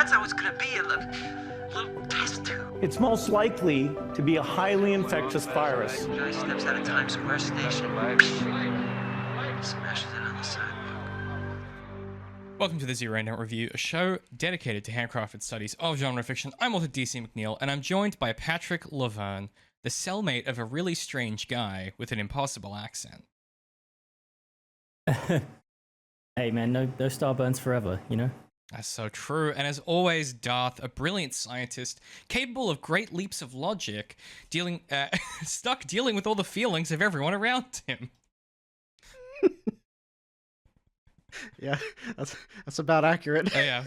That's how it's gonna be, a little test tube. It's most likely to be a highly infectious virus. Guy steps out of Times Square station, smashes it on the sidewalk. Welcome to the Zero Note Review, a show dedicated to handcrafted studies of genre fiction. I'm author DC McNeil, and I'm joined by Patrick Laverne, the cellmate of a really strange guy with an impossible accent. Hey man, no Starburns forever, you know? That's so true. And as always, Darth, a brilliant scientist, capable of great leaps of logic, stuck dealing with all the feelings of everyone around him. Yeah, that's about accurate. Yeah.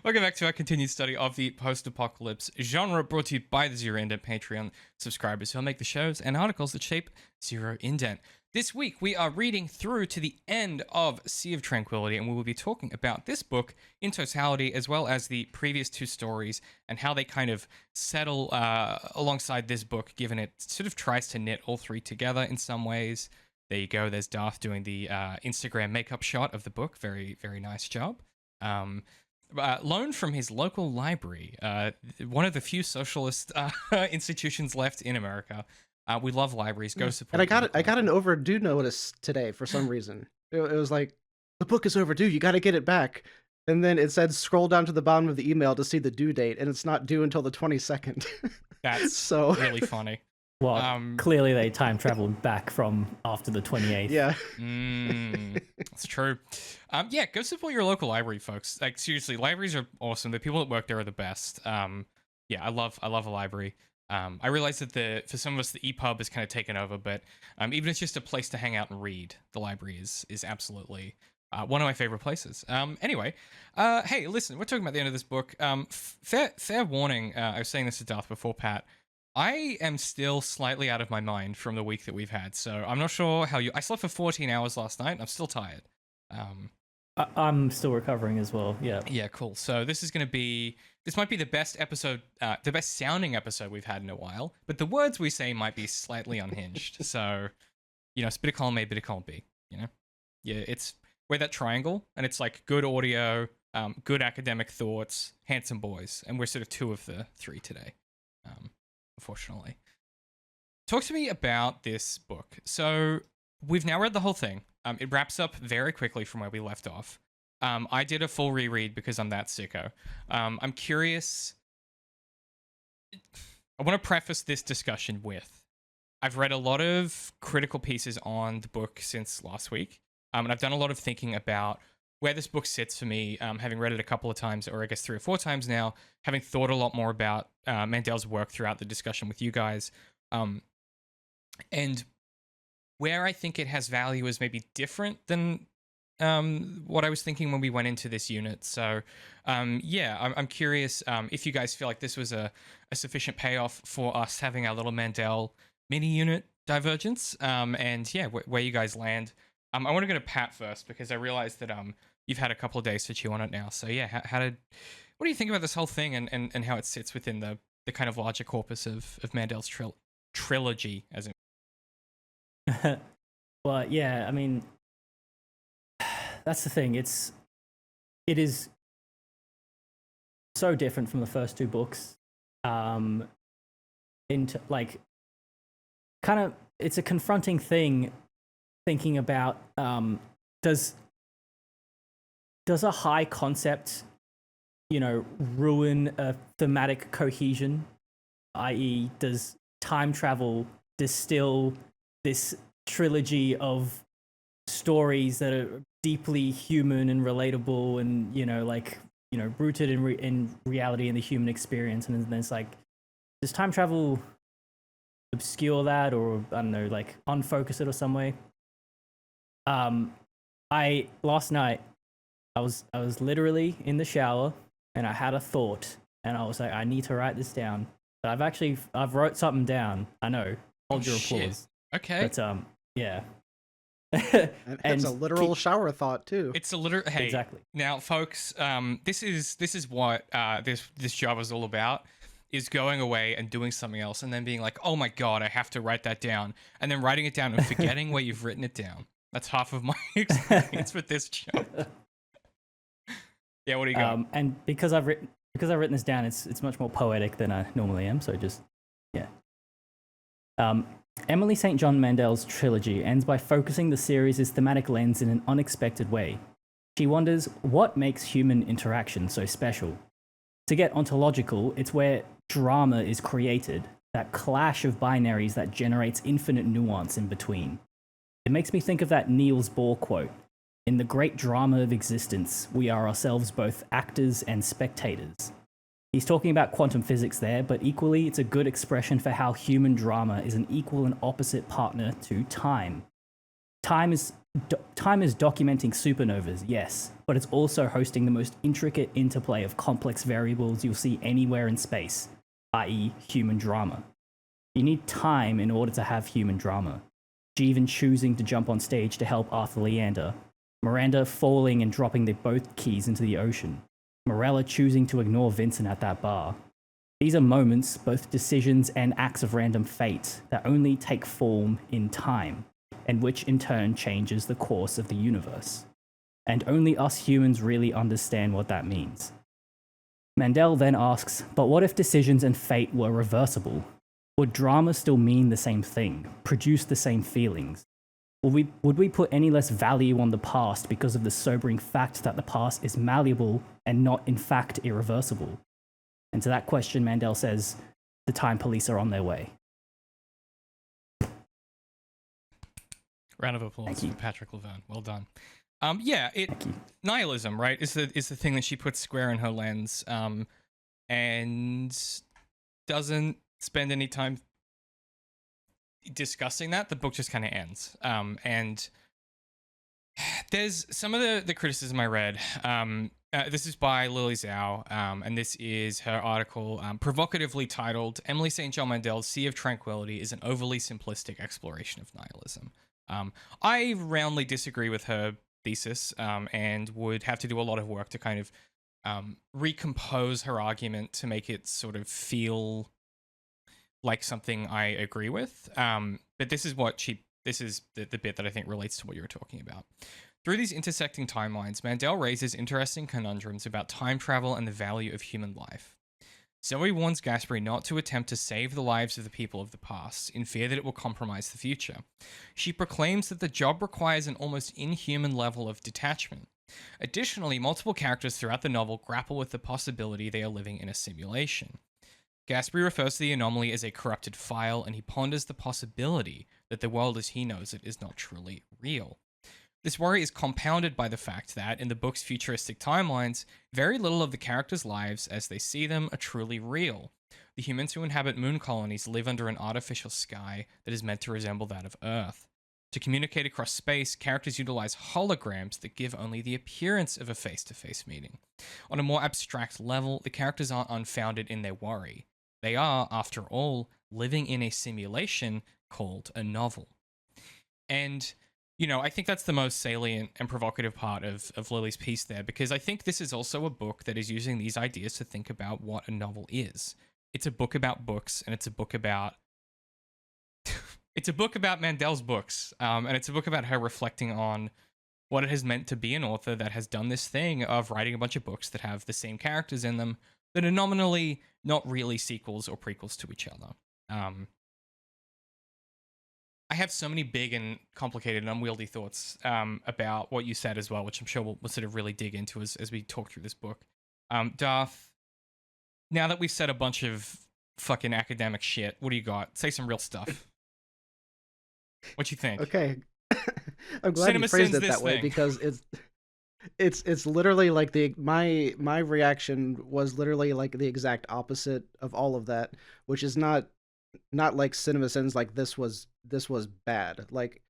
Welcome back to our continued study of the post-apocalypse genre, brought to you by the Zero Indent Patreon subscribers who'll make the shows and articles that shape Zero Indent. This week, we are reading through to the end of Sea of Tranquility, and we will be talking about this book in totality, as well as the previous two stories, and how they kind of settle alongside this book, given it sort of tries to knit all three together in some ways. There you go, there's Darth doing the Instagram makeup shot of the book. Very, very nice job. Loaned from his local library, one of the few socialist institutions left in America. We love libraries. Go support. And I got an overdue notice today for some reason. It was like, the book is overdue. You got to get it back. And then it said scroll down to the bottom of the email to see the due date, and it's not due until the 22nd. That's so really funny. Well, clearly they time traveled back from after the 28th. Yeah. That's true. Yeah, go support your local library, folks. Like, seriously, libraries are awesome. The people that work there are the best. Yeah, I love a library. I realize that for some of us, the EPUB is kind of taken over, but even if it's just a place to hang out and read, the library is absolutely one of my favorite places. Anyway, hey, listen, we're talking about the end of this book. Fair warning, I was saying this to Darth before, Pat. I am still slightly out of my mind from the week that we've had, so I'm not sure how you... I slept for 14 hours last night, and I'm still tired. I'm still recovering as well, yeah. Yeah, cool. So this might be the best episode, the best sounding episode we've had in a while, but the words we say might be slightly unhinged. So, you know, it's bit of column A, bit of column B, you know? Yeah, we're that triangle, and it's like good audio, good academic thoughts, handsome boys, and we're sort of two of the three today. Unfortunately. Talk to me about this book. So we've now read the whole thing. It wraps up very quickly from where we left off. I did a full reread because I'm that sicko. I'm curious. I want to preface this discussion with, I've read a lot of critical pieces on the book since last week. And I've done a lot of thinking about where this book sits for me, having read it a couple of times, or I guess 3 or 4 times now, having thought a lot more about Mandel's work throughout the discussion with you guys. And where I think it has value is maybe different than what I was thinking when we went into this unit. So, yeah, I'm curious if you guys feel like this was a sufficient payoff for us having our little Mandel mini-unit divergence, and yeah, where you guys land. I want to go to Pat first, because I realized that you've had a couple of days to chew on it now. So yeah, what do you think about this whole thing and how it sits within the kind of larger corpus of Mandel's trilogy, as in? Well, yeah, I mean, that's the thing. It is so different from the first 2 books. Into like, kind of, it's a confronting thing. Thinking about does a high concept, you know, ruin a thematic cohesion? I.e., does time travel distill this trilogy of stories that are deeply human and relatable, and rooted in reality and the human experience? And then it's like, does time travel obscure that, or I don't know, like unfocus it or some way? Last night I was literally in the shower, and I had a thought, and I was like, I need to write this down. But I've wrote something down. I know. Hold your applause. Okay. But yeah. and it's a literal shower thought too. It's a literal. Hey, exactly. Now, folks, this is what this job is all about. Is going away and doing something else, and then being like, oh my god, I have to write that down, and then writing it down and forgetting where you've written it down. That's half of my experience with this job. Yeah, what do you got? And because I've written this down, it's much more poetic than I normally am. So just yeah. Emily St John Mandel's trilogy ends by focusing the series' thematic lens in an unexpected way. She wonders what makes human interaction so special. To get ontological, it's where drama is created, that clash of binaries that generates infinite nuance in between. It makes me think of that Niels Bohr quote: "In the great drama of existence, we are ourselves both actors and spectators." He's talking about quantum physics there, but equally it's a good expression for how human drama is an equal and opposite partner to time. Time is documenting supernovas, yes, but it's also hosting the most intricate interplay of complex variables you'll see anywhere in space, i.e. human drama. You need time in order to have human drama. Jeevan choosing to jump on stage to help Arthur Leander, Miranda falling and dropping the boat keys into the ocean, Morella choosing to ignore Vincent at that bar. These are moments, both decisions and acts of random fate, that only take form in time, and which in turn changes the course of the universe. And only us humans really understand what that means. Mandel then asks, but what if decisions and fate were reversible? Would drama still mean the same thing, produce the same feelings? Would we put any less value on the past because of the sobering fact that the past is malleable and not in fact irreversible? And to that question, Mandel says, the time police are on their way. Round of applause for Patrick Laverne. Well done. Nihilism, right, is the thing that she puts square in her lens, and doesn't spend any time discussing that. The book just kind of ends. And there's some of the criticism I read. This is by Lily Zhao, and this is her article, provocatively titled, Emily St. John Mandel's Sea of Tranquility is an overly simplistic exploration of nihilism. I roundly disagree with her thesis, and would have to do a lot of work to kind of recompose her argument to make it sort of feel like something I agree with. But this is the bit that I think relates to what you were talking about. Through these intersecting timelines, Mandel raises interesting conundrums about time travel and the value of human life. Zoe warns Gasperry not to attempt to save the lives of the people of the past, in fear that it will compromise the future. She proclaims that the job requires an almost inhuman level of detachment. Additionally, multiple characters throughout the novel grapple with the possibility they are living in a simulation. Gasperry refers to the anomaly as a corrupted file, and he ponders the possibility that the world as he knows it is not truly real. This worry is compounded by the fact that, in the book's futuristic timelines, very little of the characters' lives as they see them are truly real. The humans who inhabit moon colonies live under an artificial sky that is meant to resemble that of Earth. To communicate across space, characters utilize holograms that give only the appearance of a face-to-face meeting. On a more abstract level, the characters aren't unfounded in their worry. They are, after all, living in a simulation called a novel. And, you know, I think that's the most salient and provocative part of Lily's piece there, because I think this is also a book that is using these ideas to think about what a novel is. It's a book about books, and it's a book about... it's a book about Mandel's books, and it's a book about her reflecting on what it has meant to be an author that has done this thing of writing a bunch of books that have the same characters in them, that are nominally not really sequels or prequels to each other. I have so many big and complicated and unwieldy thoughts about what you said as well, which I'm sure we'll sort of really dig into as we talk through this book. Darth, now that we've said a bunch of fucking academic shit, what do you got? Say some real stuff. What you think? Okay. I'm glad you phrased it that way, because it's literally like my reaction was literally like the exact opposite of all of that, which is not like CinemaSins like this was bad. Like,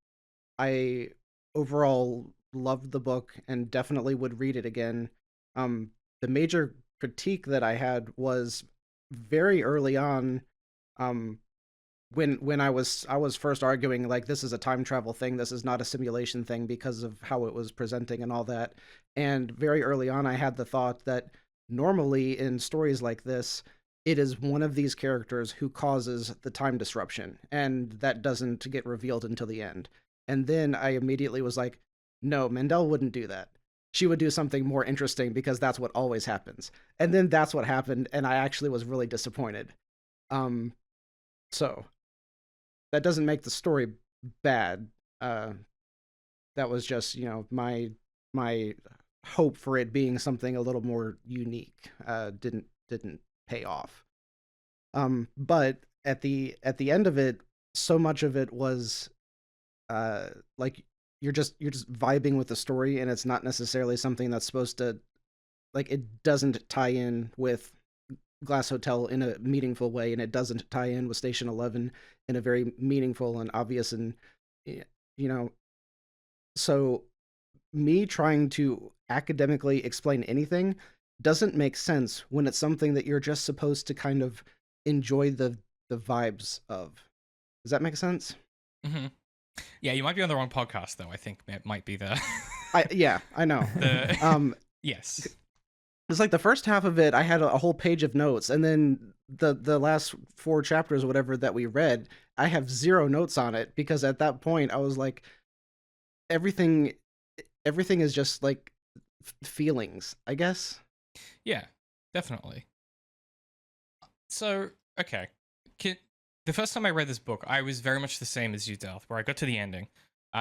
I overall loved the book and definitely would read it again. The major critique that I had was very early on, when I was first arguing like this is a time travel thing, this is not a simulation thing, because of how it was presenting and all that. And very early on, I had the thought that normally in stories like this, it is one of these characters who causes the time disruption, and that doesn't get revealed until the end. And then I immediately was like, no, Mandel wouldn't do that. she would do something more interesting because that's what always happens. And then that's what happened, and I actually was really disappointed. So that doesn't make the story bad. That was just, my hope for it being something a little more unique didn't pay off. But at the end of it, so much of it was like you're just vibing with the story, and it's not necessarily something that's supposed to, like, it doesn't tie in with Glass Hotel in a meaningful way, and it doesn't tie in with Station 11 in a very meaningful and obvious, and so me trying to academically explain anything doesn't make sense when it's something that you're just supposed to kind of enjoy the vibes of. Does that make sense? Mm-hmm. Yeah, you might be on the wrong podcast, though. I think it might be the... I know. Yes. It's like the first half of it, I had a whole page of notes, and then the last 4 chapters or whatever that we read, I have 0 notes on it, because at that point I was like, everything is just like feelings, I guess. Yeah, definitely. So, okay. The first time I read this book, I was very much the same as you, Delth, where I got to the ending.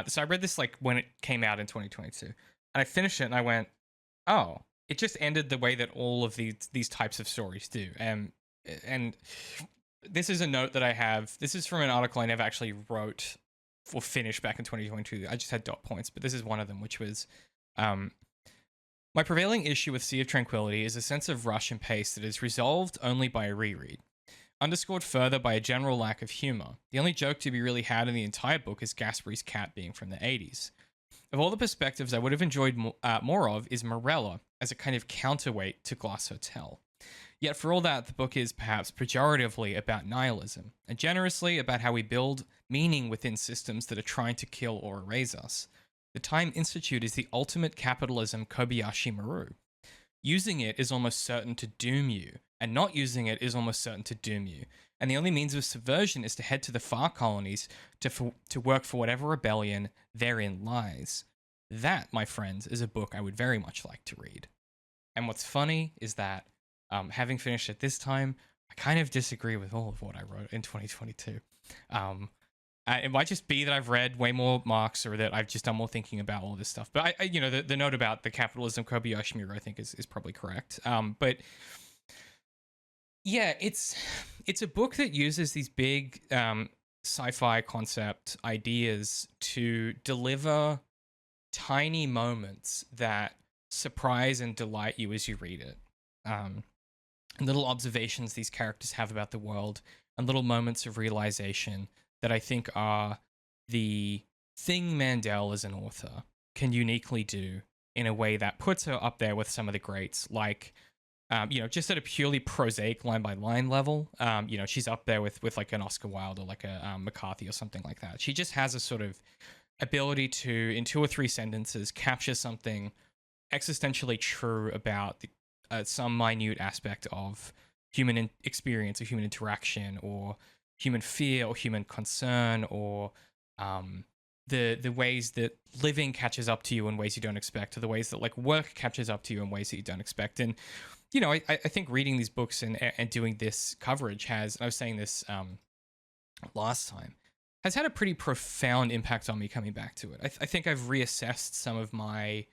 So I read this like when it came out in 2022, and I finished it, and I went, "Oh, it just ended the way that all of these types of stories do." And this is a note that I have. This is from an article I never actually wrote or finished back in 2022. I just had dot points, but this is one of them, which was, my prevailing issue with Sea of Tranquility is a sense of rush and pace that is resolved only by a reread, underscored further by a general lack of humor. The only joke to be really had in the entire book is Gasperry's cat being from the 80s. Of all the perspectives I would have enjoyed more of is Morella as a kind of counterweight to Glass Hotel. Yet for all that, the book is perhaps pejoratively about nihilism, and generously about how we build meaning within systems that are trying to kill or erase us. The Time Institute is the ultimate capitalism Kobayashi Maru. Using it is almost certain to doom you, and not using it is almost certain to doom you. And the only means of subversion is to head to the far colonies to work for whatever rebellion therein lies. That, my friends, is a book I would very much like to read. And what's funny is that, having finished it this time, I kind of disagree with all of what I wrote in 2022. It might just be that I've read way more Marx, or that I've just done more thinking about all this stuff. But the note about the capitalism Kobayashi Maru, I think is probably correct. But yeah, it's a book that uses these big sci-fi concept ideas to deliver tiny moments that surprise and delight you as you read it. Little observations these characters have about the world, and little moments of realization that I think are the thing Mandel as an author can uniquely do in a way that puts her up there with some of the greats, like, just at a purely prosaic line-by-line level. She's up there with like an Oscar Wilde or like a McCarthy or something like that. She just has a sort of ability to, in 2 or 3 sentences, capture something existentially true about some minute aspect of human experience or human interaction or human fear or human concern, or the ways that living catches up to you in ways you don't expect, or the ways that like work catches up to you in ways that you don't expect. And I think reading these books and doing this coverage has, and I was saying this last time, has had a pretty profound impact on me coming back to it. I think I've reassessed some of my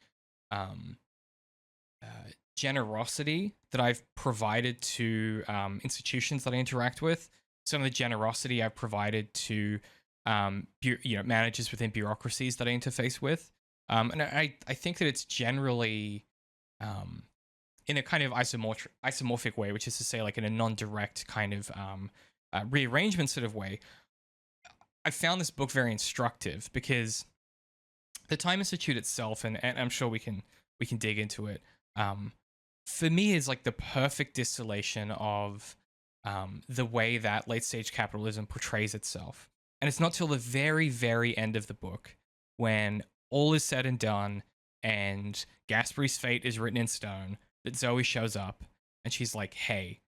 generosity that I've provided to institutions that I interact with, some of the generosity I've provided to managers within bureaucracies that I interface with. And I think that it's generally in a kind of isomorphic way, which is to say, like in a non-direct kind of rearrangement sort of way. I found this book very instructive because the Time Institute itself, and I'm sure we can dig into it, for me is like the perfect distillation of the way that late stage capitalism portrays itself. And it's not till the very, very end of the book, when all is said and done and Gasperry's fate is written in stone, that Zoe shows up and she's like, hey,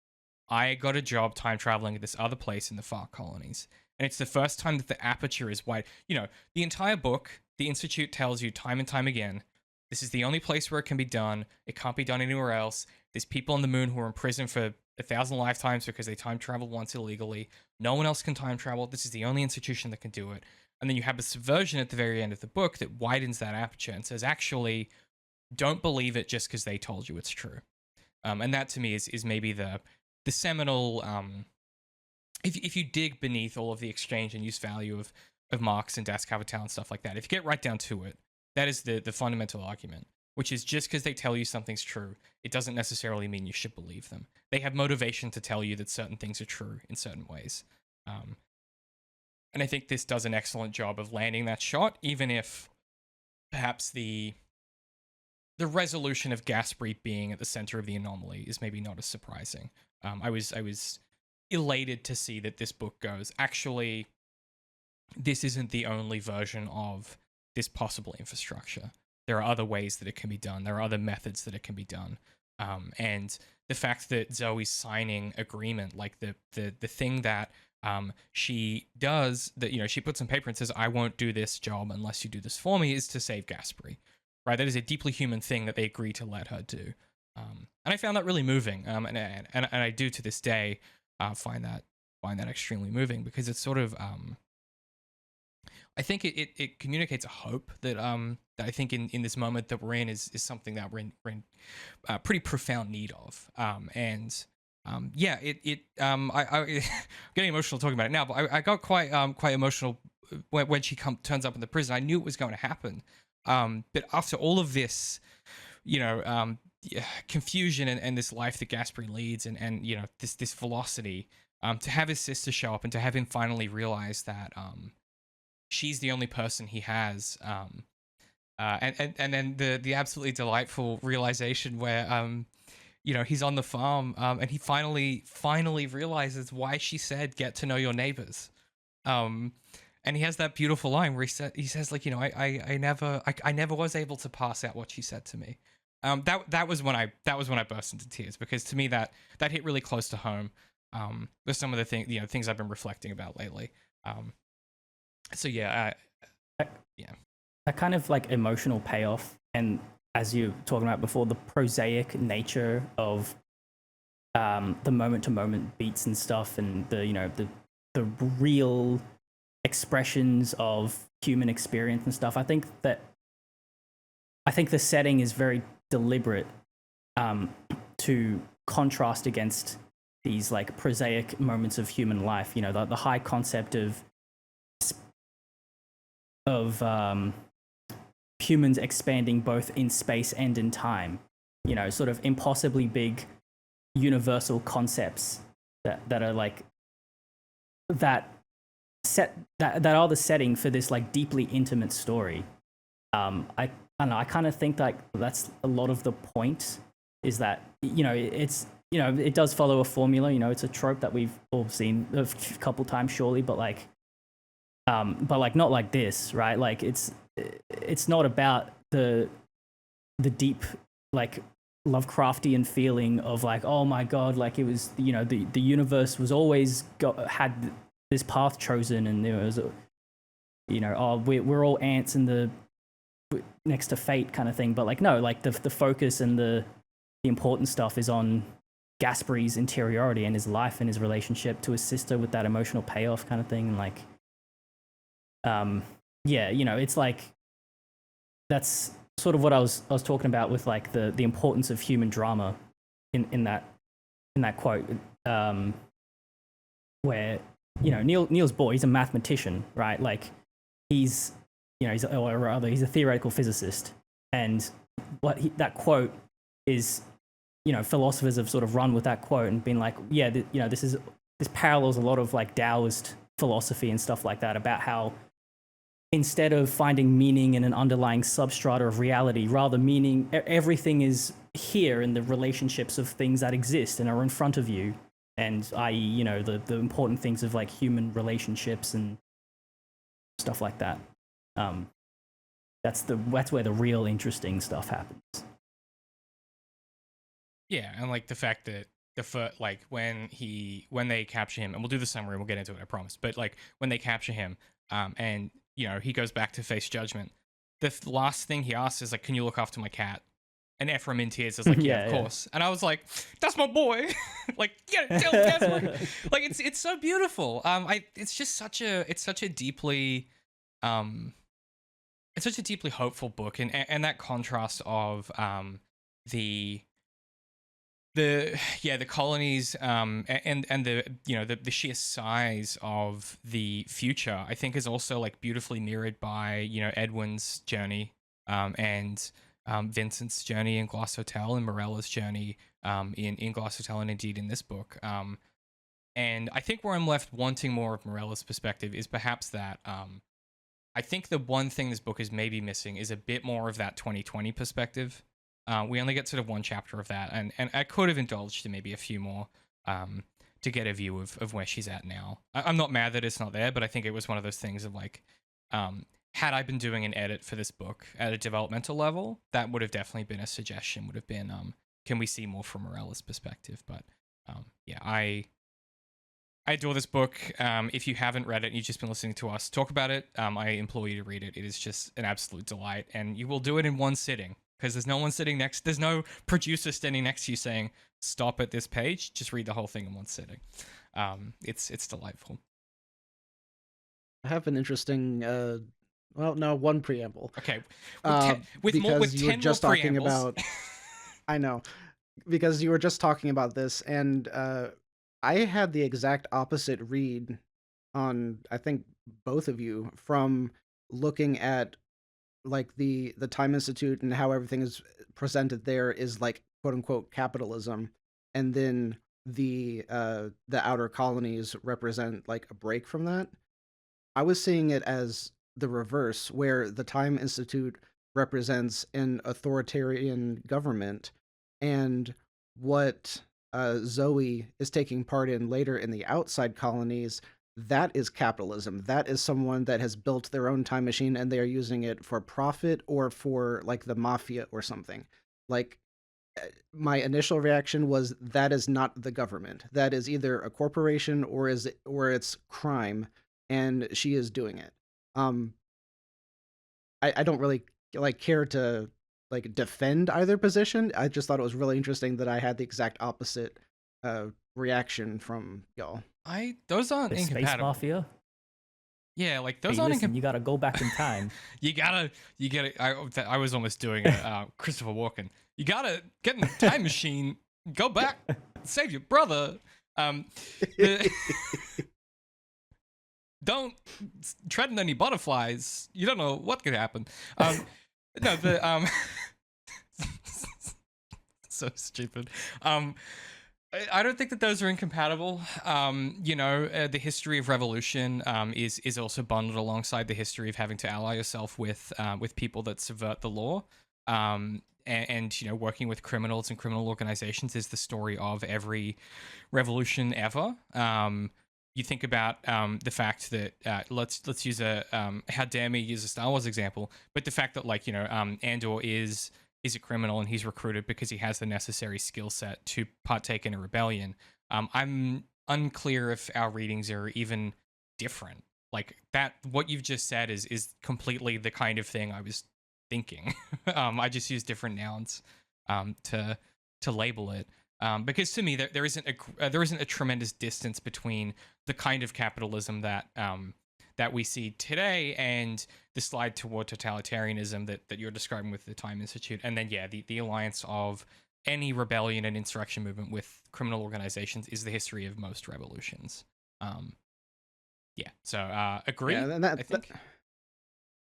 I got a job time traveling at this other place in the far colonies. And it's the first time that the aperture is wide. The entire book, the Institute tells you time and time again, This is the only place where it can be done. It can't be done anywhere else. There's people on the moon who are in prison for 1,000 lifetimes because they time traveled once illegally. No one else can time travel. This is the only institution that can do it. And then you have a subversion at the very end of the book that widens that aperture and says, actually, don't believe it just because they told you it's true. And that to me is maybe the seminal, if you dig beneath all of the exchange and use value of Marx and Das Kapital and stuff like that, if you get right down to it, that is the fundamental argument, which is just because they tell you something's true, it doesn't necessarily mean you should believe them. They have motivation to tell you that certain things are true in certain ways. And I think this does an excellent job of landing that shot, even if perhaps the resolution of Gasperry being at the center of the anomaly is maybe not as surprising. I was elated to see that this book goes, actually, this isn't the only version of this possible infrastructure. There are other ways that it can be done. There are other methods that it can be done. And the fact that Zoe's signing agreement, like the thing that she does, that, you know, she puts on paper and says, I won't do this job unless you do this for me, is to save Gasperry. Right? That is a deeply human thing that they agree to let her do. And I found that really moving. And I do to this day find that extremely moving, because it's sort of I think it communicates a hope that that I think in this moment that we're in is something that we're in pretty profound need of. I'm getting emotional talking about it now, but I got quite emotional when she turns up in the prison. I knew it was going to happen. But after all of this, you know, confusion and this life that Gasperry leads, and you know, this velocity, to have his sister show up and to have him finally realize that she's the only person he has, and then the absolutely delightful realization where you know, he's on the farm, and he finally realizes why she said get to know your neighbors. And he has that beautiful line where he says like, you know, I never was able to pass out what she said to me. That was when I burst into tears, because to me that hit really close to home. With some of the things I've been reflecting about lately. That kind of like emotional payoff, and as you were talking about before, the prosaic nature of the moment to moment beats and stuff, and the real expressions of human experience and stuff. I think the setting is very deliberate to contrast against these like prosaic moments of human life. You know, the high concept of humans expanding both in space and in time. You know, sort of impossibly big universal concepts that are like that are the setting for this like deeply intimate story. I don't know, I kind of think like that's a lot of the point, is that, you know, it's, you know, it does follow a formula. You know, it's a trope that we've all seen a couple times surely, but like not like this, right? Like it's not about the deep like Lovecraftian feeling of like, oh my god, like it was, you know, the universe was always had this path chosen, and there was we're all ants in the next to fate kind of thing. But like, no, like the focus and the important stuff is on Gasperry's interiority and his life and his relationship to his sister, with that emotional payoff kind of thing. And like you know, it's like that's sort of what I was talking about with like the importance of human drama in that quote, where, you know, Niels Bohr, he's a mathematician, right? Like he's a theoretical physicist, and that quote is, you know, philosophers have sort of run with that quote and been like, yeah, you know, this parallels a lot of like Taoist philosophy and stuff like that, about how instead of finding meaning in an underlying substrata of reality, rather everything is here in the relationships of things that exist and are in front of you, and i.e., you know, the important things of like human relationships and stuff like that. That's where the real interesting stuff happens. Yeah, and like the fact that when they capture him, and we'll do the summary, we'll get into it, I promise. But like when they capture him, and you know, he goes back to face judgment, last thing he asks is like, "Can you look after my cat?" And Ephraim in tears is like, "Yeah, of course." And I was like, "That's my boy!" Like, yeah, tell Gasperry. Like, it's so beautiful. It's just such a deeply, it's such a deeply hopeful book, and that contrast of the colonies and the the sheer size of the future, I think, is also like beautifully mirrored by Edwin's journey and Vincent's journey in Glass Hotel and Morella's journey in Glass Hotel, and indeed in this book. And I think where I'm left wanting more of Morella's perspective is perhaps that I think the one thing this book is maybe missing is a bit more of that 2020 perspective. We only get sort of one chapter of that, and I could have indulged in maybe a few more to get a view of where she's at now. I'm not mad that it's not there, but I think it was one of those things of like, had I been doing an edit for this book at a developmental level, that would have definitely been a suggestion, would have been, can we see more from Morella's perspective? But yeah, I adore this book. If you haven't read it and you've just been listening to us talk about it, I implore you to read it. It is just an absolute delight, and you will do it in one sitting, because there's no producer standing next to you saying, stop at this page, just read the whole thing in one sitting. It's delightful. I have an interesting, one preamble. Okay. With you were just talking about, I know, because you were just talking about this, and I had the exact opposite read on, I think, both of you, from looking at like the Time Institute and how everything is presented there is like quote unquote capitalism, and then the outer colonies represent like a break from that. I was seeing it as the reverse, where the Time Institute represents an authoritarian government, and what Zoe is taking part in later in the outside colonies, that is capitalism. That is someone that has built their own time machine and they are using it for profit or for like the mafia or something. Like, my initial reaction was that is not the government. That is either a corporation or it's crime, and she is doing it. I don't really like care to like defend either position. I just thought it was really interesting that I had the exact opposite reaction from y'all. Those aren't the incompatible. Space Mafia. Yeah, like those hey, aren't listen, you gotta go back in time. you gotta. I was almost doing Christopher Walken. You gotta get in the time machine, go back, save your brother. Don't tread on any butterflies. You don't know what could happen. So stupid. I don't think that those are incompatible. The history of revolution is also bundled alongside the history of having to ally yourself with people that subvert the law. And working with criminals and criminal organizations is the story of every revolution ever. You think about the fact that let's use how dare me use a Star Wars example, but the fact that Andor is a criminal and he's recruited because he has the necessary skill set to partake in a rebellion. I'm unclear if our readings are even different. Like that, what you've just said is completely the kind of thing I was thinking. I just use different nouns to label it. Because to me, there isn't a tremendous distance between the kind of capitalism that we see today and the slide toward totalitarianism that you're describing with the Time Institute, and then the alliance of any rebellion and insurrection movement with criminal organizations is the history of most revolutions. So agree. Yeah, I think.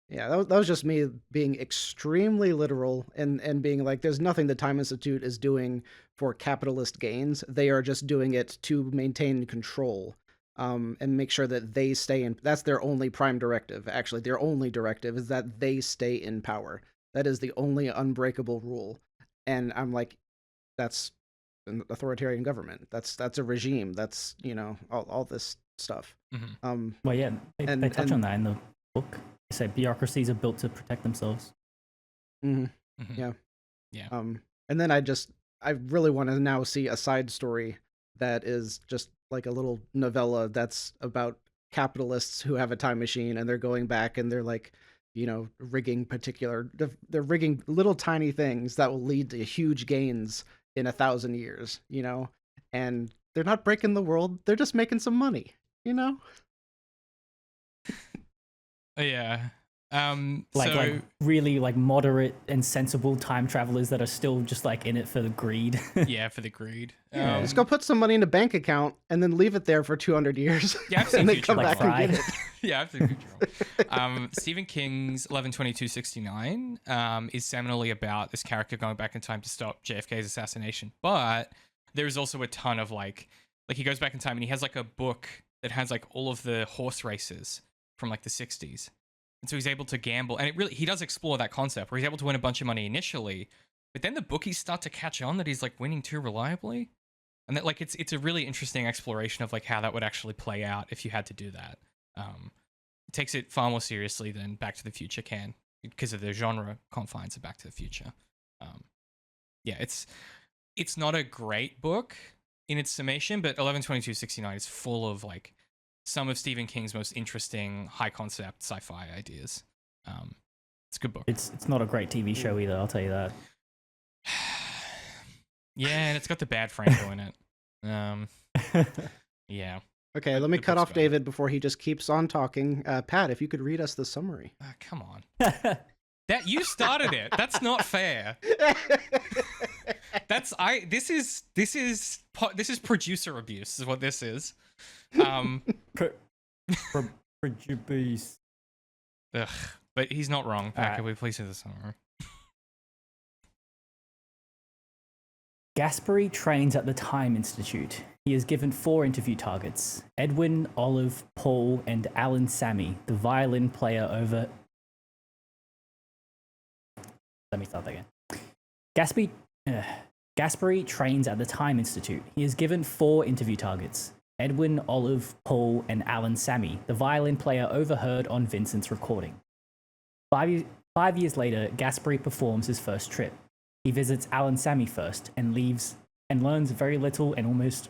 That was just me being extremely literal and being like, there's nothing the Time Institute is doing for capitalist gains. They are just doing it to maintain control, and make sure that they stay in. That's their only prime directive. Actually, their only directive is that they stay in power. That is the only unbreakable rule. And I'm like, that's an authoritarian government. That's a regime. That's all this stuff. Mm-hmm. Well, yeah, they touch on that in the book. They say bureaucracies are built to protect themselves. Mm-hmm. Mm-hmm. Yeah. And then I really want to now see a side story that is just like a little novella that's about capitalists who have a time machine and they're going back and they're like rigging they're rigging little tiny things that will lead to huge gains in 1,000 years, and they're not breaking the world. They're just making some money, Yeah. Like really like moderate and sensible time travelers that are still just like in it for the greed. Yeah, for the greed. Just go put some money in a bank account and then leave it there for 200 years. Yeah, I've seen and then Futurama. come back and get it. Yeah, I've seen Futurama. Stephen King's 11/22/69 is seminally about this character going back in time to stop JFK's assassination. But there is also a ton of like he goes back in time and he has like a book that has like all of the horse races from like the 60s. And so he's able to gamble, and he does explore that concept where he's able to win a bunch of money initially, but then the bookies start to catch on that he's like winning too reliably, and that like it's a really interesting exploration of like how that would actually play out if you had to do that. It takes it far more seriously than Back to the Future can because of the genre confines of Back to the Future. Yeah, it's not a great book in its summation, but 11/22/69 is full of like some of Stephen King's most interesting high concept sci-fi ideas. It's a good book. It's not a great TV show either, I'll tell you that. Yeah, and it's got the bad Franco in it. Yeah. Okay, let me cut off David before he just keeps on talking. Pat, if you could read us the summary. Come on. That you started it. That's not fair. This is producer abuse is what this is. Produce. Ugh, but he's not wrong. Pat, can we please see the summary? Gasperry trains at the Time Institute. He is given 4 interview targets: Edwin, Olive, Paul, and Alan Sammy, the violin player over... Let me start that again. Gasperry trains at the Time Institute. He is given 4 interview targets: Edwin, Olive, Paul, and Alan Sammy, the violin player overheard on Vincent's recording. 5 years later, Gasperry performs his first trip. He visits Alan Sammy first and learns very little and almost...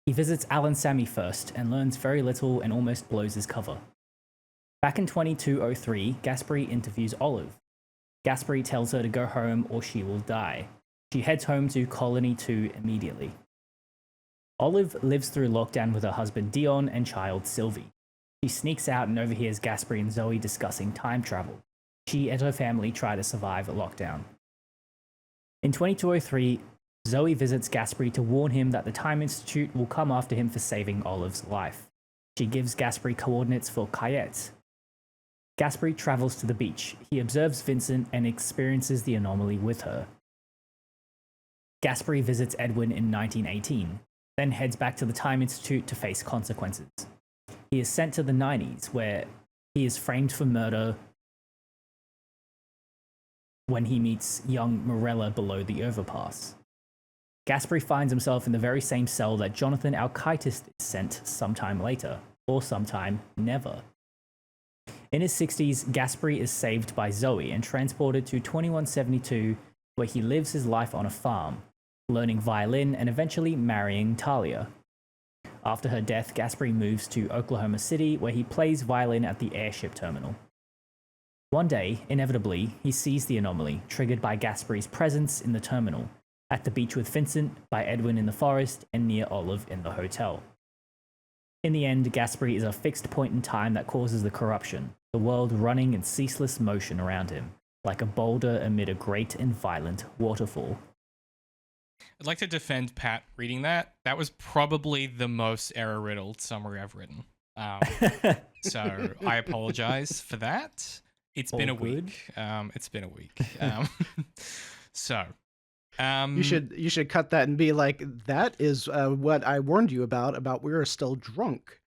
He visits Alan Sammy first and learns very little and almost blows his cover. Back in 2203, Gasperry interviews Olive. Gasperry tells her to go home or she will die. She heads home to Colony 2 immediately. Olive lives through lockdown with her husband Dion and child Sylvie. She sneaks out and overhears Gasperry and Zoe discussing time travel. She and her family try to survive a lockdown. In 2203, Zoe visits Gasperry to warn him that the Time Institute will come after him for saving Olive's life. She gives Gasperry coordinates for Cayette. Gasperry travels to the beach. He observes Vincent and experiences the anomaly with her. Gasperry visits Edwin in 1918, then heads back to the Time Institute to face consequences. He is sent to the 90s, where he is framed for murder when he meets young Morella below the overpass. Gasperry finds himself in the very same cell that Jonathan Alkaitis is sent sometime later, or sometime never. In his 60s, Gasperry is saved by Zoe and transported to 2172, where he lives his life on a farm, learning violin and eventually marrying Talia. After her death, Gasperry moves to Oklahoma City, where he plays violin at the airship terminal. One day, inevitably, he sees the anomaly, triggered by Gasperry's presence in the terminal, at the beach with Vincent, by Edwin in the forest, and near Olive in the hotel. In the end, Gasperry is a fixed point in time that causes the corruption, the world running in ceaseless motion around him, like a boulder amid a great and violent waterfall. I'd like to defend Pat reading that. That was probably the most error-riddled summary I've written. So I apologize for that. It's been a week. It's been a week. You should cut that and be like, that is what I warned you about we're still drunk.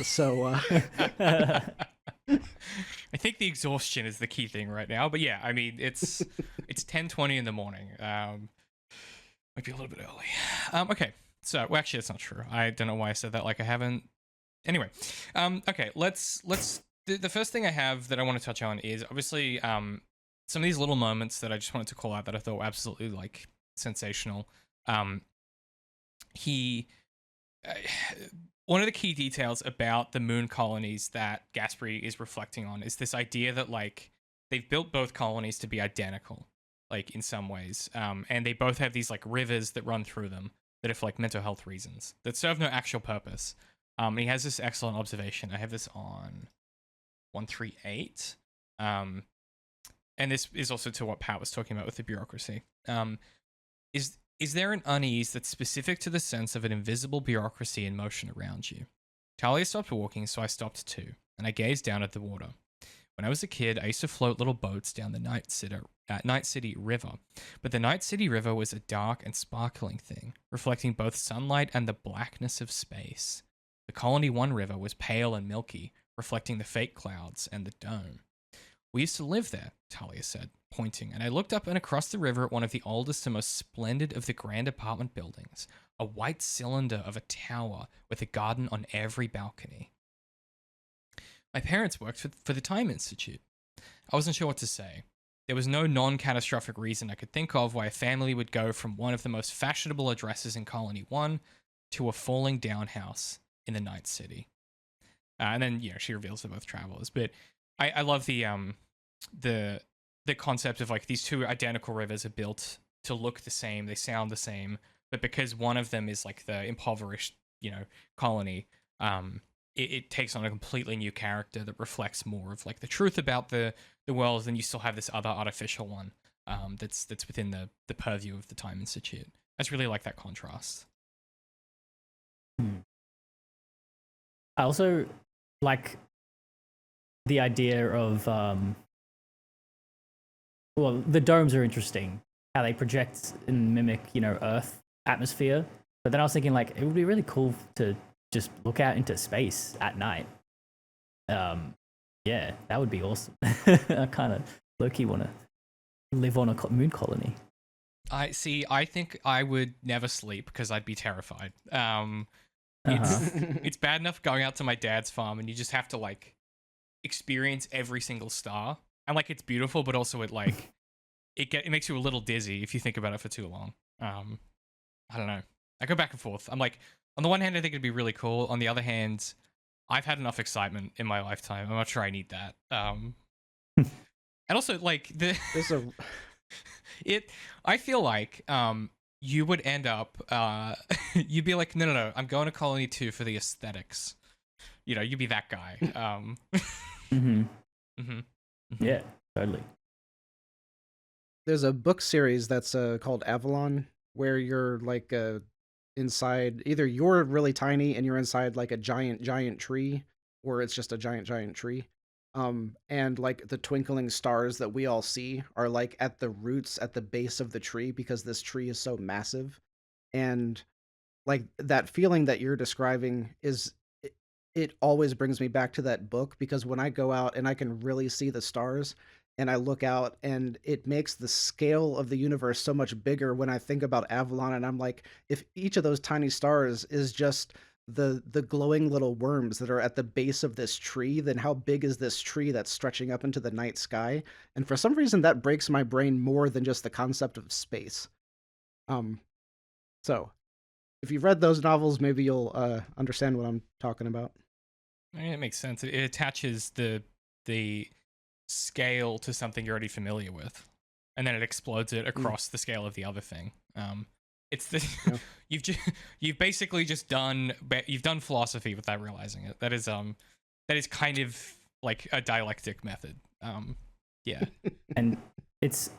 So I think the exhaustion is the key thing right now. But yeah, I mean, it's 10:20 in the morning. Might be a little bit early. Okay, so well, actually, that's not true. I don't know why I said that. Like I haven't. Anyway, okay. Let's. The first thing I have that I want to touch on is obviously some of these little moments that I just wanted to call out that I thought were absolutely like sensational. one of the key details about the moon colonies that Gasperry is reflecting on is this idea that like they've built both colonies to be identical, like in some ways, and they both have these like rivers that run through them that are for like mental health reasons that serve no actual purpose. And he has this excellent observation. I have this on 138, and this is also to what Pat was talking about with the bureaucracy. Is there an unease that's specific to the sense of an invisible bureaucracy in motion around you? Talia stopped walking, so I stopped too, and I gazed down at the water. When I was a kid, I used to float little boats down the Night City River, but the Night City River was a dark and sparkling thing, reflecting both sunlight and the blackness of space. The Colony 1 River was pale and milky, reflecting the fake clouds and the dome. We used to live there, Talia said, pointing, and I looked up and across the river at one of the oldest and most splendid of the grand apartment buildings, a white cylinder of a tower with a garden on every balcony. My parents worked for the Time Institute. I wasn't sure what to say. There was no non-catastrophic reason I could think of why a family would go from one of the most fashionable addresses in Colony 1 to a falling down house in the Night City. And then, she reveals they're both travelers. But I love the concept of like these two identical rivers are built to look the same, they sound the same, but because one of them is like the impoverished, colony, it takes on a completely new character that reflects more of like the truth about the world, and you still have this other artificial one that's within the purview of the Time Institute. I just really like that contrast. I also like the idea of the domes are interesting, how they project and mimic Earth atmosphere, but then I was thinking like it would be really cool to just look out into space at night. Yeah, that would be awesome. I kind of low-key want to live on a moon colony. I think I would never sleep because I'd be terrified. It's bad enough going out to my dad's farm and you just have to like experience every single star, and like it's beautiful, but also it like it makes you a little dizzy if you think about it for too long. I don't know. I go back and forth. I'm like, on the one hand, I think it'd be really cool. On the other hand, I've had enough excitement in my lifetime. I'm not sure I need that. And also like I feel like you would end up you'd be like, no, I'm going to Colony 2 for the aesthetics. You'd be that guy. Yeah, totally. There's a book series that's called Avalon, where you're like inside, either you're really tiny and you're inside like a giant tree, or it's just a giant tree. And like the twinkling stars that we all see are like at the roots, at the base of the tree, because this tree is so massive. And like that feeling that you're describing it always brings me back to that book, because when I go out and I can really see the stars and I look out, and it makes the scale of the universe so much bigger when I think about Avalon, and I'm like, if each of those tiny stars is just the glowing little worms that are at the base of this tree, then how big is this tree that's stretching up into the night sky? And for some reason that breaks my brain more than just the concept of space. So if you've read those novels, maybe you'll understand what I'm talking about. I mean, it makes sense. It attaches the scale to something you're already familiar with, and then it explodes it across the scale of the other thing. It's the you've basically just done philosophy without realizing it. That is kind of like a dialectic method. Yeah. And it's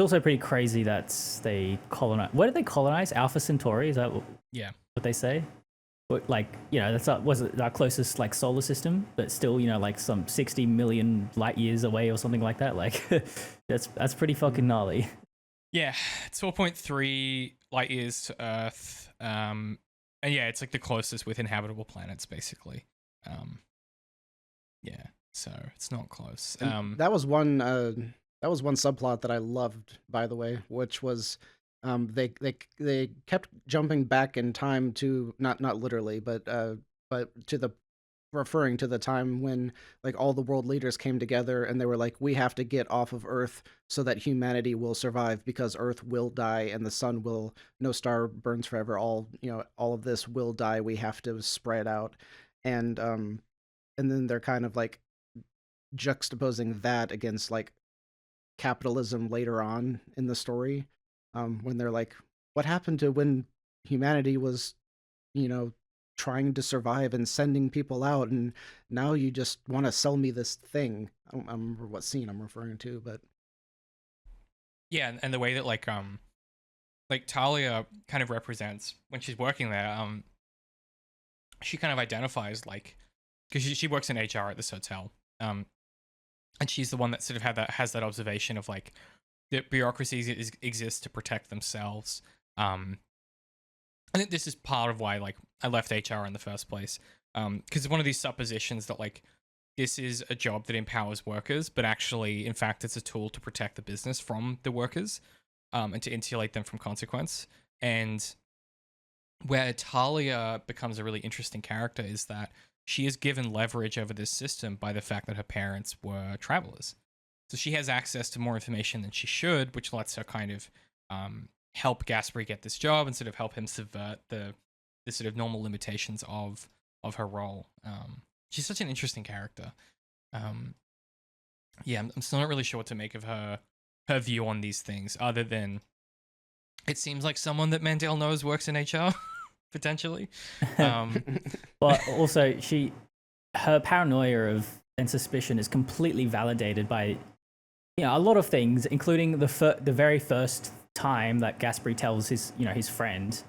also pretty crazy that they colonize. What did they colonize? Alpha Centauri? Is that what they say? But like, that's was it our closest like solar system, but still, like some 60 million light years away or something like that. Like that's pretty fucking gnarly. Yeah, it's 4.3 light years to Earth. And yeah, it's like the closest with inhabitable planets, basically. Yeah, so it's not close. That was one subplot that I loved, by the way, which was they kept jumping back in time to not literally, but to the referring to the time when like all the world leaders came together and they were like, we have to get off of Earth so that humanity will survive, because Earth will die and the sun will, no star burns forever, all, you know, all of this will die, we have to spread out. And then they're kind of like juxtaposing that against like capitalism later on in the story, when they're like, what happened to when humanity was, you know, trying to survive and sending people out, and now you just want to sell me this thing. I don't remember what scene I'm referring to, but yeah, and the way that like Talia kind of represents when she's working there, she kind of identifies like, because she works in HR at this hotel, and she's the one that sort of has that observation of like that bureaucracies exist to protect themselves. I think this is part of why like I left HR in the first place, because one of these suppositions that like this is a job that empowers workers, but actually, in fact, it's a tool to protect the business from the workers, and to insulate them from consequence. And where Talia becomes a really interesting character is that she is given leverage over this system by the fact that her parents were travelers. So she has access to more information than she should, which lets her kind of help Gasperry get this job and sort of help him subvert the sort of normal limitations of her role. She's such an interesting character. Yeah, I'm still not really sure what to make of her view on these things, other than it seems like someone that Mandel knows works in HR, potentially. But also, her paranoia and suspicion is completely validated by, you know, a lot of things, including the very first time that Gasperry tells his friend,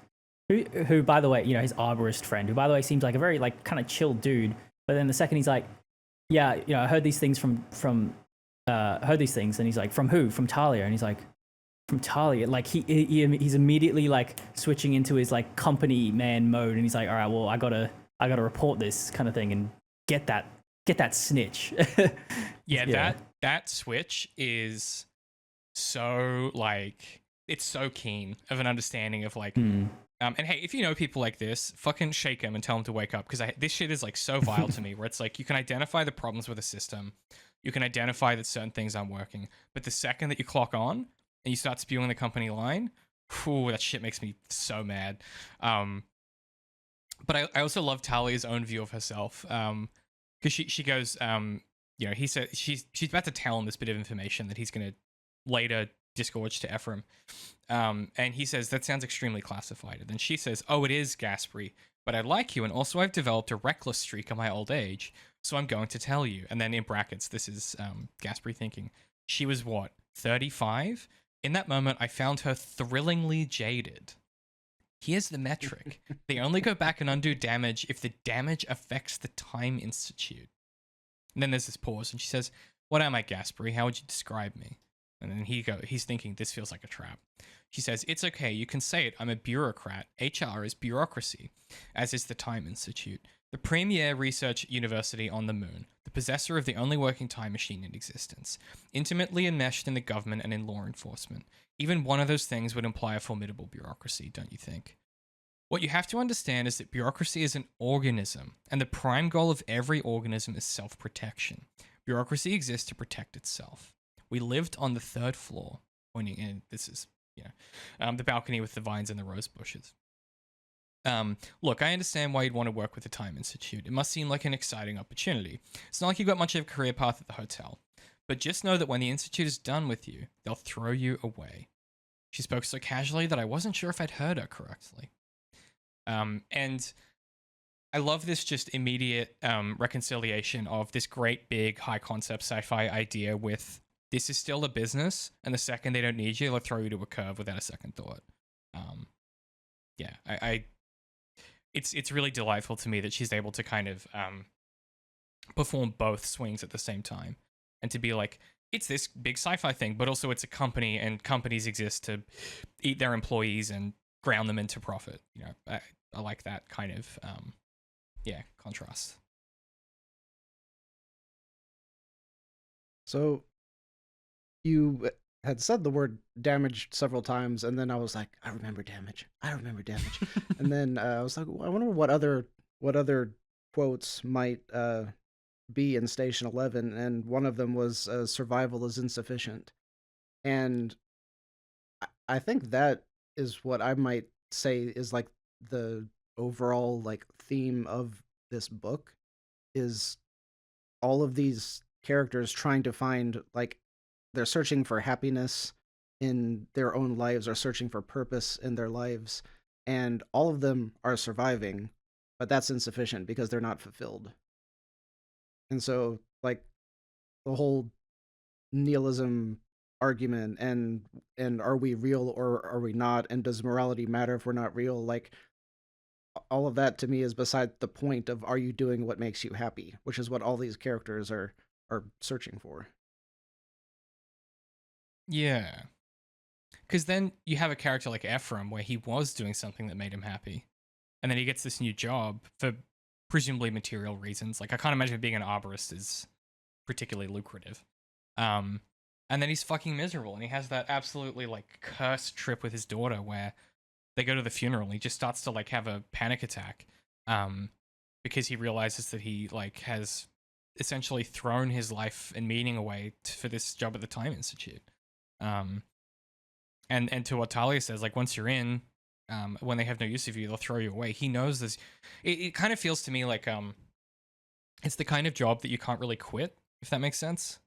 who by the way, you know, his arborist friend, who by the way seems like a very like kind of chill dude, but then the second he's like, yeah, you know, I heard these things heard these things, and he's like, from who? From Talia. And he's like, from Talia. Like he's immediately like switching into his like company man mode, and he's like, all right, well, I gotta report this kind of thing and get that snitch. Yeah, that switch is so like, it's so keen of an understanding of like, and hey, if you know people like this, fucking shake them and tell them to wake up, because this shit is like so vile to me, where it's like you can identify the problems with the system, you can identify that certain things aren't working, but the second that you clock on and you start spewing the company line, whew, that shit makes me so mad. But I also love Talia's own view of herself, because she goes, you know, he said she's about to tell him this bit of information that he's going to later disgorge to Ephraim, and he says, that sounds extremely classified. And then she says, oh, it is, Gasperry, but I like you, and also I've developed a reckless streak in my old age, so I'm going to tell you. And then in brackets, this is Gasperry thinking, she was what, 35? In that moment, I found her thrillingly jaded. Here's the metric. They only go back and undo damage if the damage affects the Time Institute. And then there's this pause, and she says, what am I, Gasperry? How would you describe me? And then he's thinking, this feels like a trap. She says, it's okay, you can say it. I'm a bureaucrat. HR is bureaucracy, as is the Time Institute, the premier research university on the moon, the possessor of the only working time machine in existence, intimately enmeshed in the government and in law enforcement. Even one of those things would imply a formidable bureaucracy, don't you think? What you have to understand is that bureaucracy is an organism, and the prime goal of every organism is self-protection. Bureaucracy exists to protect itself. We lived on the 3rd floor, pointing in, this is, the balcony with the vines and the rose bushes. Look, I understand why you'd want to work with the Time Institute. It must seem like an exciting opportunity. It's not like you've got much of a career path at the hotel. But just know that when the Institute is done with you, they'll throw you away. She spoke so casually that I wasn't sure if I'd heard her correctly. And I love this just immediate reconciliation of this great big high concept sci-fi idea with, this is still a business, and the second they don't need you, they'll throw you to a curve without a second thought. It's really delightful to me that she's able to kind of perform both swings at the same time, and to be like, it's this big sci-fi thing, but also it's a company, and companies exist to eat their employees and ground them into profit. I like that kind of contrast. So you had said the word damage several times, and then I was like, I remember damage. And then I was like, I wonder what other quotes might be in Station 11, and one of them was survival is insufficient. And I think that is what I might say is like the overall like theme of this book is all of these characters trying to find like they're searching for happiness in their own lives or searching for purpose in their lives, and all of them are surviving, but that's insufficient because they're not fulfilled. And so like the whole nihilism argument and are we real or are we not, and does morality matter if we're not real, like all of that to me is beside the point of are you doing what makes you happy, which is what all these characters are searching for. Yeah. Because then you have a character like Ephraim where he was doing something that made him happy. And then he gets this new job for presumably material reasons. Like, I can't imagine being an arborist is particularly lucrative. And then he's fucking miserable. And he has that absolutely, like, cursed trip with his daughter where they go to the funeral and he just starts to, like, have a panic attack. Because he realizes that he, like, has essentially thrown his life and meaning away for this job at the Time Institute. And to what Talia says, like, once you're in, when they have no use of you, they'll throw you away. He knows this. It kind of feels to me like it's the kind of job that you can't really quit, if that makes sense.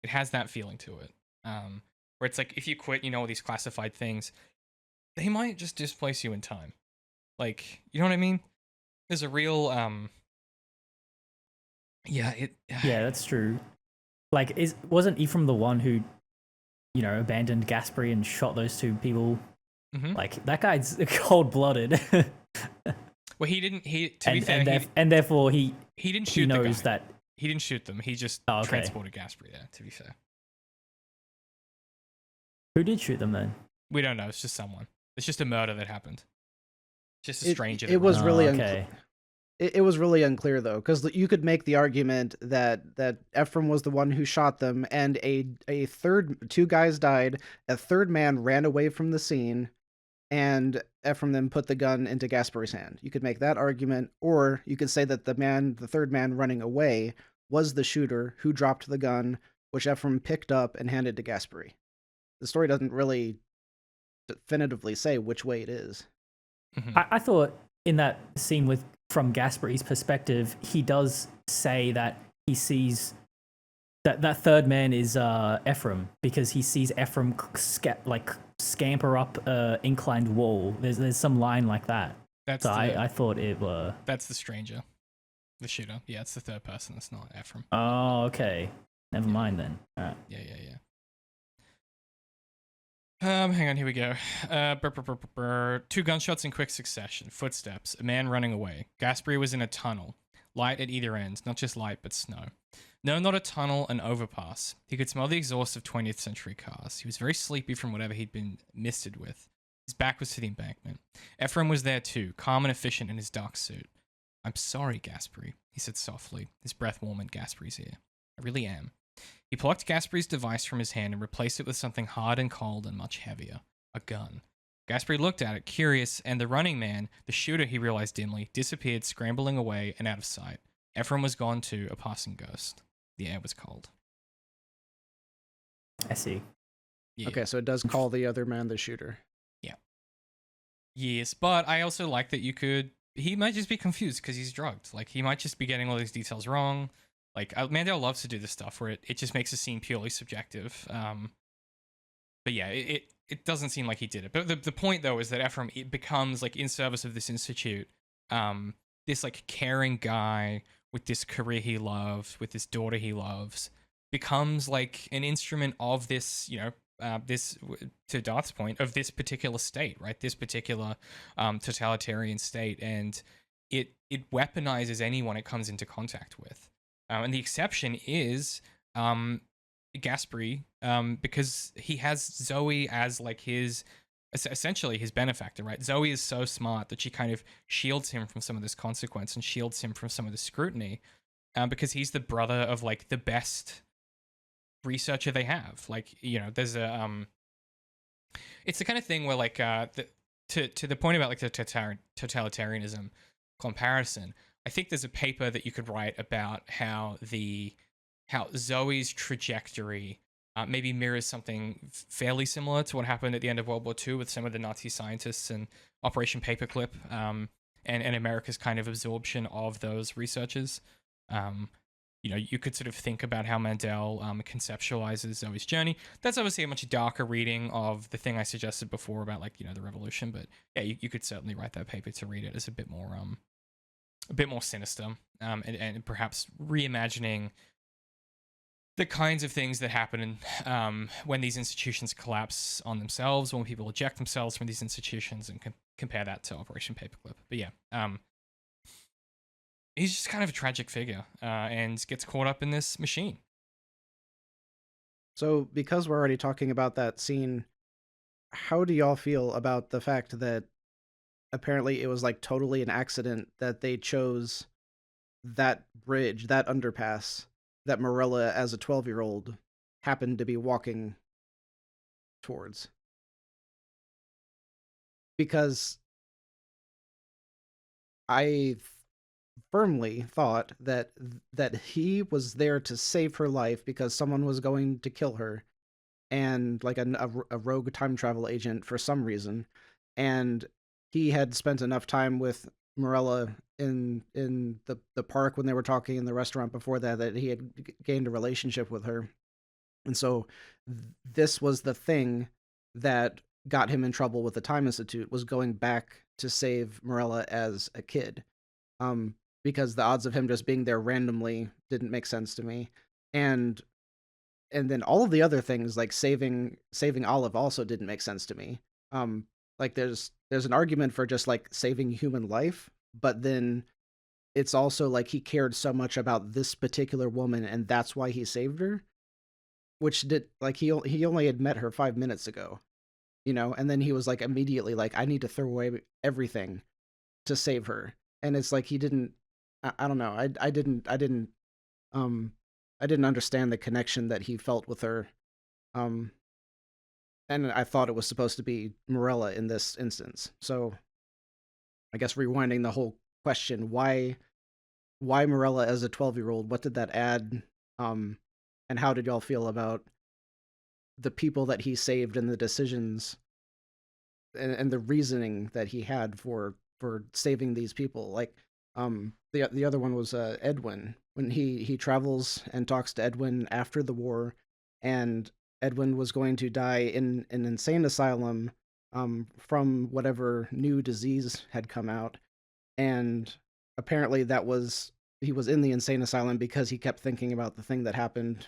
It has that feeling to it, where it's like if you quit, you know, all these classified things, they might just displace you in time. Like, you know what I mean? There's a real yeah, that's true. Like, wasn't Ephraim the one who, you know, abandoned Gasperry and shot those two people? Mm-hmm. Like, that guy's cold-blooded. Well, he didn't. Therefore he didn't shoot. He knows the guy. that he didn't shoot them. He just transported Gasperry there. To be fair, who did shoot them then? We don't know. It's just someone. It's just a murder that happened. Just a stranger. It was really okay. It was really unclear though, because you could make the argument that Ephraim was the one who shot them, and two guys died. A third man ran away from the scene, and Ephraim then put the gun into Gasperry's hand. You could make that argument, or you could say that the third man running away was the shooter who dropped the gun, which Ephraim picked up and handed to Gasperry. The story doesn't really definitively say which way it is. Mm-hmm. I thought in that scene from Gasperry's perspective, he does say that he sees that third man is Ephraim, because he sees Ephraim scamper up an inclined wall. There's some line like that. I thought it were. That's the stranger, the shooter. Yeah, it's the third person. That's not Ephraim. Oh, okay. Never mind then. All right. Yeah. Hang on, here we go. Two gunshots in quick succession. Footsteps. A man running away. Gasperry was in a tunnel. Light at either end. Not just light, but snow. No, not a tunnel, an overpass. He could smell the exhaust of 20th century cars. He was very sleepy from whatever he'd been misted with. His back was to the embankment. Ephraim was there too, calm and efficient in his dark suit. I'm sorry, Gasperry, he said softly, his breath warm in Gasperry's ear. I really am. He plucked Gasperry's device from his hand and replaced it with something hard and cold and much heavier. A gun. Gasperry looked at it, curious, and the running man, the shooter he realized dimly, disappeared, scrambling away and out of sight. Ephraim was gone too, a passing ghost. The air was cold. I see. Yeah. Okay, so it does call the other man the shooter. Yeah. Yes, but I also like that he might just be confused because he's drugged. Like, he might just be getting all these details wrong. Like, Mandel loves to do this stuff where it just makes it seem purely subjective. But yeah, it doesn't seem like he did it. But the point, though, is that Ephraim becomes, like, in service of this institute, this, like, caring guy with this career he loves, with this daughter he loves, becomes, like, an instrument of this, you know, this, to Darth's point, of this particular state, right? This particular totalitarian state. And it weaponizes anyone it comes into contact with. And the exception is Gasperry, because he has Zoe as, like, essentially his benefactor, right? Zoe is so smart that she kind of shields him from some of this consequence and shields him from some of the scrutiny, because he's the brother of, like, the best researcher they have. Like, you know, there's it's the kind of thing where, like, to the point about, like, the totalitarianism comparison, I think there's a paper that you could write about how Zoe's trajectory maybe mirrors something fairly similar to what happened at the end of World War II with some of the Nazi scientists and Operation Paperclip, and America's kind of absorption of those researchers. You could sort of think about how Mandel conceptualizes Zoe's journey. That's obviously a much darker reading of the thing I suggested before about the revolution, but yeah, you could certainly write that paper to read it as a bit more sinister, and perhaps reimagining the kinds of things that happen when these institutions collapse on themselves, when people eject themselves from these institutions, and compare that to Operation Paperclip. But yeah, he's just kind of a tragic figure, and gets caught up in this machine. So, because we're already talking about that scene, how do y'all feel about the fact that apparently it was like totally an accident that they chose that bridge, that underpass, that Morella, as a 12-year-old, happened to be walking towards? Because I firmly thought that he was there to save her life because someone was going to kill her, and like a rogue time travel agent for some reason, and he had spent enough time with Morella in the park when they were talking in the restaurant before that he had gained a relationship with her. And so this was the thing that got him in trouble with the Time Institute, was going back to save Morella as a kid. Because the odds of him just being there randomly didn't make sense to me. And then all of the other things, like saving Olive, also didn't make sense to me. Like there's an argument for just like saving human life, but then it's also like he cared so much about this particular woman, and that's why he saved her, which did, like, he only had met her 5 minutes ago, and then he was like immediately like, I need to throw away everything to save her. And it's like he didn't, I don't know, I didn't understand the connection that he felt with her. And I thought it was supposed to be Morella in this instance. So I guess rewinding the whole question, why Morella as a 12-year-old? What did that add? And how did y'all feel about the people that he saved and the decisions and the reasoning that he had for saving these people? Like, the other one was Edwin, when he travels and talks to Edwin after the war, and Edwin was going to die in an insane asylum from whatever new disease had come out, and apparently he was in the insane asylum because he kept thinking about the thing that happened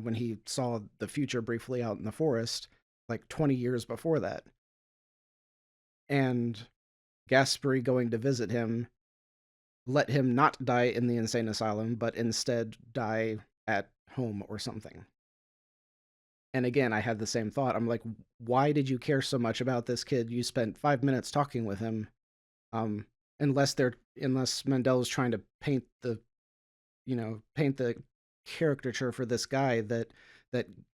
when he saw the future briefly out in the forest, like 20 years before that. And Gasperry going to visit him let him not die in the insane asylum, but instead die at home or something. And again, I had the same thought. I'm like, why did you care so much about this kid? You spent 5 minutes talking with him. Unless Mandel's trying to paint the caricature for this guy that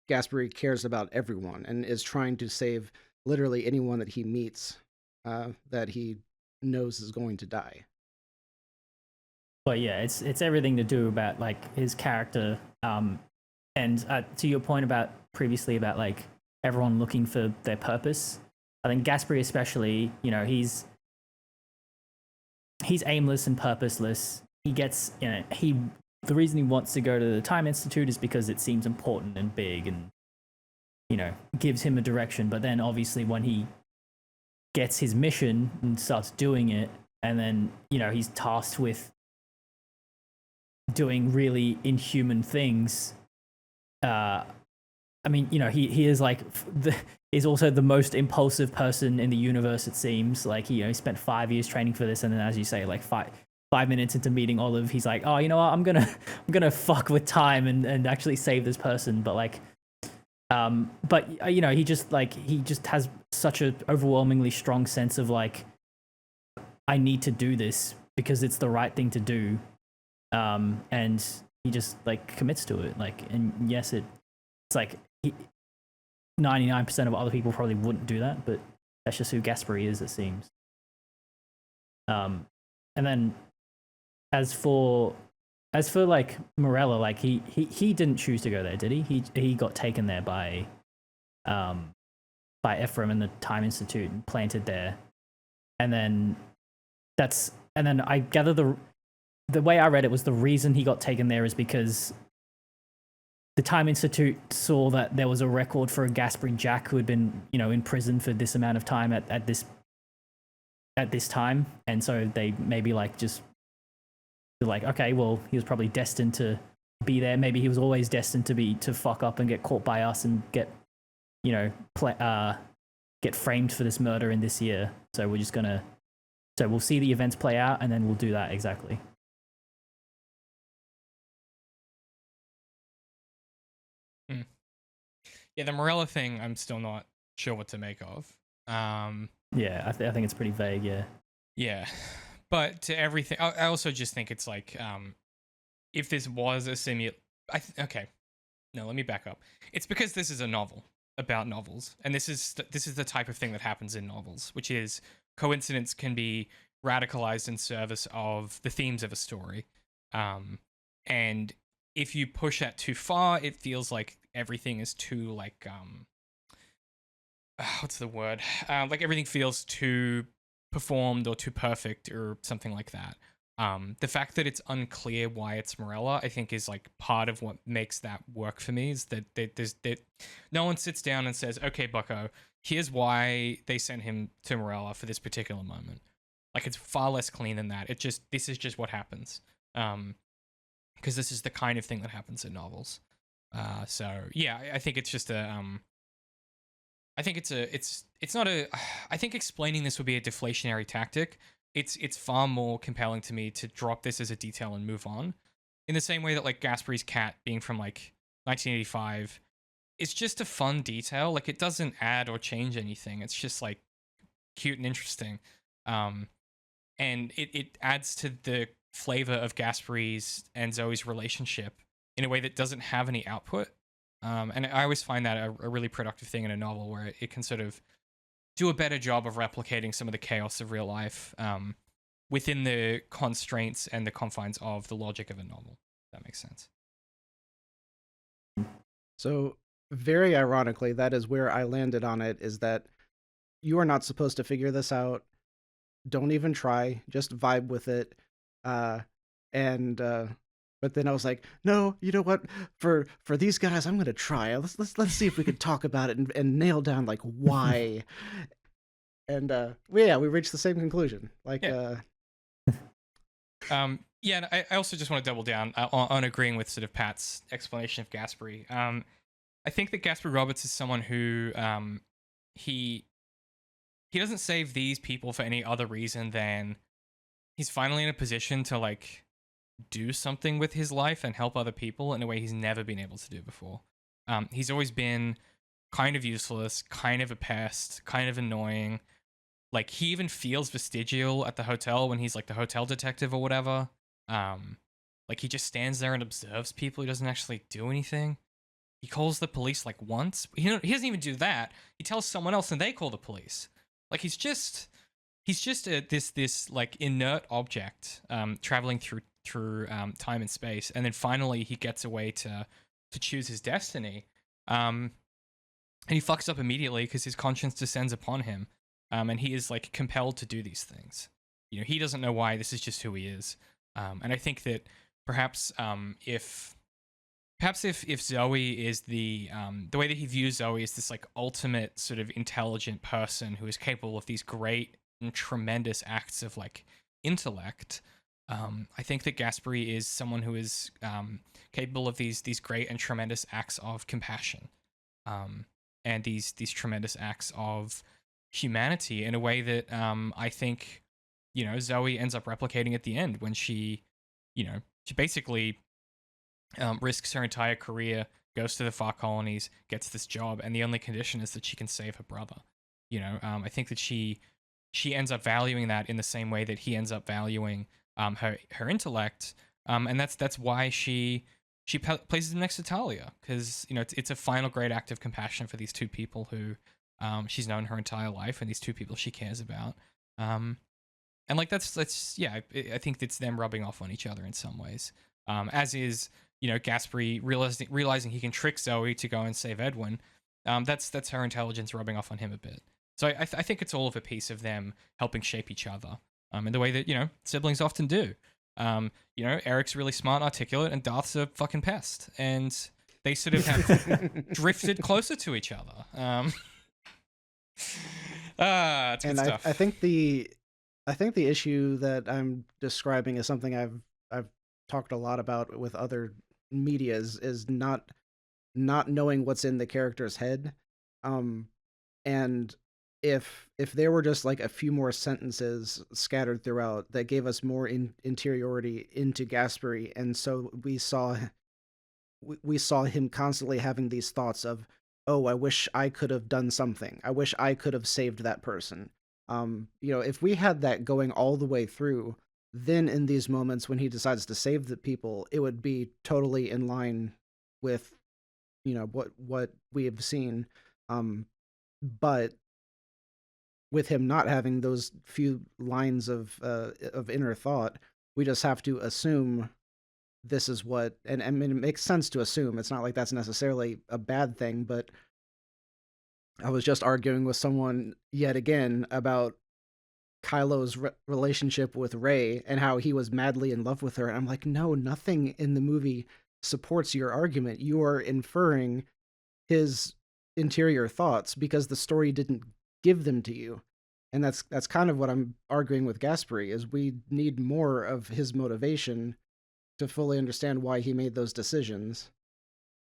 Gasperry cares about everyone and is trying to save literally anyone that he meets that he knows is going to die. But yeah, it's everything to do about like his character, and to your point about previously about like everyone looking for their purpose. I think Gasperry especially, he's aimless and purposeless. He gets, the reason he wants to go to the Time Institute is because it seems important and big and, gives him a direction. But then obviously when he gets his mission and starts doing it, and then, he's tasked with doing really inhuman things. He is like is also the most impulsive person in the universe, it seems. Like he spent 5 years training for this, and then, as you say, like five minutes into meeting Olive, he's like, oh, you know what, I'm gonna fuck with time and actually save this person. But like, he just has such an overwhelmingly strong sense of like, I need to do this because it's the right thing to do. And he just like commits to it. Like, and yes, it's like 99% of other people probably wouldn't do that, but that's just who Gasperry is, it seems. And then as for like Morella, like he didn't choose to go there, did he? He got taken there by Ephraim and the Time Institute and planted there, and then I gather the way I read it was the reason he got taken there is because the Time Institute saw that there was a record for a Gasperry Jack who had been, in prison for this amount of time at this time, and so they maybe okay, well, he was probably destined to be there. Maybe he was always destined to fuck up and get caught by us and get framed for this murder in this year. So we'll see the events play out, and then we'll do that exactly. Yeah, the Morella thing, I'm still not sure what to make of. Yeah, I think it's pretty vague. Yeah. Yeah, but to everything, I also just think it's like, if this was a okay, no, let me back up. It's because this is a novel about novels, and this is the type of thing that happens in novels, which is coincidence can be radicalized in service of the themes of a story, and if you push that too far, it feels like everything is too what's the word? Like everything feels too performed or too perfect or something like that. The fact that it's unclear why it's Morella, I think, is like part of what makes that work for me. Is that no one sits down and says, "Okay, Bucko, here's why they sent him to Morella for this particular moment." Like, it's far less clean than that. This is just what happens. Because this is the kind of thing that happens in novels. So yeah, I think it's just I think it's not a. I think explaining this would be a deflationary tactic. It's far more compelling to me to drop this as a detail and move on. In the same way that like Gasperry's cat being from like 1985, it's just a fun detail. Like, it doesn't add or change anything. It's just like cute and interesting. And it adds to the flavor of Gasperry's and Zoe's relationship in a way that doesn't have any output. And I always find that a really productive thing in a novel, where it can sort of do a better job of replicating some of the chaos of real life within the constraints and the confines of the logic of a novel. If that makes sense. So, very ironically, that is where I landed on it, is that you are not supposed to figure this out. Don't even try. Just vibe with it. But then I was like, no, you know what? For these guys, I'm gonna try. Let's see if we can talk about it and nail down like why. And we reached the same conclusion. Like, yeah. And I also just want to double down on agreeing with sort of Pat's explanation of Gasperry. I think that Gasperry Roberts is someone who he doesn't save these people for any other reason than he's finally in a position to like do something with his life and help other people in a way he's never been able to do before. He's always been kind of useless, kind of a pest, kind of annoying. Like, he even feels vestigial at the hotel when he's like the hotel detective or whatever. Like, he just stands there and observes people. He doesn't actually do anything. He calls the police like once. He doesn't even do that. He tells someone else and they call the police. Like, he's just this like inert object traveling through time and space, and then finally he gets a way to choose his destiny, and he fucks up immediately because his conscience descends upon him, and he is like compelled to do these things. He doesn't know why. This is just who he is, and I think that perhaps if Zoe is the way that he views Zoe is this like ultimate sort of intelligent person who is capable of these great and tremendous acts of like intellect. I think that Gasperry is someone who is capable of these great and tremendous acts of compassion, and these tremendous acts of humanity in a way that I think Zoe ends up replicating at the end when she basically risks her entire career, goes to the far colonies, gets this job, and the only condition is that she can save her brother. I think that she ends up valuing that in the same way that he ends up valuing her intellect, and that's why she places him next to Talia, because it's a final great act of compassion for these two people who she's known her entire life, and these two people she cares about. And like that's yeah, I think it's them rubbing off on each other in some ways. As is, you know, Gasperry realizing he can trick Zoe to go and save Edwin. That's her intelligence rubbing off on him a bit. So I think it's all of a piece of them helping shape each other. In the way that, you know, siblings often do. You know, Eric's really smart and articulate, and Darth's a fucking pest, and they sort of have drifted closer to each other. It's good stuff. I think the issue that I'm describing is something I've talked a lot about with other medias, is not knowing what's in the character's head. And if there were just like a few more sentences scattered throughout that gave us more interiority into Gasperry, and so we saw him constantly having these thoughts of, oh, I wish I could have done something. I wish I could have saved that person. You know, if we had that going all the way through, then in these moments when he decides to save the people, it would be totally in line with, you know, what we have seen. But with him not having those few lines of inner thought, we just have to assume this is what, and I mean, it makes sense to assume. It's not like that's necessarily a bad thing, but I was just arguing with someone yet again about Kylo's relationship with Rey and how he was madly in love with her. And I'm like, no, nothing in the movie supports your argument. You are inferring his interior thoughts because the story didn't give them to you. And that's kind of what I'm arguing with Gasperry, is we need more of his motivation to fully understand why he made those decisions.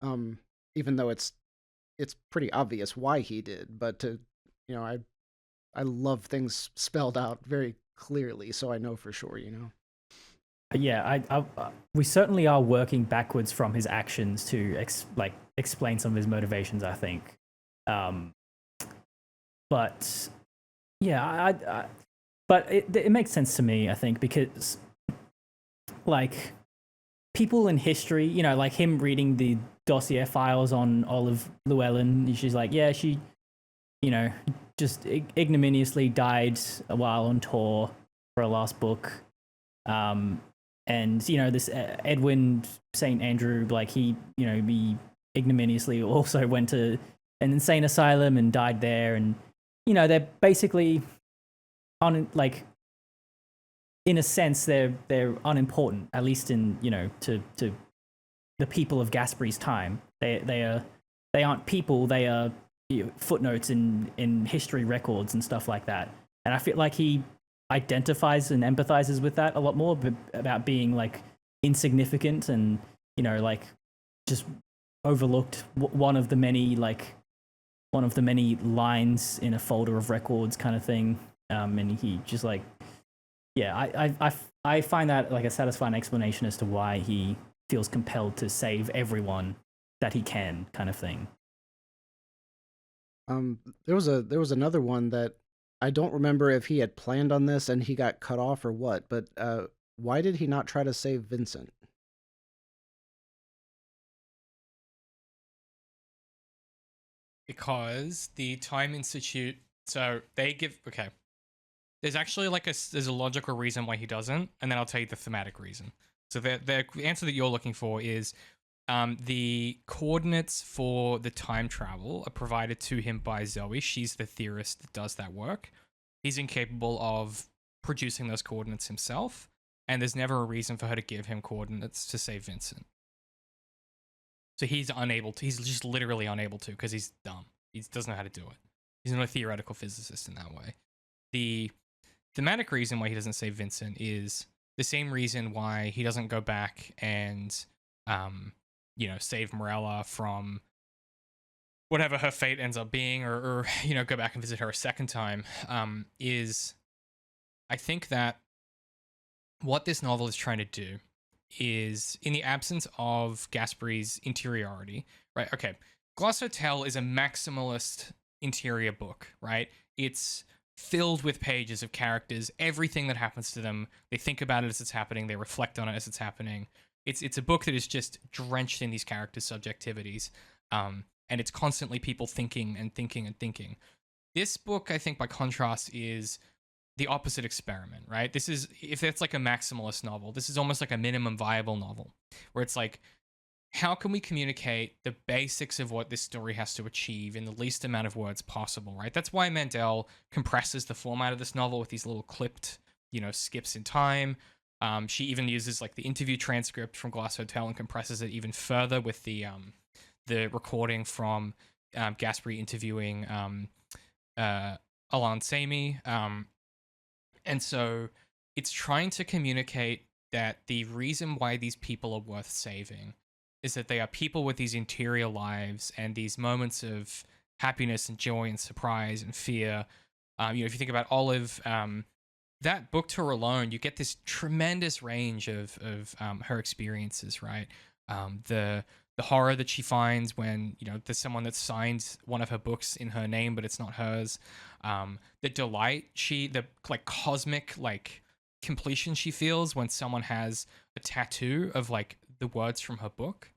Even though it's pretty obvious why he did, but to, you know, I love things spelled out very clearly, so I know for sure, you know. Yeah, we certainly are working backwards from his actions to explain some of his motivations, I think. But yeah, but it makes sense to me, I think, because like people in history, you know, like him reading the dossier files on Olive Llewellyn, she's like, yeah, she, you know, just ignominiously died a while on tour for her last book. And, you know, this Edwin St. Andrew, like he ignominiously also went to an insane asylum and died there. And, you know, they're basically in a sense, they're unimportant, at least in, you know, to the people of Gasperry's time. They aren't people. They are, you know, footnotes in history records and stuff like that. And I feel like he identifies and empathizes with that a lot more, about being like insignificant and, you know, like just overlooked, one of the many lines in a folder of records kind of thing. And he just like, yeah, I find that like a satisfying explanation as to why he feels compelled to save everyone that he can, kind of thing. There was another one that I don't remember if he had planned on this and he got cut off or what, but why did he not try to save Vincent? Because the Time Institute, so they give, okay, there's actually like there's a logical reason why he doesn't, and then I'll tell you the thematic reason. So the answer that you're looking for is the coordinates for the time travel are provided to him by Zoe. She's the theorist that does that work. He's incapable of producing those coordinates himself, and there's never a reason for her to give him coordinates to save Vincent. So he's just literally unable to, because he's dumb. He doesn't know how to do it. He's not a theoretical physicist in that way. The thematic reason why he doesn't save Vincent is the same reason why he doesn't go back and, you know, save Morella from whatever her fate ends up being, or you know, go back and visit her a second time, is I think that what this novel is trying to do is, in the absence of Gasperry's interiority, right? Okay, Gloss Hotel is a maximalist interior book, right? It's filled with pages of characters, everything that happens to them, they think about it as it's happening, they reflect on it as it's happening. It's a book that is just drenched in these characters' subjectivities, and it's constantly people thinking and thinking and thinking. This book, I think, by contrast, is the opposite experiment, right? This is, if it's like a maximalist novel, this is almost like a minimum viable novel, where it's like, how can we communicate the basics of what this story has to achieve in the least amount of words possible, right? That's why Mandel compresses the format of this novel with these little clipped, skips in time. She even uses like the interview transcript from Glass Hotel and compresses it even further with the recording from Gasperry interviewing Alan Samy. And so it's trying to communicate that the reason why these people are worth saving is that they are people with these interior lives and these moments of happiness and joy and surprise and fear. If you think about Olive, that book tour alone, you get this tremendous range of her experiences, right? The horror that she finds when there's someone that signs one of her books in her name but it's not hers. The delight the like cosmic like completion she feels when someone has a tattoo of like the words from her book.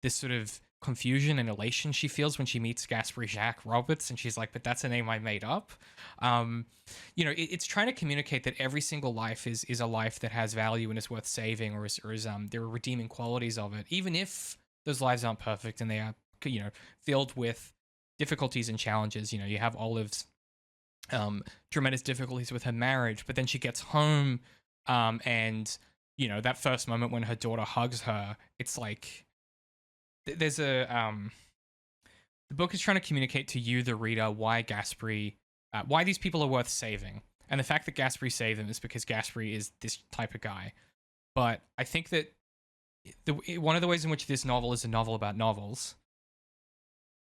This sort of confusion and elation she feels when she meets Gasperry Jacques Roberts and she's like, but that's a name I made up. It's trying to communicate that every single life is a life that has value and is worth saving, or is there are redeeming qualities of it, even if those lives aren't perfect and they are filled with difficulties and challenges. You have Olive's tremendous difficulties with her marriage, but then she gets home and that first moment when her daughter hugs her, it's like there's the book is trying to communicate to you, the reader, why Gasperry, why these people are worth saving. And the fact that Gasperry saved them is because Gasperry is this type of guy. But I think that one of the ways in which this novel is a novel about novels,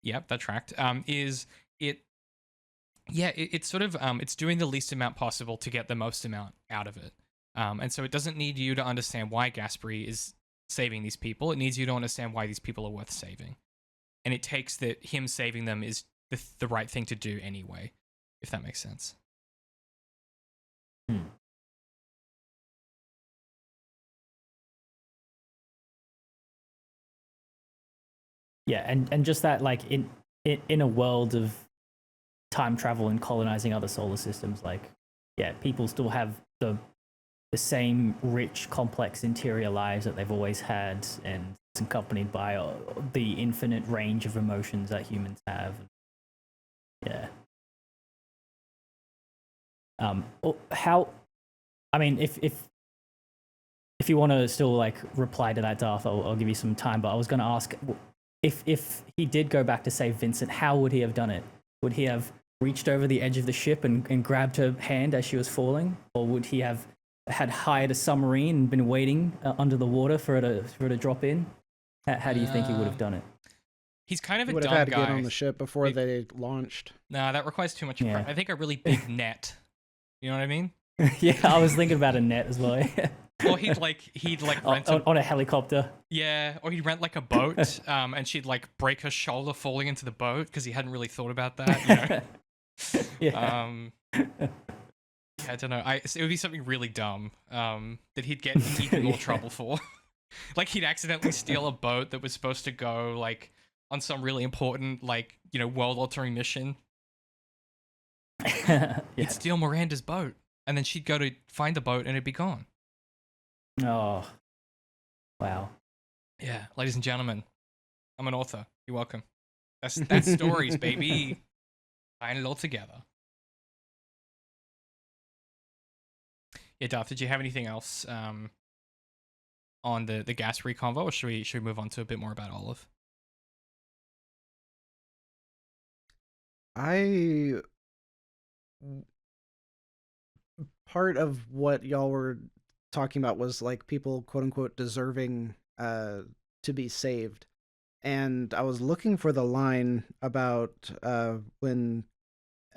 yep, that tracked, is it's sort of, it's doing the least amount possible to get the most amount out of it. And so it doesn't need you to understand why Gasperry is saving these people. It needs you to understand why these people are worth saving. And it takes that him saving them is the right thing to do anyway, if that makes sense. Yeah, and just that, like, in a world of time travel and colonizing other solar systems, like, yeah, people still have the same rich, complex interior lives that they've always had, and it's accompanied by the infinite range of emotions that humans have. Yeah. If you want to still like reply to that, Darth, I'll give you some time. But I was going to ask, if he did go back to save Vincent, how would he have done it? Would he have reached over the edge of the ship and grabbed her hand as she was falling, or would he have had hired a submarine and been waiting under the water for her to drop in? How do you think he would have done it? He's kind of a would dumb have had to guy. get on the ship before they launched. Nah, that requires too much. Yeah. I think a really big net. You know what I mean? Yeah, I was thinking about a net as well. Or he'd rent on a helicopter. Yeah, or he'd rent like a boat, and she'd like break her shoulder falling into the boat because he hadn't really thought about that. Yeah. I don't know. It would be something really dumb that he'd get in even more trouble for. Like he'd accidentally steal a boat that was supposed to go like on some really important world-altering mission. Yeah. He'd steal Miranda's boat, and then she'd go to find the boat, and it'd be gone. Oh, wow. Yeah, ladies and gentlemen, I'm an author. You're welcome. That's stories, baby. Tying it all together. Yeah, Duff, did you have anything else on the Gasperry convo, or should we move on to a bit more about Olive? Part of what y'all were talking about was like people quote unquote deserving to be saved, and I was looking for the line about when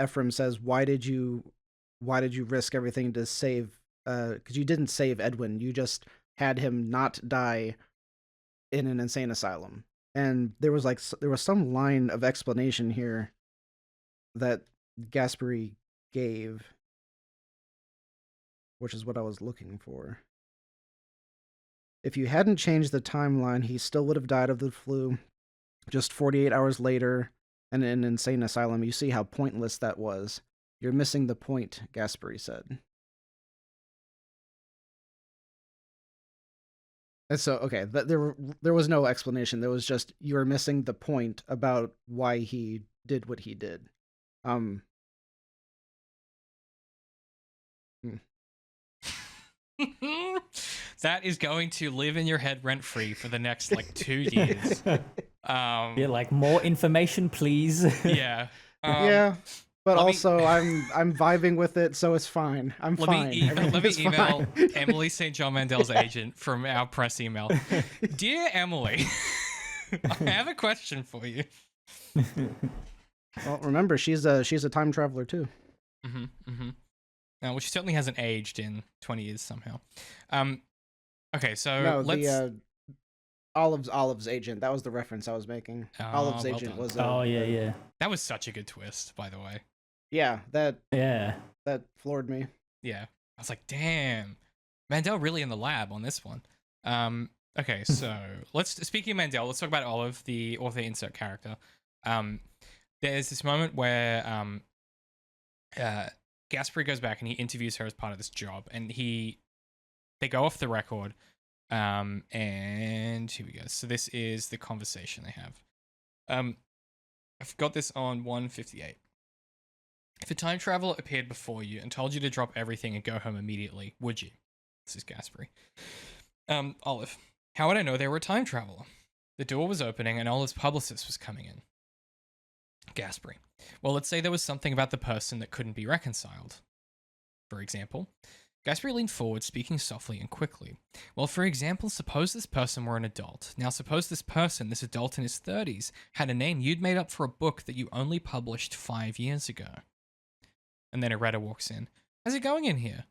Ephraim says, why did you risk everything to save, because you didn't save Edwin, you just had him not die in an insane asylum. And there was some line of explanation here that Gasperry gave, which is what I was looking for. If you hadn't changed the timeline, he still would have died of the flu just 48 hours later and in an insane asylum. You see how pointless that was. You're missing the point, Gasperry said. And so, okay, there was no explanation. There was just, you're missing the point about why he did what he did. That is going to live in your head rent free for the next like 2 years. Yeah, like more information, please. Yeah. Yeah. But also, I'm vibing with it, so it's fine. I'm fine. Let me email Emily St John Mandel's agent from our press email. Dear Emily, I have a question for you. Well, remember, she's a time traveler too. Well, she certainly hasn't aged in 20 years somehow. Okay, so no, let's... the Olive's agent. That was the reference I was making. Olive's agent was. Yeah. That was such a good twist, by the way. Yeah, that floored me. Yeah, I was like, damn, Mandel really in the lab on this one. Okay, so speaking of Mandel, let's talk about Olive, the author insert character. There's this moment where Gasperry goes back and he interviews her as part of this job, and they go off the record. And here we go. So this is the conversation they have. I've got this on 158. If a time traveler appeared before you and told you to drop everything and go home immediately, would you? This is Gasperry. Olive, how would I know they were a time traveler? The door was opening and Olive's publicist was coming in. Gasperry. Well, let's say there was something about the person that couldn't be reconciled. For example, Gasperry leaned forward, speaking softly and quickly. Well, for example, suppose this person were an adult. Now, suppose this adult in his 30s, had a name you'd made up for a book that you only published 5 years ago. And then a redder walks in. How's it going in here?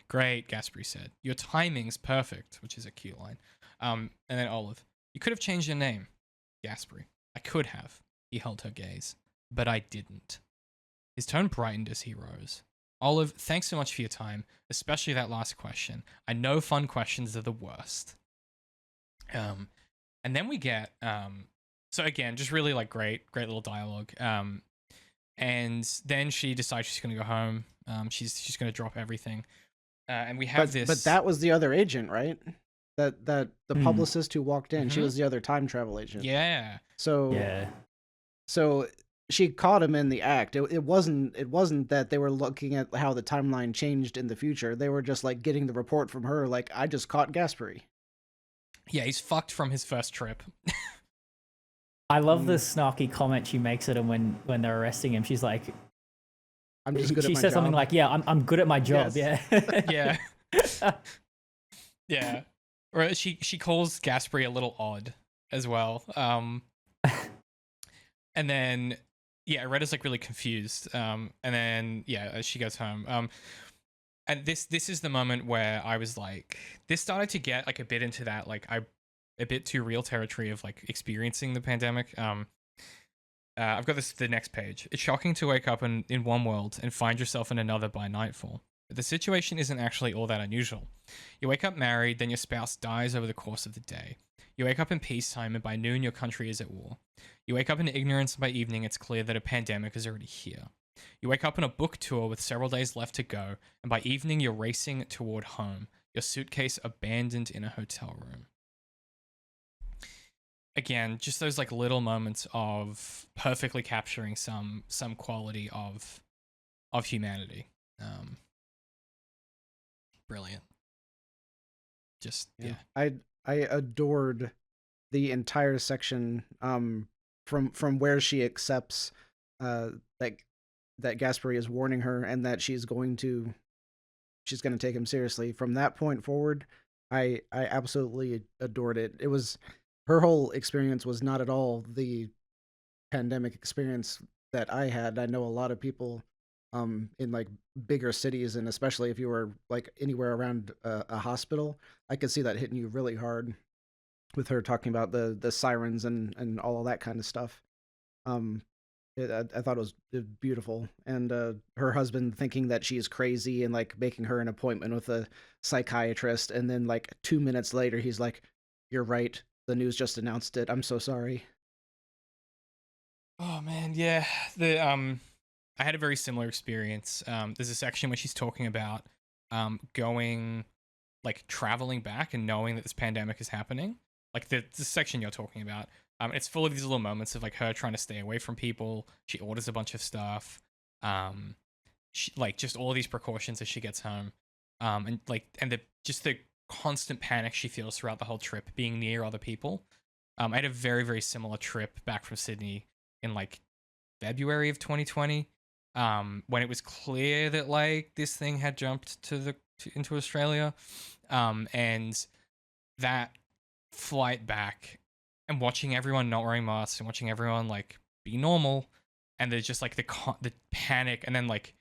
Great, Gasperry said. Your timing's perfect, which is a cute line. And then Olive. You could have changed your name. Gasperry. I could have. He held her gaze. But I didn't. His tone brightened as he rose. Olive, thanks so much for your time, especially that last question. I know fun questions are the worst. And then we get, so again, just really like great little dialogue. And then she decides she's going to go home. She's going to drop everything. And we have this. But that was the other agent, right? That the publicist who walked in, she was the other time travel agent. Yeah. So she caught him in the act. It wasn't that they were looking at how the timeline changed in the future. They were just like getting the report from her, like, I just caught Gasperry. Yeah, he's fucked from his first trip. I love the snarky comment she makes at him when they're arresting him. She's like, I'm just good at my job. She says something like, yeah, I'm good at my job. Yes. Yeah. Yeah. Yeah. Or she calls Gasperry a little odd as well. And then Retta's like really confused. And then she goes home. And this is the moment where I was like, this started to get like a bit into that like a bit too real territory of like experiencing the pandemic. I've got the next page. It's shocking to wake up in one world and find yourself in another by nightfall. But the situation isn't actually all that unusual. You wake up married, then your spouse dies over the course of the day. You wake up in peacetime, and by noon your country is at war. You wake up in ignorance, and by evening it's clear that a pandemic is already here. You wake up on a book tour with several days left to go, and by evening you're racing toward home, your suitcase abandoned in a hotel room. Again, just those like little moments of perfectly capturing some quality of humanity. Brilliant. Just yeah. I adored the entire section from where she accepts that Gasperry is warning her and that she's going to take him seriously. From that point forward, I absolutely adored it. It was, her whole experience was not at all the pandemic experience that I had. I know a lot of people in like bigger cities, and especially if you were like anywhere around a hospital, I could see that hitting you really hard with her talking about the sirens and all of that kind of stuff. I thought it was beautiful. And her husband thinking that she's crazy and like making her an appointment with a psychiatrist, and then like 2 minutes later he's like, "You're right, the news just announced it, I'm so sorry." Oh man, yeah. I had a very similar experience. There's a section where she's talking about going, like, traveling back and knowing that this pandemic is happening. Like the section you're talking about. It's full of these little moments of like her trying to stay away from people. She orders a bunch of stuff. She, like, just all of these precautions as she gets home. And the constant panic she feels throughout the whole trip, being near other people. I had a very, very similar trip back from Sydney in like February of 2020, when it was clear that like this thing had jumped into Australia, and that flight back and watching everyone not wearing masks and watching everyone like be normal, and there's just like the panic, and then like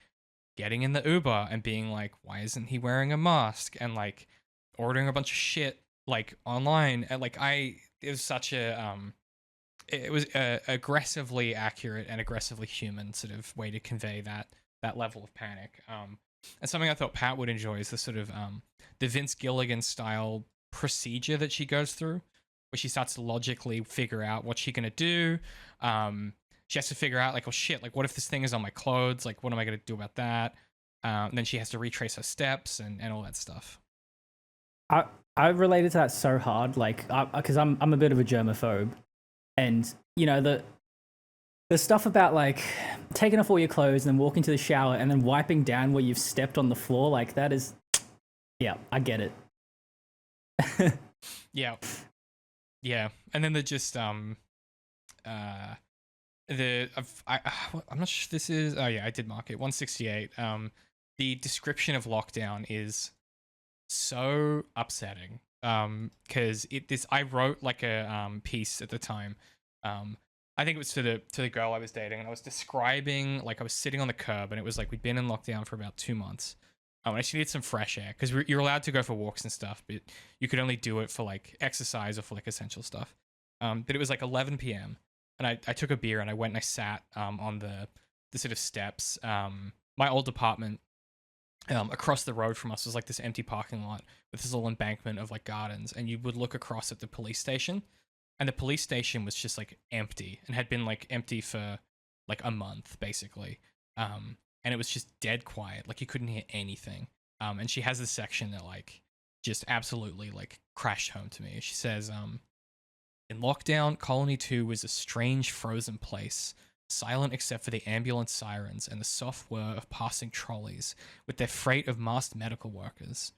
getting in the Uber and being like, why isn't he wearing a mask, and like ordering a bunch of shit like online, and like it was such a it was a aggressively accurate and aggressively human sort of way to convey that level of panic. And something I thought Pat would enjoy is the sort of the Vince Gilligan style procedure that she goes through, where she starts to logically figure out what she's gonna do. She has to figure out like, oh shit, like what if this thing is on my clothes? Like what am I gonna do about that? And then she has to retrace her steps and all that stuff. I related to that so hard, like because I'm a bit of a germaphobe, and you know the stuff about like taking off all your clothes and then walking to the shower and then wiping down where you've stepped on the floor, like that is, yeah, I get it. Yeah, and then I'm not sure if this is. Oh yeah, I did mark it 168. The description of lockdown is so upsetting. Because I wrote like a piece at the time. I think it was to the girl I was dating, and I was describing like I was sitting on the curb, and it was like we'd been in lockdown for about 2 months. And I just needed some fresh air because you're allowed to go for walks and stuff, but you could only do it for like exercise or for like essential stuff. But it was like 11 p.m. and I took a beer and I went and I sat on the sort of steps. My old apartment across the road from us was like this empty parking lot with this little embankment of like gardens, and you would look across at the police station, and the police station was just like empty and had been like empty for like a month basically. And it was just dead quiet, like you couldn't hear anything. And she has this section that like just absolutely like crashed home to me. She says, in lockdown, Colony 2 was a strange frozen place, silent except for the ambulance sirens and the soft whir of passing trolleys with their freight of masked medical workers.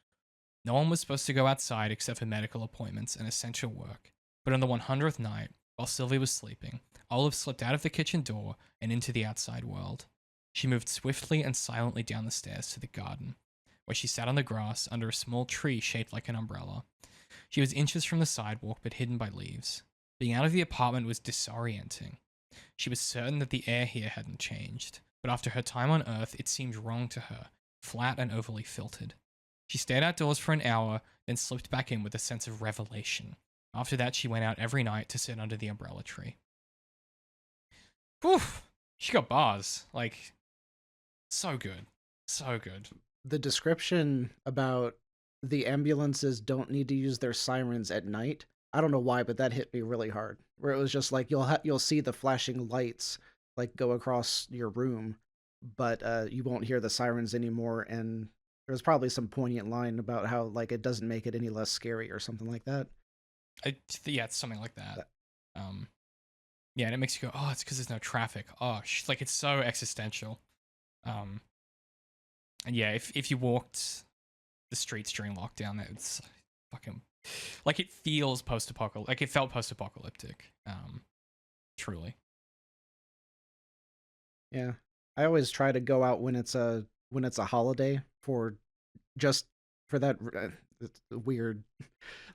No one was supposed to go outside except for medical appointments and essential work. But on the 100th night, while Sylvie was sleeping, Olive slipped out of the kitchen door and into the outside world. She moved swiftly and silently down the stairs to the garden, where she sat on the grass under a small tree shaped like an umbrella. She was inches from the sidewalk but hidden by leaves. Being out of the apartment was disorienting. She was certain that the air here hadn't changed, but after her time on Earth, it seemed wrong to her, flat and overly filtered. She stayed outdoors for an hour, then slipped back in with a sense of revelation. After that, she went out every night to sit under the umbrella tree. Whew! She got bars. Like, so good. So good. The description about the ambulances don't need to use their sirens at night, I don't know why, but that hit me really hard. Where it was just like you'll see the flashing lights like go across your room, but you won't hear the sirens anymore. And there's probably some poignant line about how like it doesn't make it any less scary or something like that. Yeah, it's something like that. Yeah, and it makes you go, oh, it's because there's no traffic. Oh, like it's so existential. And yeah, if you walked the streets during lockdown, that was fucking like it feels post-apocalyptic. Like it felt post-apocalyptic. Truly. Yeah, I always try to go out when it's a holiday for that. It's weird.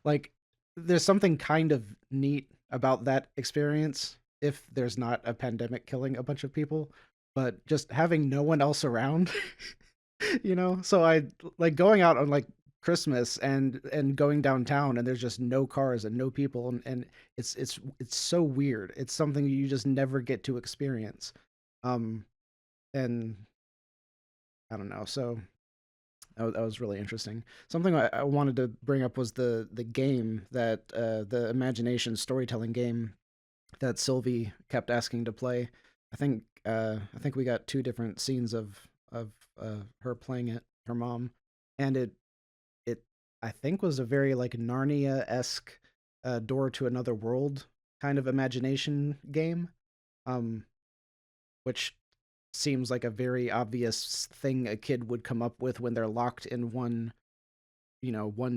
Like there's something kind of neat about that experience if there's not a pandemic killing a bunch of people, but just having no one else around. So I like going out on like Christmas and going downtown and there's just no cars and no people, and it's so weird. It's something you just never get to experience. And I don't know, so that was really interesting. Something I wanted to bring up was the game that the imagination storytelling game that Sylvie kept asking to play. I think I think we got 2 different scenes of her playing it, her mom, and it I think was a very like Narnia-esque door to another world kind of imagination game, which seems like a very obvious thing a kid would come up with when they're locked in one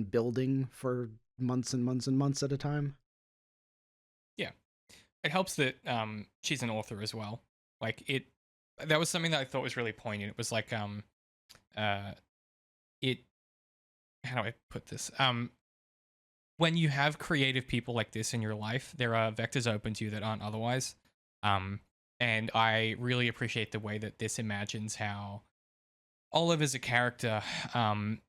building for months and months and months at a time. Yeah, it helps that she's an author as well. Like that was something that I thought was really poignant. It was like it how do I put this? When you have creative people like this in your life, there are vectors open to you that aren't otherwise. And I really appreciate the way that this imagines how Olive as a character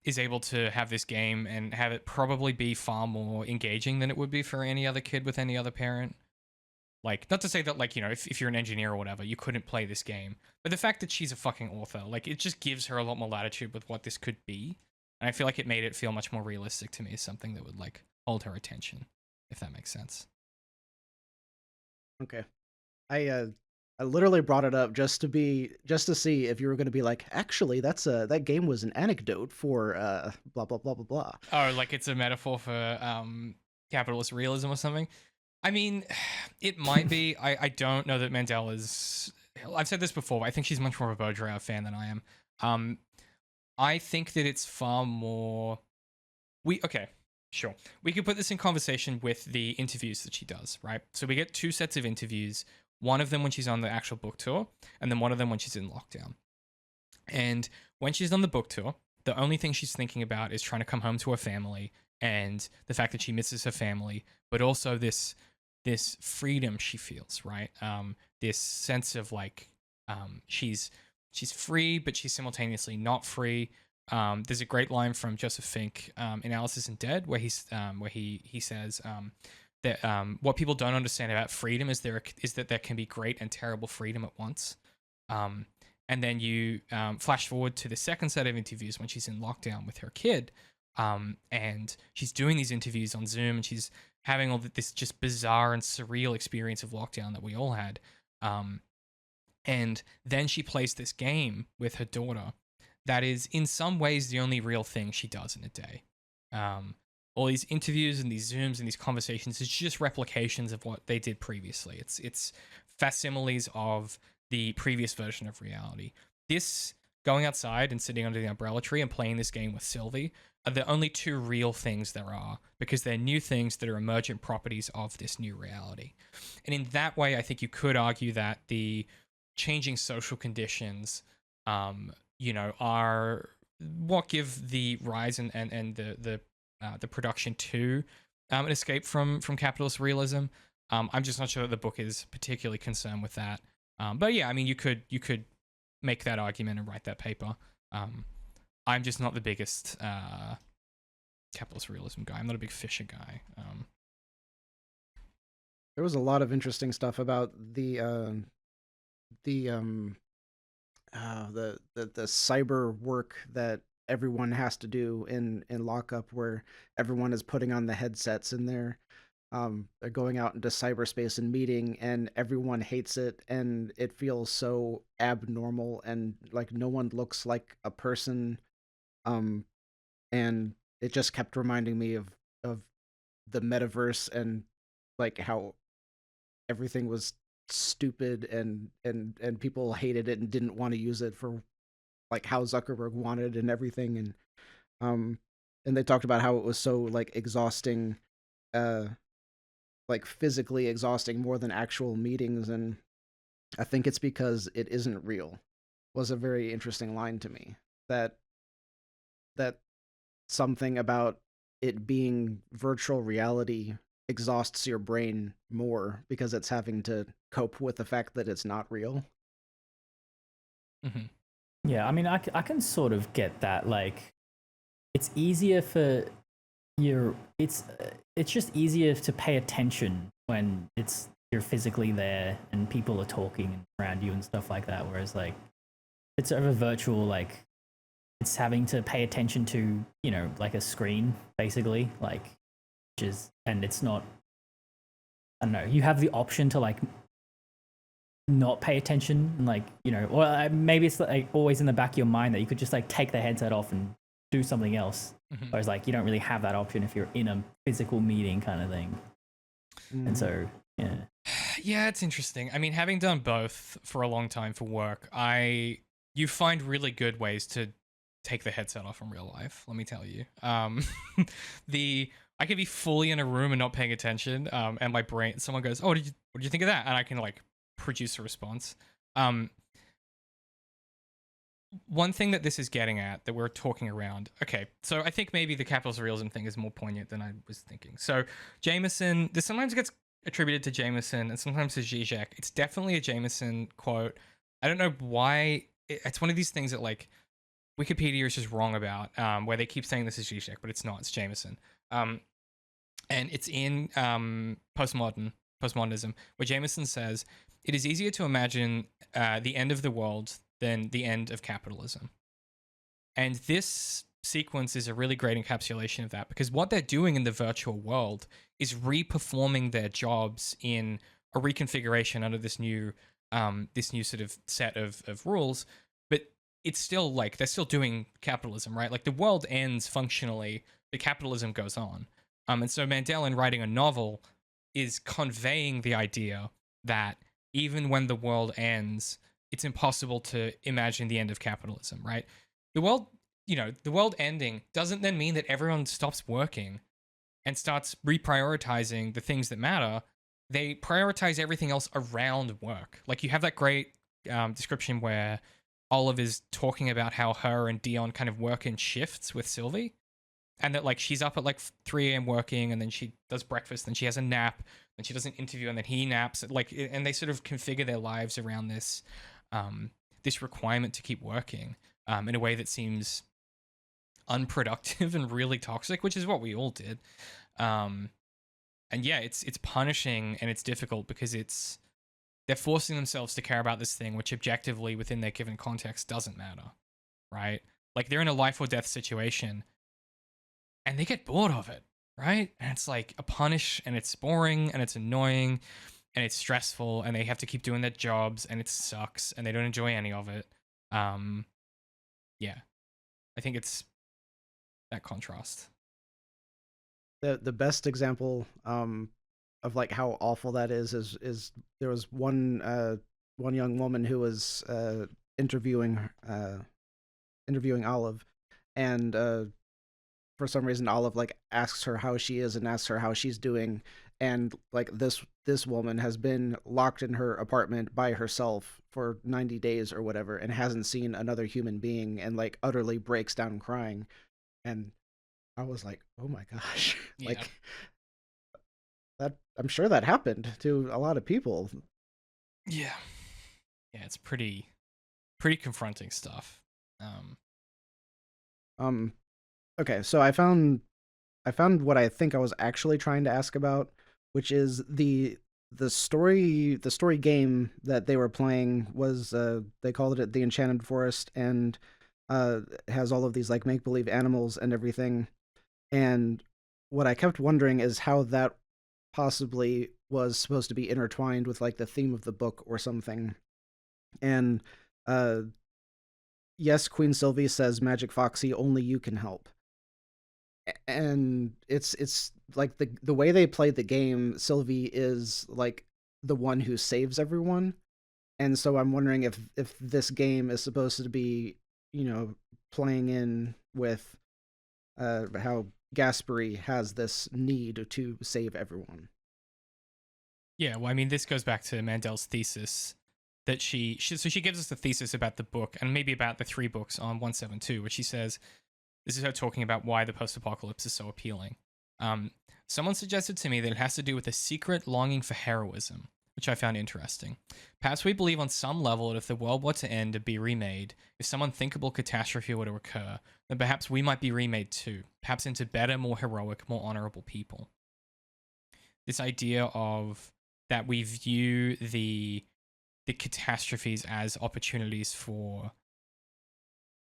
is able to have this game and have it probably be far more engaging than it would be for any other kid with any other parent. Like, not to say that, like, you know, if you're an engineer or whatever, you couldn't play this game. But the fact that she's a fucking author, like, it just gives her a lot more latitude with what this could be. And I feel like it made it feel much more realistic to me as something that would, like, hold her attention, if that makes sense. Okay. I literally brought it up just to see if you were going to be like, actually, that game was an anecdote for blah blah blah blah blah. Oh, like it's a metaphor for capitalist realism or something. I mean, it might be. I don't know that Mandel is. I've said this before, but I think she's much more of a Baudrillard fan than I am. I think that it's far more. Okay, sure. We could put this in conversation with the interviews that she does, right? So we get 2 sets of interviews. One of them when she's on the actual book tour, and then one of them when she's in lockdown. And when she's on the book tour, the only thing she's thinking about is trying to come home to her family and the fact that she misses her family, but also this freedom she feels, right? This sense of like she's free, but she's simultaneously not free. There's a great line from Joseph Fink, Analyses and Dead, where he says that what people don't understand about freedom is that there can be great and terrible freedom at once. And then you flash forward to the second set of interviews when she's in lockdown with her kid, and she's doing these interviews on Zoom, and she's having all this just bizarre and surreal experience of lockdown that we all had. And then she plays this game with her daughter that is in some ways the only real thing she does in a day. All these interviews and these Zooms and these conversations is just replications of what they did previously. It's facsimiles of the previous version of reality. This going outside and sitting under the umbrella tree and playing this game with Sylvie are the only 2 real things there are, because they're new things that are emergent properties of this new reality. And in that way, I think you could argue that the changing social conditions, are what give the rise and the production to an escape from capitalist realism. I'm just not sure that the book is particularly concerned with that. But yeah, I mean, you could make that argument and write that paper. I'm just not the biggest capitalist realism guy. I'm not a big Fisher guy. There was a lot of interesting stuff about the cyber work that everyone has to do in lockup, where everyone is putting on the headsets and they're going out into cyberspace and meeting, and everyone hates it, and it feels so abnormal, and like no one looks like a person, and it just kept reminding me of the metaverse, and like how everything was stupid, and people hated it and didn't want to use it for like how Zuckerberg wanted and everything, and they talked about how it was so like exhausting, like physically exhausting more than actual meetings, and I think it's because it isn't real. Was a very interesting line to me, that something about it being virtual reality exhausts your brain more because it's having to cope with the fact that it's not real. Mm-hmm. Yeah, I mean, I can sort of get that. Like, it's easier for it's just easier to pay attention when you're physically there and people are talking around you and stuff like that. Whereas like it's sort of a virtual, like it's having to pay attention to, like a screen basically, like, and it's not, I don't know, you have the option to like not pay attention, and like, you know, or maybe it's like always in the back of your mind that you could just like take the headset off and do something else. Whereas like you don't really have that option if you're in a physical meeting kind of thing. And so yeah, it's interesting. I mean, having done both for a long time for work, you find really good ways to take the headset off in real life, let me tell you. I could be fully in a room and not paying attention, and my brain, someone goes, "Oh, what did you think of that?" And I can like produce a response. One thing that this is getting at, that we're talking around, okay, so I think maybe the capitalist realism thing is more poignant than I was thinking. So Jameson, this sometimes gets attributed to Jameson and sometimes to Zizek. It's definitely a Jameson quote. I don't know why. It's one of these things that like Wikipedia is just wrong about, where they keep saying this is Zizek, but it's not. It's Jameson. And it's in postmodernism, where Jameson says, "It is easier to imagine the end of the world than the end of capitalism." And this sequence is a really great encapsulation of that, because what they're doing in the virtual world is reperforming their jobs in a reconfiguration under this new sort of set of rules. But it's still like they're still doing capitalism, right? Like the world ends functionally, but capitalism goes on. And so Mandel, in writing a novel, is conveying the idea that even when the world ends, it's impossible to imagine the end of capitalism, right? The world ending doesn't then mean that everyone stops working and starts reprioritizing the things that matter. They prioritize everything else around work. Like you have that great description where Olive is talking about how her and Dion kind of work in shifts with Sylvie, and that like she's up at like 3 a.m. working, and then she does breakfast, then she has a nap, then she does an interview, and then he naps. Like, and they sort of configure their lives around this this requirement to keep working in a way that seems unproductive and really toxic, which is what we all did. And yeah, it's punishing and it's difficult because they're forcing themselves to care about this thing, which objectively within their given context doesn't matter, right? Like they're in a life or death situation and they get bored of it, right? And it's like a punish, and it's boring and it's annoying and it's stressful, and they have to keep doing their jobs and it sucks and they don't enjoy any of it. Yeah, I think it's that contrast. The best example of like how awful that is there was one young woman who was interviewing Olive, and for some reason Olive like asks her how she is and asks her how she's doing, and like this woman has been locked in her apartment by herself for 90 days or whatever and hasn't seen another human being, and like utterly breaks down crying. And I was like, oh my gosh. Yeah. Like that, I'm sure that happened to a lot of people. Yeah, it's pretty confronting stuff. Okay, so I found what I think I was actually trying to ask about, which is the story game that they were playing was they called it The Enchanted Forest, and has all of these like make-believe animals and everything. And what I kept wondering is how that possibly was supposed to be intertwined with like the theme of the book or something. And yes, Queen Sylvie says, "Magic Foxy, only you can help." And it's like the way they played the game, Sylvie is like the one who saves everyone. And so I'm wondering if this game is supposed to be, you know, playing in with how Gasperry has this need to save everyone. Yeah, well, I mean, this goes back to Mandel's thesis that she gives us the thesis about the book and maybe about the 3 books on 172, which she says, this is her talking about why the post-apocalypse is so appealing. Someone suggested to me that it has to do with a secret longing for heroism, which I found interesting. Perhaps we believe on some level that if the world were to end and be remade, if some unthinkable catastrophe were to occur, then perhaps we might be remade too, perhaps into better, more heroic, more honorable people. This idea of that we view the catastrophes as opportunities for,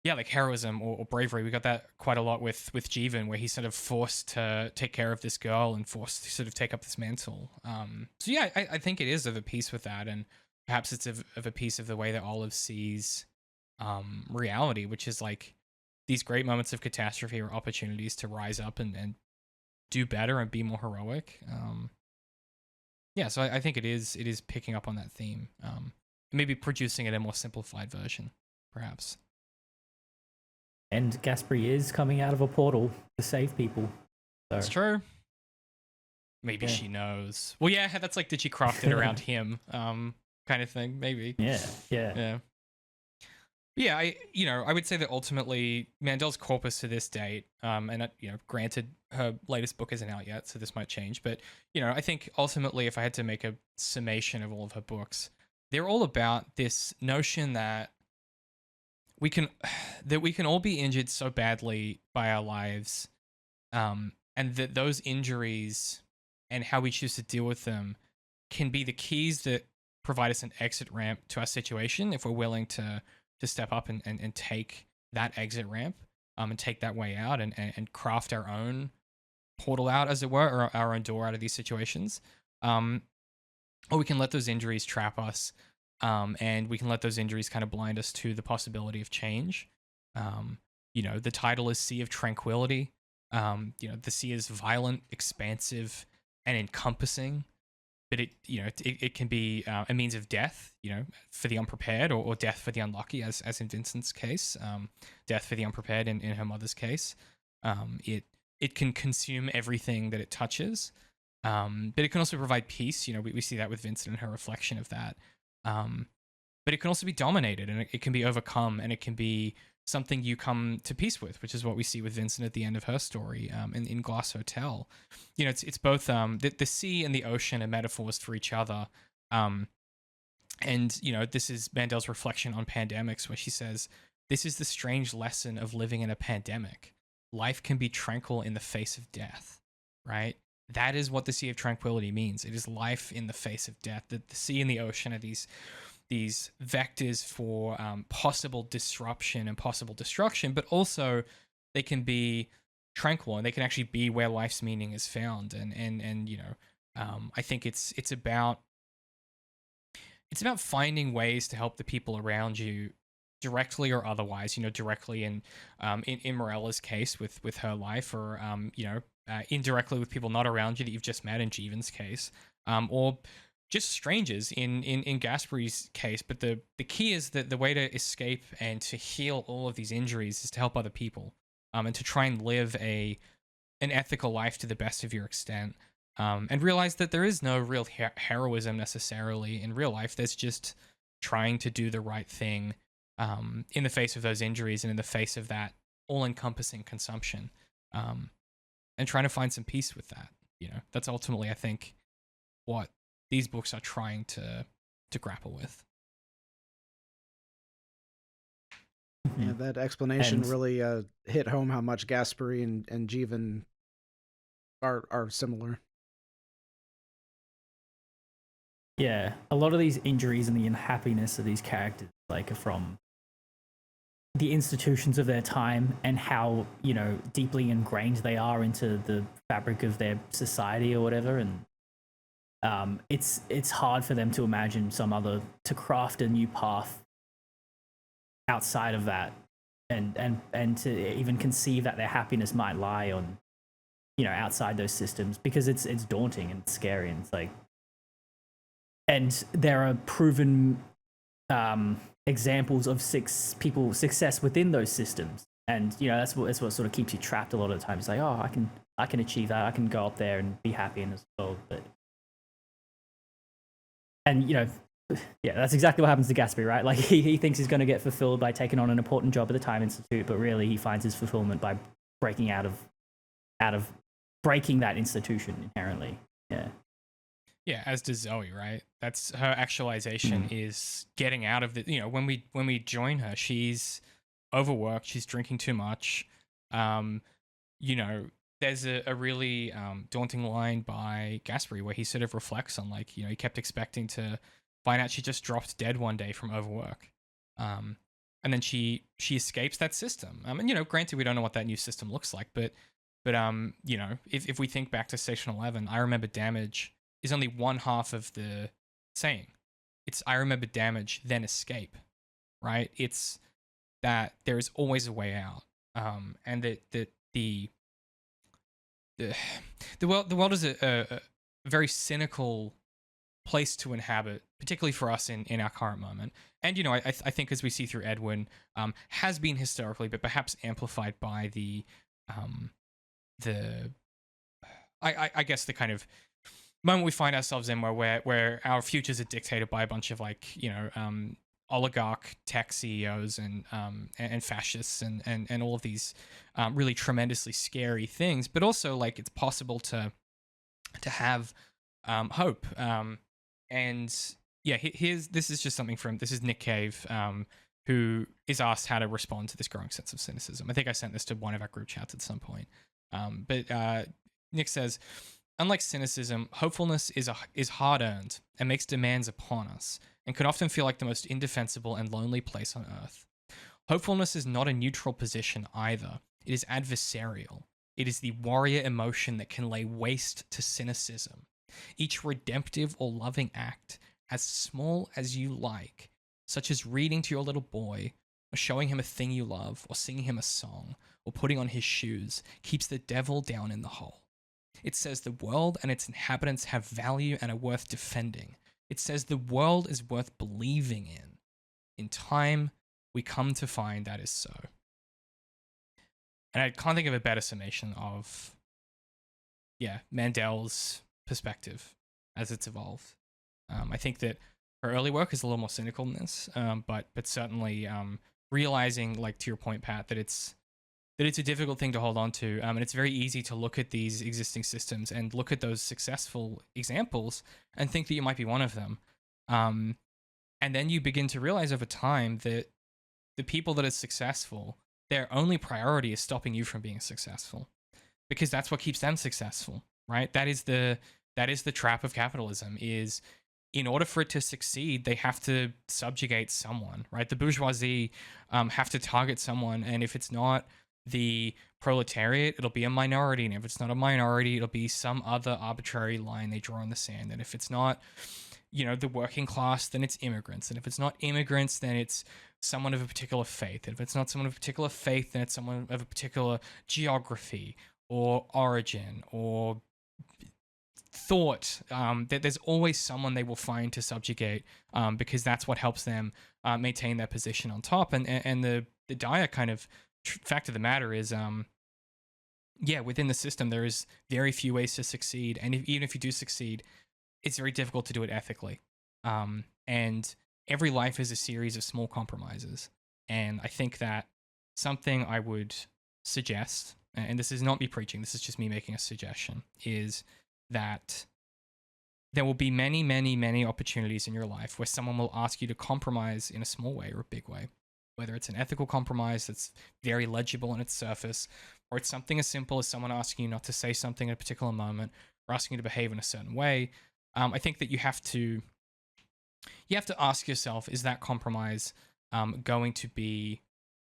yeah, like heroism or bravery. We got that quite a lot with Jeevan, where he's sort of forced to take care of this girl and forced to sort of take up this mantle. So yeah, I think it is of a piece with that. And perhaps it's of a piece of the way that Olive sees reality, which is like these great moments of catastrophe or opportunities to rise up and do better and be more heroic. Yeah, so I think it is picking up on that theme, maybe producing it in a more simplified version, perhaps. And Gasperry is coming out of a portal to save people. So. It's true. Maybe she knows. Well, yeah, that's like, did she craft it around him? Kind of thing, maybe. Yeah. Yeah, I would say that ultimately Mandel's corpus to this date, and granted her latest book isn't out yet, so this might change, but I think ultimately if I had to make a summation of all of her books, they're all about this notion that we can all be injured so badly by our lives, and that those injuries and how we choose to deal with them can be the keys that provide us an exit ramp to our situation if we're willing to step up and take that exit ramp, and take that way out and craft our own portal out, as it were, or our own door out of these situations. Or we can let those injuries trap us, and we can let those injuries kind of blind us to the possibility of change. The title is Sea of Tranquility. The sea is violent, expansive, and encompassing, but it can be a means of death, for the unprepared, or death for the unlucky, as in Vincent's case, death for the unprepared in her mother's case. It can consume everything that it touches, but it can also provide peace. We see that with Vincent and her reflection of that. But it can also be dominated, and it can be overcome, and it can be something you come to peace with, which is what we see with Vincent at the end of her story, in Glass Hotel. It's both the sea and the ocean are metaphors for each other. And this is Mandel's reflection on pandemics, where she says, "This is the strange lesson of living in a pandemic. Life can be tranquil in the face of death," right? That is what the Sea of Tranquility means. It is life in the face of death. The sea and the ocean are these vectors for possible disruption and possible destruction, but also they can be tranquil, and they can actually be where life's meaning is found. And I think it's about finding ways to help the people around you, directly or otherwise. Directly in Morella's case with her life, or indirectly with people not around you that you've just met in Jeevan's case, or just strangers in Gasperry's case. But the key is that the way to escape and to heal all of these injuries is to help other people, and to try and live an ethical life to the best of your extent, and realize that there is no real heroism necessarily in real life. There's just trying to do the right thing, in the face of those injuries and in the face of that all-encompassing consumption, and trying to find some peace with that. That's ultimately, I think, what these books are trying to grapple with. Yeah, that explanation really hit home how much Gasperry and Jeevan are similar. Yeah, a lot of these injuries and the unhappiness of these characters are from the institutions of their time, and how deeply ingrained they are into the fabric of their society or whatever. And it's hard for them to imagine to craft a new path outside of that, and to even conceive that their happiness might lie on outside those systems, because it's daunting and scary, and and there are proven examples of success within those systems, and that's what sort of keeps you trapped a lot of the time. It's like, oh, I can achieve that, I can go up there and be happy in this world. Yeah, that's exactly what happens to Gasperry, right? Like he thinks he's going to get fulfilled by taking on an important job at the Time Institute, but really he finds his fulfillment by breaking out of breaking that institution inherently. Yeah, as does Zoe, right? That's her actualization, is getting out of the, when we join her, she's overworked, she's drinking too much. There's a really daunting line by Gasperry where he sort of reflects on, he kept expecting to find out she just dropped dead one day from overwork. And then she escapes that system. And granted, we don't know what that new system looks like, but if we think back to Station 11, I remember damage is only one half of the saying. it's I remember damage, then escape, right? It's that there is always a way out, and that the the world is a very cynical place to inhabit, particularly for us in our current moment. And I think as we see through Edwin, has been historically, but perhaps amplified by um, the I guess the kind of moment we find ourselves in where our futures are dictated by a bunch of oligarch tech CEOs and fascists and all of these really tremendously scary things, but also like it's possible to have hope. And yeah, this is just something this is Nick Cave, who is asked how to respond to this growing sense of cynicism. I think I sent this to one of our group chats at some point. But Nick says, unlike cynicism, hopefulness is hard earned and makes demands upon us, and can often feel like the most indefensible and lonely place on earth. Hopefulness is not a neutral position either. It is adversarial. It is the warrior emotion that can lay waste to cynicism. Each redemptive or loving act, as small as you like, such as reading to your little boy, or showing him a thing you love, or singing him a song, or putting on his shoes, keeps the devil down in the hole. It says the world and its inhabitants have value and are worth defending. It says the world is worth believing in. In time, we come to find that is so. And I can't think of a better summation of, Mandel's perspective as it's evolved. I think that her early work is a little more cynical than this, but certainly realizing, like to your point, Pat, that it's a difficult thing to hold on to, and it's very easy to look at these existing systems and look at those successful examples and think that you might be one of them. And then you begin to realize over time that the people that are successful, their only priority is stopping you from being successful, because that's what keeps them successful, right? That is the trap of capitalism. Is in order for it to succeed, they have to subjugate someone, right? The bourgeoisie have to target someone, and if it's not the proletariat, it'll be a minority, and if it's not a minority, it'll be some other arbitrary line they draw in the sand. And if it's not, the working class, then it's immigrants, and if it's not immigrants, then it's someone of a particular faith. And if it's not someone of a particular faith, then it's someone of a particular geography or origin or thought. That there's always someone they will find to subjugate, because that's what helps them maintain their position on top. And the dire kind of fact of the matter is, within the system, there is very few ways to succeed. And even if you do succeed, it's very difficult to do it ethically. And every life is a series of small compromises. And I think that something I would suggest, and this is not me preaching, this is just me making a suggestion, is that there will be many, many, many opportunities in your life where someone will ask you to compromise in a small way or a big way. Whether it's an ethical compromise that's very legible on its surface, or it's something as simple as someone asking you not to say something at a particular moment, or asking you to behave in a certain way. I think that you have to ask yourself, is that compromise going to be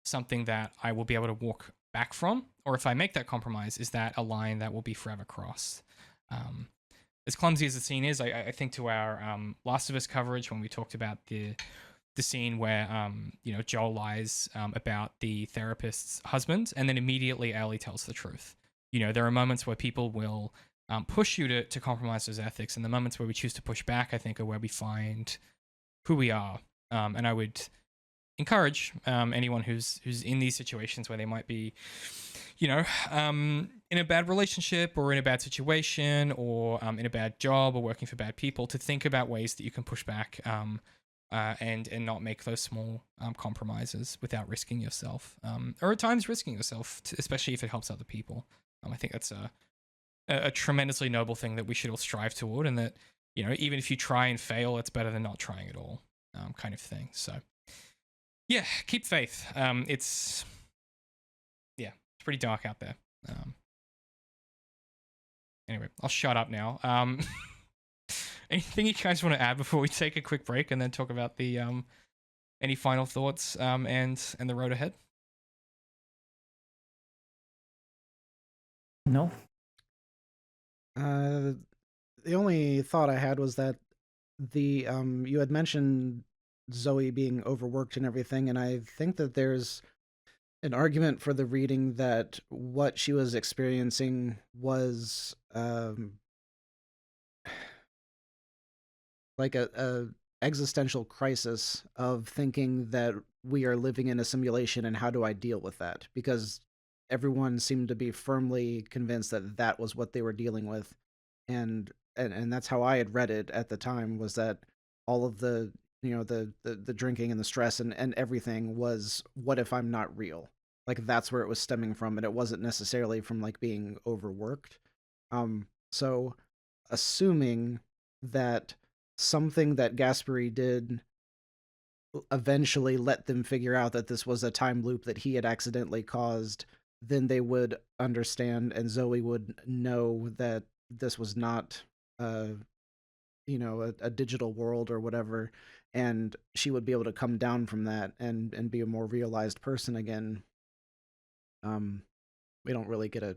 something that I will be able to walk back from? Or if I make that compromise, is that a line that will be forever crossed? As clumsy as the scene is, I think to our Last of Us coverage, when we talked about the scene where Joel lies about the therapist's husband, and then immediately Ellie tells the truth. There are moments where people will push you to compromise those ethics, and the moments where we choose to push back, I think, are where we find who we are. And I would encourage anyone who's in these situations where they might be, in a bad relationship or in a bad situation or in a bad job or working for bad people, to think about ways that you can push back and not make those small compromises without risking yourself, or at times risking yourself, especially if it helps other people. I think that's a tremendously noble thing that we should all strive toward, and that, even if you try and fail, it's better than not trying at all, kind of thing. So yeah, keep faith. It's pretty dark out there. Anyway, I'll shut up now. Anything you guys want to add before we take a quick break and then talk about the any final thoughts and the road ahead? No. The only thought I had was that the you had mentioned Zoe being overworked and everything, and I think that there's an argument for the reading that what she was experiencing was like a existential crisis of thinking that we are living in a simulation, and how do I deal with that? Because everyone seemed to be firmly convinced that that was what they were dealing with, and that's how I had read it at the time, was that all of the, the drinking and the stress and everything was, what if I'm not real? Like, that's where it was stemming from, and it wasn't necessarily from like being overworked. So assuming that something that Gasperry did eventually let them figure out that this was a time loop that he had accidentally caused, then they would understand, and Zoe would know that this was not a digital world or whatever, and she would be able to come down from that and be a more realized person again. We don't really get a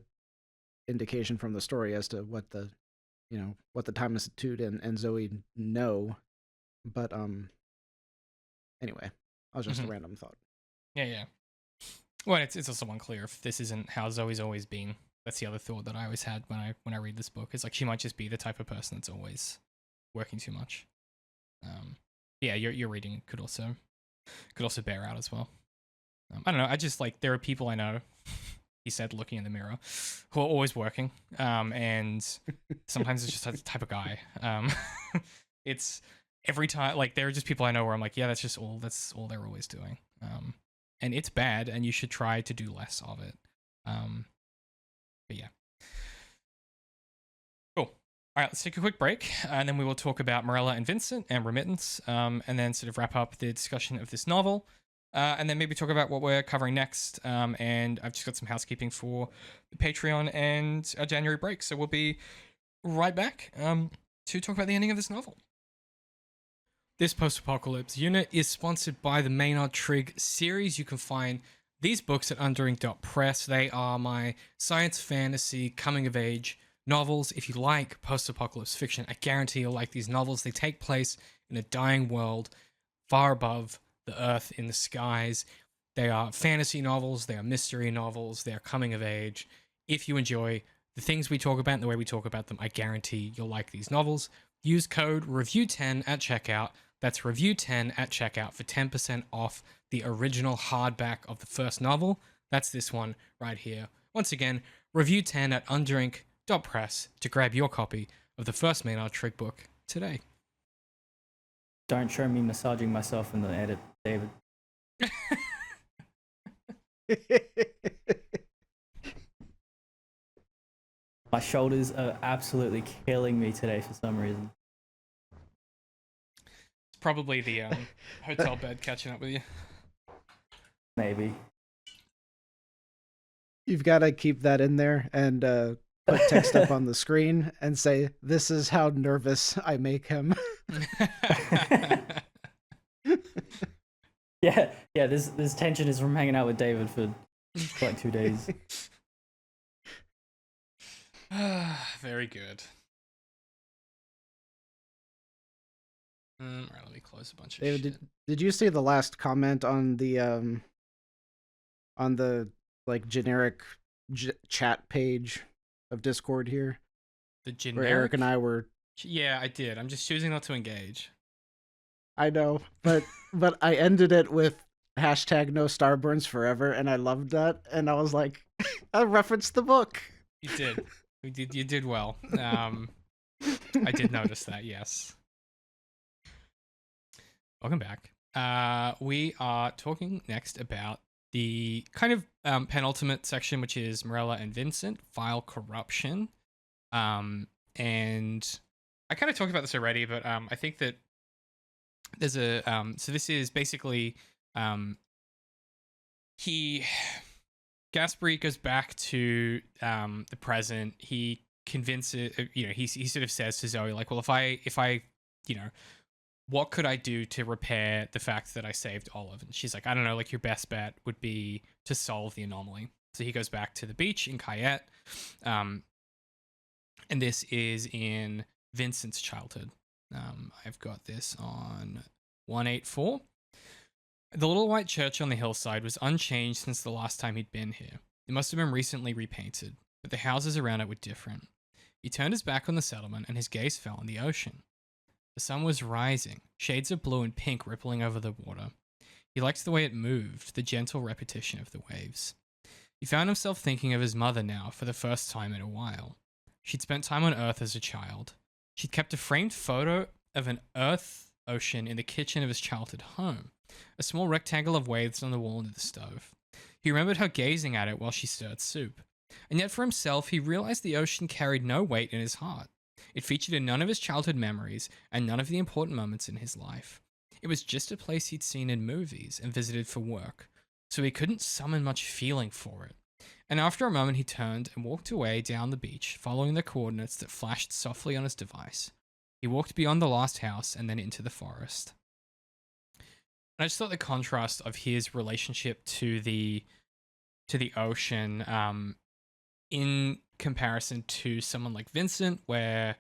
indication from the story as to what the Time Institute and Zoe know, but anyway, that was just a random thought. Yeah. Well, it's also unclear if this isn't how Zoe's always been. That's the other thought that I always had when I read this book. Is like, she might just be the type of person that's always working too much. Yeah, your reading could also bear out as well. I don't know. I just, like, there are people I know, he said, looking in the mirror, who are always working. And sometimes it's just that type of guy. It's every time, like, there are just people I know where I'm like, yeah, that's all they're always doing. And it's bad, and you should try to do less of it. But yeah. Cool. All right, let's take a quick break, and then we will talk about Morella and Vincent and remittance, and then sort of wrap up the discussion of this novel, and then maybe talk about what we're covering next. And I've just got some housekeeping for the Patreon and our January break, so we'll be right back to talk about the ending of this novel. This post-apocalypse unit is sponsored by the Maynard Trigg series. You can find these books at underink.press. They are my science fantasy coming-of-age novels. If you like post-apocalypse fiction, I guarantee you'll like these novels. They take place in a dying world far above the earth in the skies. They are fantasy novels. They are mystery novels. They are coming-of-age. If you enjoy the things we talk about and the way we talk about them, I guarantee you'll like these novels. Use code REVIEW10 at checkout. That's REVIEW10 at checkout for 10% off the original hardback of the first novel. That's this one right here. Once again, REVIEW10 at underink.press to grab your copy of the first Maynard Trigg book today. Don't show me massaging myself in the edit, David. My shoulders are absolutely killing me today for some reason. It's probably the hotel bed catching up with you. Maybe. You've got to keep that in there and put text up on the screen and say, "This is how nervous I make him." Yeah. This tension is from hanging out with David for like 2 days. Very good. All right, let me close a bunch of David, shit. did you see the last comment on the like generic chat page of Discord here? The generic? Where Eric and I were. Yeah, I did. I'm just choosing not to engage. I know, but I ended it with hashtag no Starburns forever, and I loved that, and I was like, I referenced the book. You did. You did well. I did notice that, yes. Welcome back. We are talking next about the kind of penultimate section, which is Morella and Vincent, file corruption. And I kind of talked about this already, but I think that there's a so this is basically Gasperry goes back to the present. He convinces, he sort of says to Zoe, like, well, if I what could I do to repair the fact that I saved Olive? And she's like, I don't know, like, your best bet would be to solve the anomaly. So he goes back to the beach in Cayette. And this is in Vincent's childhood. I've got this on 184. The little white church on the hillside was unchanged since the last time he'd been here. It must have been recently repainted, but the houses around it were different. He turned his back on the settlement and his gaze fell on the ocean. The sun was rising, shades of blue and pink rippling over the water. He liked the way it moved, the gentle repetition of the waves. He found himself thinking of his mother now for the first time in a while. She'd spent time on Earth as a child. She'd kept a framed photo of an Earth ocean in the kitchen of his childhood home, a small rectangle of waves on the wall near the stove. He remembered her gazing at it while she stirred soup. And yet for himself, he realized the ocean carried no weight in his heart. It featured in none of his childhood memories and none of the important moments in his life. It was just a place he'd seen in movies and visited for work, so he couldn't summon much feeling for it. And after a moment, he turned and walked away down the beach, following the coordinates that flashed softly on his device. He walked beyond the last house and then into the forest. And I just thought the contrast of his relationship to the ocean, in comparison to someone like Vincent, where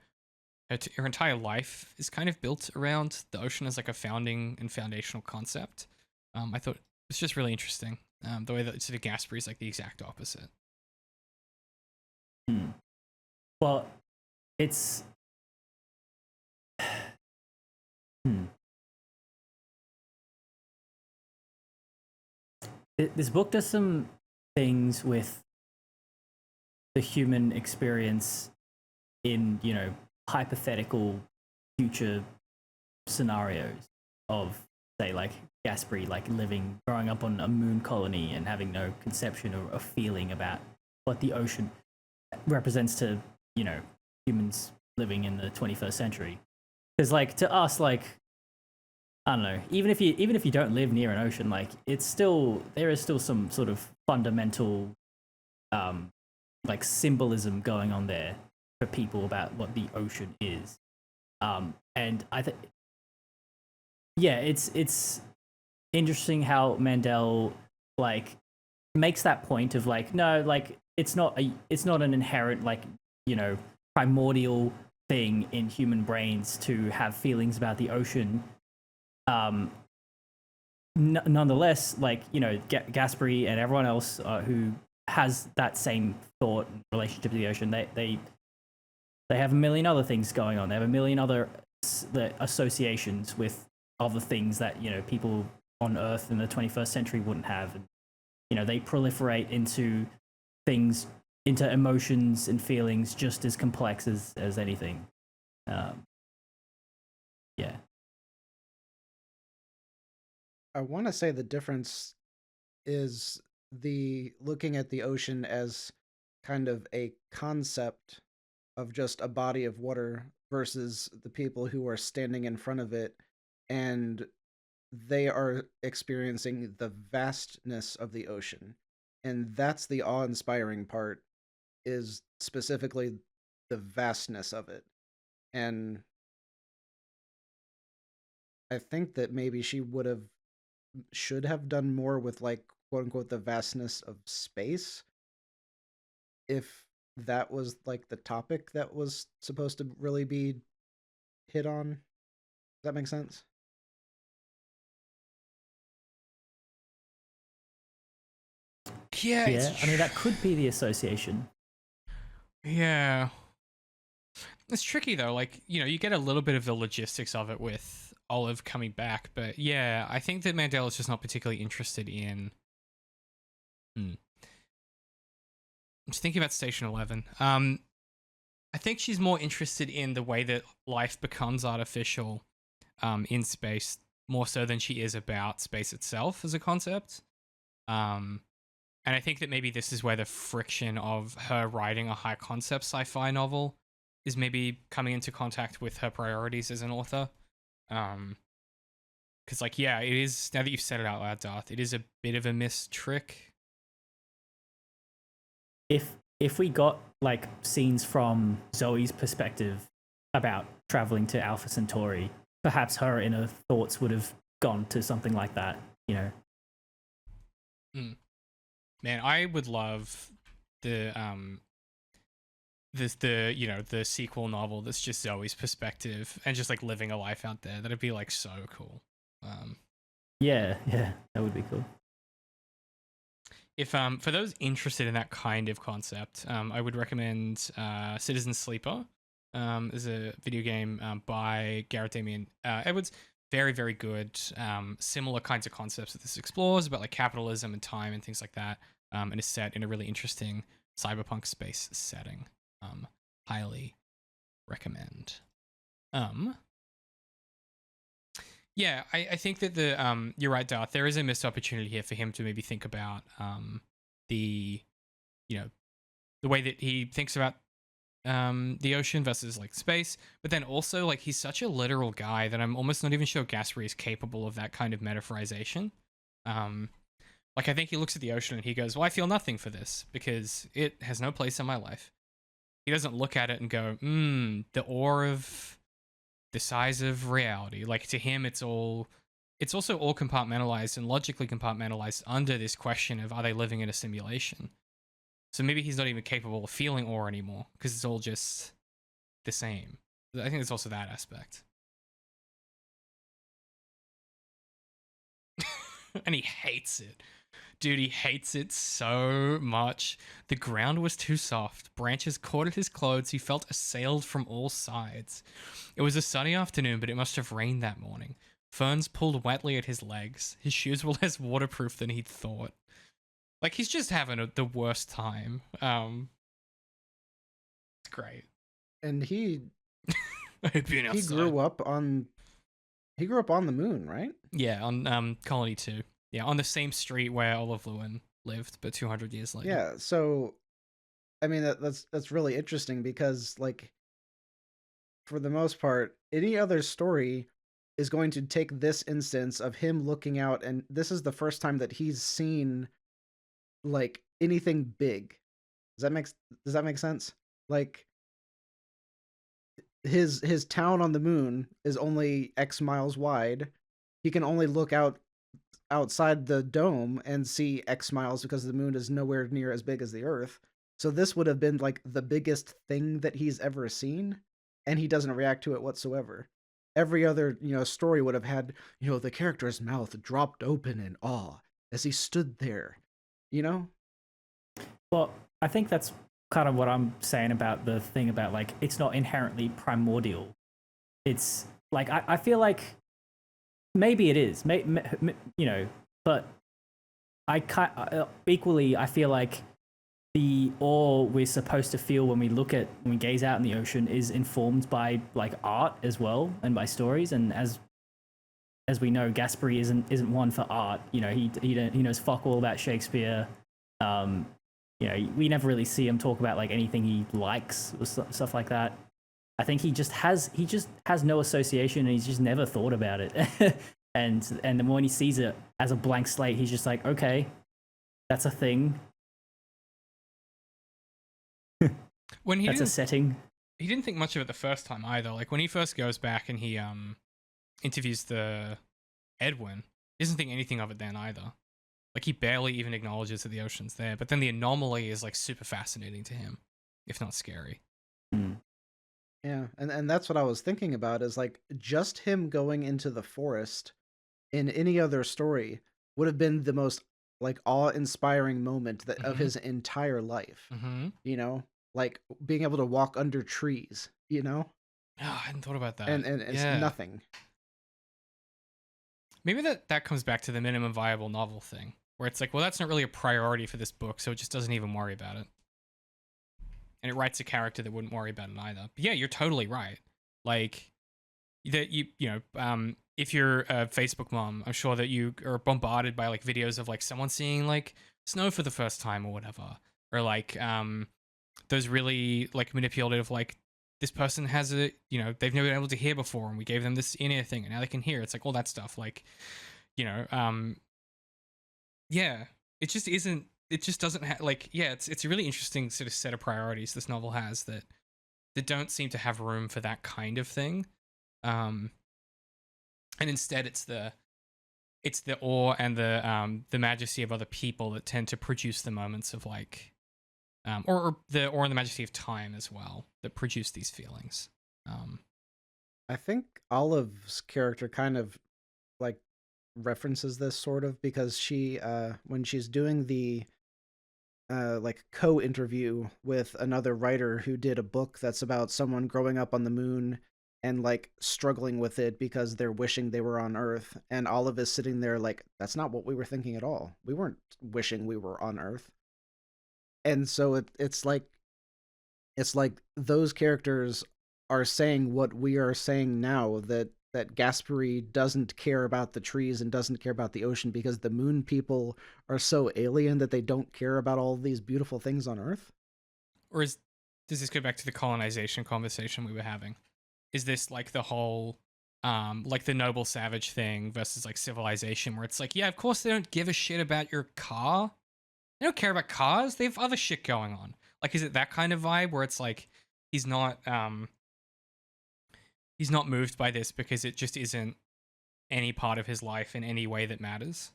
her entire life is kind of built around the ocean as like a founding and foundational concept. I thought it was just really interesting. The way that sort of Gasperry is like the exact opposite. Well, it's this book does some things with the human experience in, you know, hypothetical future scenarios of, say, like Gasperry, like growing up on a moon colony and having no conception or a feeling about what the ocean represents to, you know, humans living in the 21st century. Because, like, to us, like, I don't know, even if you don't live near an ocean, like, there is still some sort of fundamental like symbolism going on there for people about what the ocean is. And I think, yeah, it's interesting how Mandel like makes that point of like, no, like it's not an inherent, like, you know, primordial thing in human brains to have feelings about the ocean. Nonetheless, like, you know, Gasperry and everyone else who has that same thought and relationship to the ocean, they have a million other things going on. They have a million other associations with other things that, you know, people on Earth in the 21st century wouldn't have. And, you know, they proliferate into things, into emotions and feelings just as complex as anything. Yeah. I want to say the difference is the looking at the ocean as kind of a concept of just a body of water versus the people who are standing in front of it and they are experiencing the vastness of the ocean. And that's the awe-inspiring part, is specifically the vastness of it. And I think that maybe she should have done more with, like, quote unquote, the vastness of space, if that was like the topic that was supposed to really be hit on. Does that make sense? Yeah, I mean, that could be the association. Yeah. It's tricky though, like, you know, you get a little bit of the logistics of it with Olive coming back, but yeah, I think that Mandel is just not particularly interested in... I'm just thinking about Station 11. I think she's more interested in the way that life becomes artificial in space, more so than she is about space itself as a concept. And I think that maybe this is where the friction of her writing a high concept sci-fi novel is maybe coming into contact with her priorities as an author. Because, like, yeah, it is, now that you've said it out loud, Darth, it is a bit of a missed trick. If we got, like, scenes from Zoe's perspective about traveling to Alpha Centauri, perhaps her inner thoughts would have gone to something like that, you know? Man, I would love the the sequel novel that's just Zoe's perspective and just like living a life out there. That'd be like so cool. Yeah, that would be cool. If for those interested in that kind of concept, I would recommend Citizen Sleeper. Is a video game by Garrett Damian Edwards. Very, very good. Similar kinds of concepts that this explores about like capitalism and time and things like that. And is set in a really interesting cyberpunk space setting. Highly recommend. Yeah, I think that you're right, Darth. There is a missed opportunity here for him to maybe think about the way that he thinks about the ocean versus like space, but then also like he's such a literal guy that I'm almost not even sure Gasperry is capable of that kind of metaphorization. Like I think he looks at the ocean and he goes, "Well, I feel nothing for this because it has no place in my life." He doesn't look at it and go, the awe of the size of reality. Like to him, it's also all compartmentalized and logically compartmentalized under this question of, are they living in a simulation? So maybe he's not even capable of feeling awe anymore because it's all just the same. I think there's also that aspect. And he hates it. Dude, he hates it so much. The ground was too soft. Branches caught at his clothes. He felt assailed from all sides. It was a sunny afternoon, but it must have rained that morning. Ferns pulled wetly at his legs. His shoes were less waterproof than he'd thought. Like, he's just having the worst time. It's great. And he he grew up on the moon, right? Yeah, on Colony 2. Yeah, on the same street where Olive Lewin lived, but 200 years later. Yeah, so I mean that's really interesting because like for the most part, any other story is going to take this instance of him looking out, and this is the first time that he's seen like anything big. Does that make sense? Like his town on the moon is only X miles wide. He can only look outside the dome and see X miles because the moon is nowhere near as big as the Earth. So this would have been like the biggest thing that he's ever seen, and he doesn't react to it whatsoever. Every other, story would have had, the character's mouth dropped open in awe as he stood there, Well, I think that's kind of what I'm saying about the thing about like it's not inherently primordial. It's like I feel like maybe it is, but equally I feel like the awe we're supposed to feel when we gaze out in the ocean is informed by like art as well and by stories. And as we know, Gasperry isn't one for art. He knows fuck all about Shakespeare. We never really see him talk about like anything he likes or stuff like that. I think he just has no association, and he's just never thought about it. and then when he sees it as a blank slate, he's just like, okay, that's a thing. That's a setting. He didn't think much of it the first time either. Like when he first goes back and he interviews the Edwin, he doesn't think anything of it then either. Like he barely even acknowledges that the ocean's there. But then the anomaly is like super fascinating to him, if not scary. Yeah, and that's what I was thinking about, is like just him going into the forest in any other story would have been the most like awe-inspiring moment of his entire life. Like being able to walk under trees, Oh, I hadn't thought about that. And it's nothing. Maybe that comes back to the minimum viable novel thing, where it's like, well, that's not really a priority for this book, so it just doesn't even worry about it. And it writes a character that wouldn't worry about it either. But yeah, you're totally right. Like that, if you're a Facebook mom, I'm sure that you are bombarded by like videos of like someone seeing like snow for the first time or whatever, or like those really like manipulative, like this person has they've never been able to hear before, and we gave them this in-ear thing, and now they can hear. It's like all that stuff. Like, yeah, it just isn't. It just doesn't have it's a really interesting sort of set of priorities this novel has that don't seem to have room for that kind of thing. And instead it's the awe and the majesty of other people that tend to produce the moments of like or the majesty of time as well that produce these feelings. I think Olive's character kind of like references this sort of, because she when she's doing the like co-interview with another writer who did a book that's about someone growing up on the moon and like struggling with it because they're wishing they were on Earth, and Olive is sitting there like, that's not what we were thinking at all. We weren't wishing we were on Earth. And so it's like those characters are saying what we are saying now, that Gasperry doesn't care about the trees and doesn't care about the ocean because the moon people are so alien that they don't care about all these beautiful things on Earth? Or does this go back to the colonization conversation we were having? Is this like the whole like the noble savage thing versus like civilization, where it's like, yeah, of course they don't give a shit about your car. They don't care about cars. They have other shit going on. Like, is it that kind of vibe where it's like he's not moved by this because it just isn't any part of his life in any way that matters?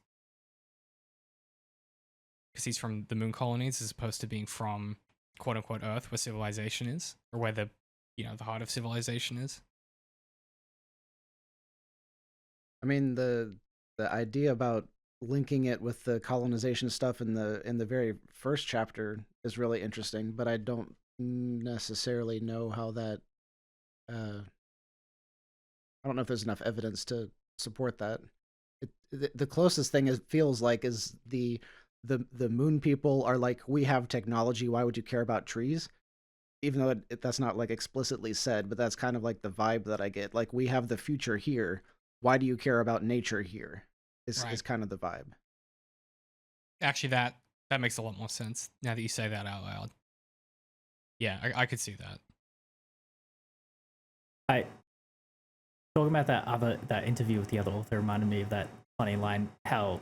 Because he's from the moon colonies as opposed to being from quote unquote Earth, where civilization is, or where the heart of civilization is. I mean, the idea about linking it with the colonization stuff in the very first chapter is really interesting, but I don't necessarily know how that I don't know if there's enough evidence to support that. The closest thing it feels like is the moon people are like, we have technology, why would you care about trees? Even though that's not like explicitly said, but that's kind of like the vibe that I get. Like, we have the future here, why do you care about nature here? Is kind of the vibe. Actually, that makes a lot more sense now that you say that out loud. Yeah, I could see that. Talking about that interview with the other author reminded me of that funny line, how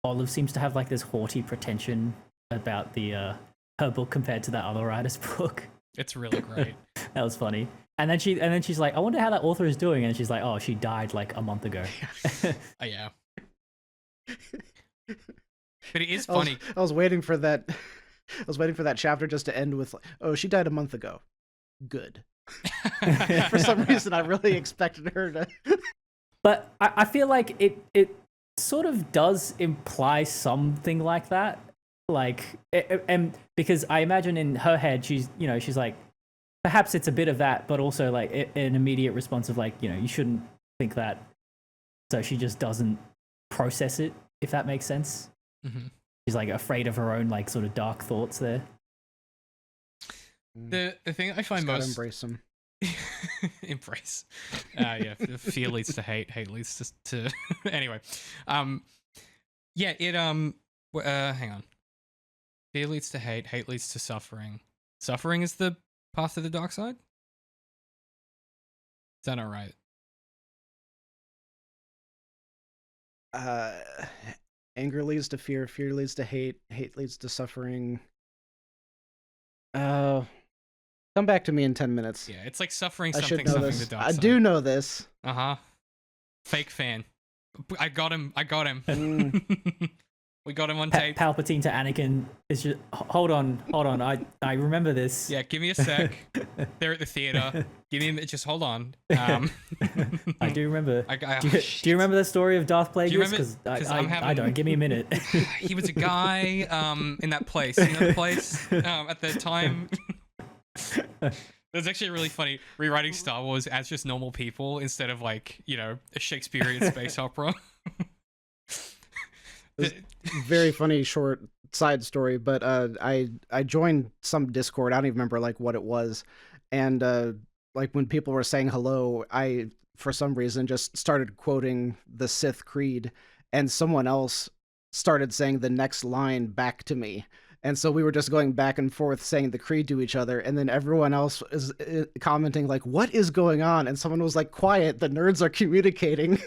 Olive seems to have like this haughty pretension about the her book compared to that other writer's book. It's really great. That was funny. And then she's like, I wonder how that author is doing, and she's like, oh, she died like a month ago. Oh, yeah. But it is funny. I was waiting for that. I was waiting for that chapter just to end with, oh, she died a month ago. Good. For some reason, I really expected her to. But I feel like it sort of does imply something like that. Like, and because I imagine in her head, she's like, perhaps it's a bit of that, but also like an immediate response of like, you shouldn't think that. So she just doesn't process it, if that makes sense. Mm-hmm. She's like afraid of her own like sort of dark thoughts there. The thing I find most embrace them. Embrace. Yeah, fear leads to hate. Hate leads to anyway. Yeah, it hang on. Fear leads to hate. Hate leads to suffering. Suffering is the path to the dark side. Is that not right? Anger leads to fear. Fear leads to hate. Hate leads to suffering. Come back to me in 10 minutes. Yeah, it's like suffering I something, should know something this. the dark I side. do know this. Fake fan. I got him. Mm. We got him on tape. Palpatine to Anakin is just, hold on. I remember this. Yeah, give me a sec. They're at the theater. Give me just hold on. I do remember. Do you Shit. remember the story of Darth Plagueis? Do you remember? Because Having... I don't. Give me a minute. He was a guy in that place. You know the place at the time. There's actually really funny rewriting Star Wars as just normal people instead of like, a Shakespearean space opera. Very funny short side story, but I joined some Discord. I don't even remember like what it was, and like when people were saying hello, I for some reason just started quoting the Sith Creed, and someone else started saying the next line back to me. And so we were just going back and forth saying the creed to each other, and then everyone else is commenting like, what is going on? And someone was like, quiet, the nerds are communicating.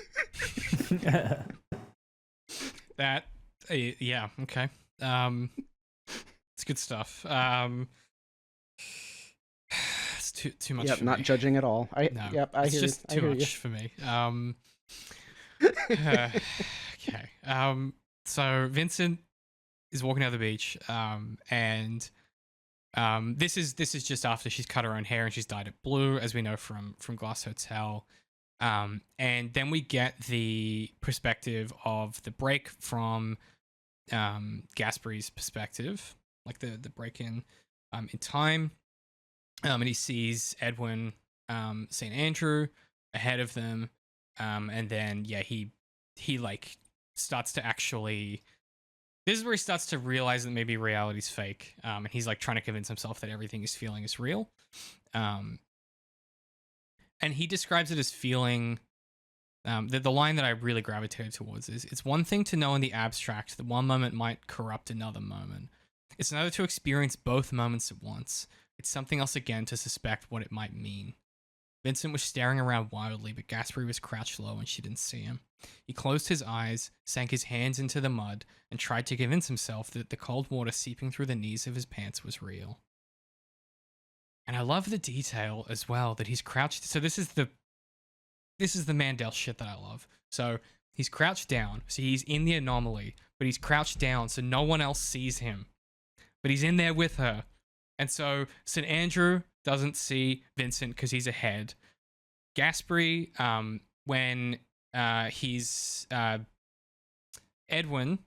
That, yeah, okay. It's good stuff. It's too much Yep, for not me. judging at all. No, I it's hear just too much for me. Okay. So Vincent is walking down the beach, and This is just after she's cut her own hair and she's dyed it blue, as we know from Glass Hotel. And then we get the perspective of the break from Gasperry's perspective, like the break in time. And he sees Edwin St. Andrew ahead of them. And then he like starts to actually, this is where he starts to realize that maybe reality's fake. And he's like trying to convince himself that everything he's feeling is real. And he describes it as feeling, the line that I really gravitated towards is, it's one thing to know in the abstract that one moment might corrupt another moment. It's another to experience both moments at once. It's something else again to suspect what it might mean. Vincent was staring around wildly, but Gasperry was crouched low and she didn't see him. He closed his eyes, sank his hands into the mud, and tried to convince himself that the cold water seeping through the knees of his pants was real. And I love the detail as well that he's crouched. So this is the Mandel shit that I love. So he's crouched down. So he's in the anomaly, but he's crouched down so no one else sees him. But he's in there with her. And so St. Andrew doesn't see Vincent because he's ahead. Gasperry, when he's Edwin,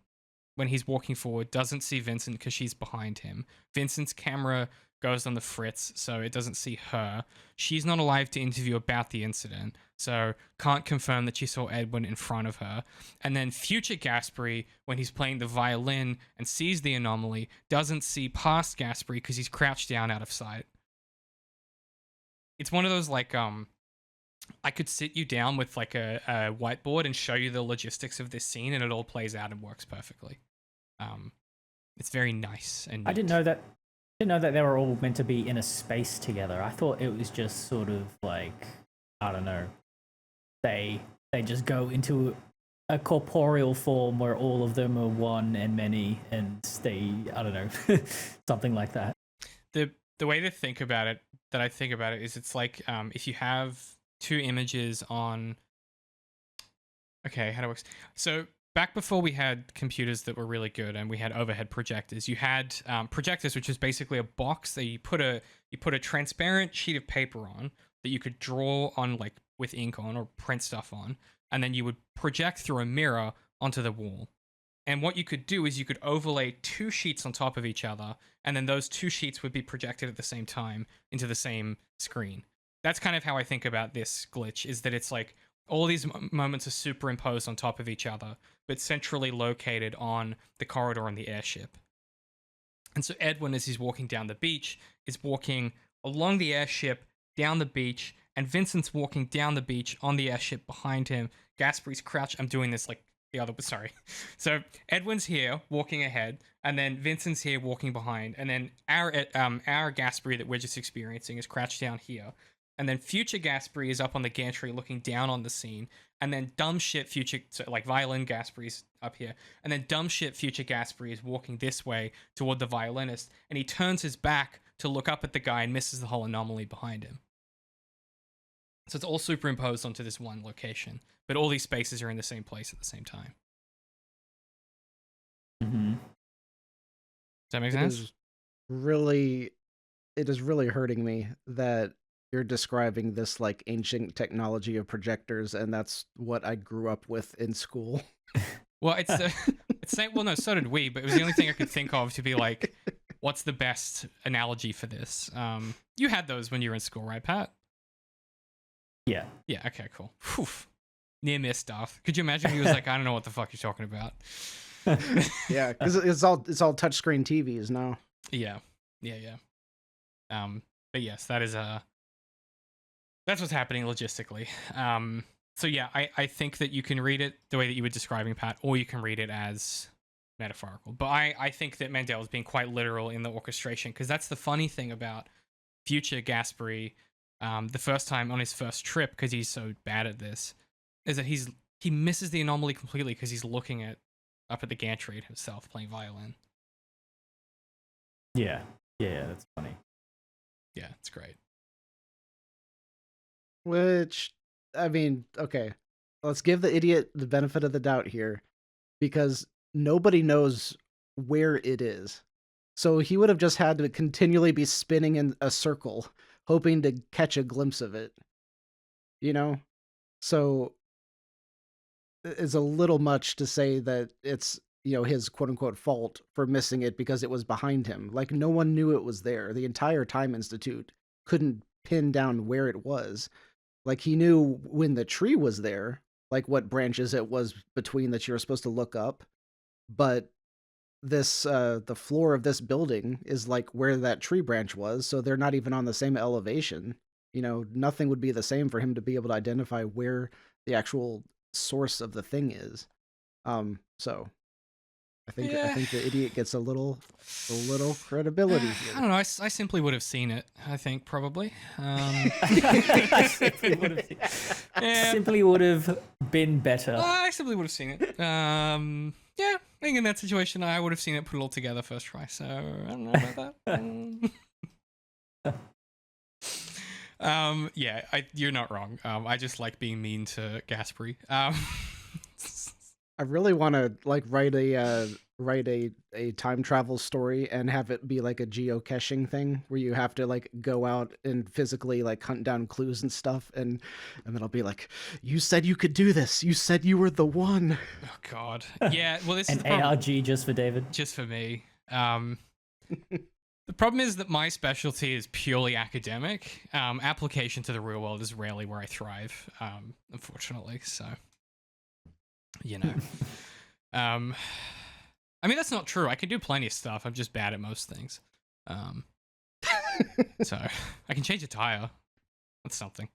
when he's walking forward, doesn't see Vincent because she's behind him. Vincent's camera goes on the fritz, so it doesn't see her. She's not alive to interview about the incident, so can't confirm that she saw Edwin in front of her. And then future Gasperry, when he's playing the violin and sees the anomaly, doesn't see past Gasperry because he's crouched down out of sight. It's one of those, like, I could sit you down with, like, a whiteboard and show you the logistics of this scene, and it all plays out and works perfectly. It's very nice. And I didn't know that they were all meant to be in a space together. I thought it was just sort of like, I don't know, they just go into a corporeal form where all of them are one and many, and they, I don't know, something like that. The way to think about it, that I think about it, is it's like if you have two images on. Okay, how do I? So back before we had computers that were really good and we had overhead projectors, you had projectors, which is basically a box that you put a transparent sheet of paper on that you could draw on, like, with ink on, or print stuff on, and then you would project through a mirror onto the wall. And what you could do is you could overlay two sheets on top of each other, and then those two sheets would be projected at the same time into the same screen. That's kind of how I think about this glitch, is that it's like all these moments are superimposed on top of each other, but centrally located on the corridor on the airship. And so Edwin, as he's walking down the beach, is walking along the airship, down the beach, and Vincent's walking down the beach on the airship behind him. Gasperry's crouched. I'm doing this like the other, sorry. So Edwin's here walking ahead, and then Vincent's here walking behind, and then our Gasperry that we're just experiencing is crouched down here. And then future Gasperry is up on the gantry looking down on the scene. And then dumb shit future, so like violin Gasperry's up here. And then dumb shit future Gasperry is walking this way toward the violinist. And he turns his back to look up at the guy and misses the whole anomaly behind him. So it's all superimposed onto this one location. But all these spaces are in the same place at the same time. Mm-hmm. Does that make sense? It is really hurting me that you're describing this like ancient technology of projectors, and that's what I grew up with in school. Well, it's saying, well, no, so did we, but it was the only thing I could think of to be like, what's the best analogy for this? You had those when you were in school, right, Pat? Yeah. Yeah. Okay. Cool. Whew. Near miss stuff. Could you imagine if he was like, I don't know what the fuck you're talking about? Yeah, because it's all touchscreen TVs now. Yeah. But yes, that is that's what's happening logistically. So yeah, I think that you can read it the way that you were describing, Pat, or you can read it as metaphorical. But I think that Mandel is being quite literal in the orchestration, because that's the funny thing about future Gasperry, the first time on his first trip, because he's so bad at this, is that he misses the anomaly completely because he's looking up at the gantry himself playing violin. Yeah, that's funny. Yeah, it's great. Which, I mean, okay, let's give the idiot the benefit of the doubt here, because nobody knows where it is. So he would have just had to continually be spinning in a circle, hoping to catch a glimpse of it. You know? So it's a little much to say that it's, his quote unquote fault for missing it because it was behind him. Like, no one knew it was there. The entire Time Institute couldn't pin down where it was. Like, he knew when the tree was there, like what branches it was between that you were supposed to look up. But this, the floor of this building is like where that tree branch was. So they're not even on the same elevation. Nothing would be the same for him to be able to identify where the actual source of the thing is. So I think the idiot gets a little credibility here. I don't know. I simply would have seen it. I think probably. Simply would have been better. I simply would have seen it. Yeah, I think in that situation, I would have seen it, put it all together first try. So I don't know about that. Yeah, you're not wrong. I just like being mean to Gasperry. I really want to write a time travel story and have it be like a geocaching thing where you have to go out and physically hunt down clues and stuff, and then I'll be like, you said you could do this. You said you were the one. Oh God. Yeah. Well, this is an ARG just for David. Just for me. The problem is that my specialty is purely academic. Application to the real world is rarely where I thrive, unfortunately. So. I mean, that's not true. I can do plenty of stuff. I'm just bad at most things. So I can change a tire. That's something.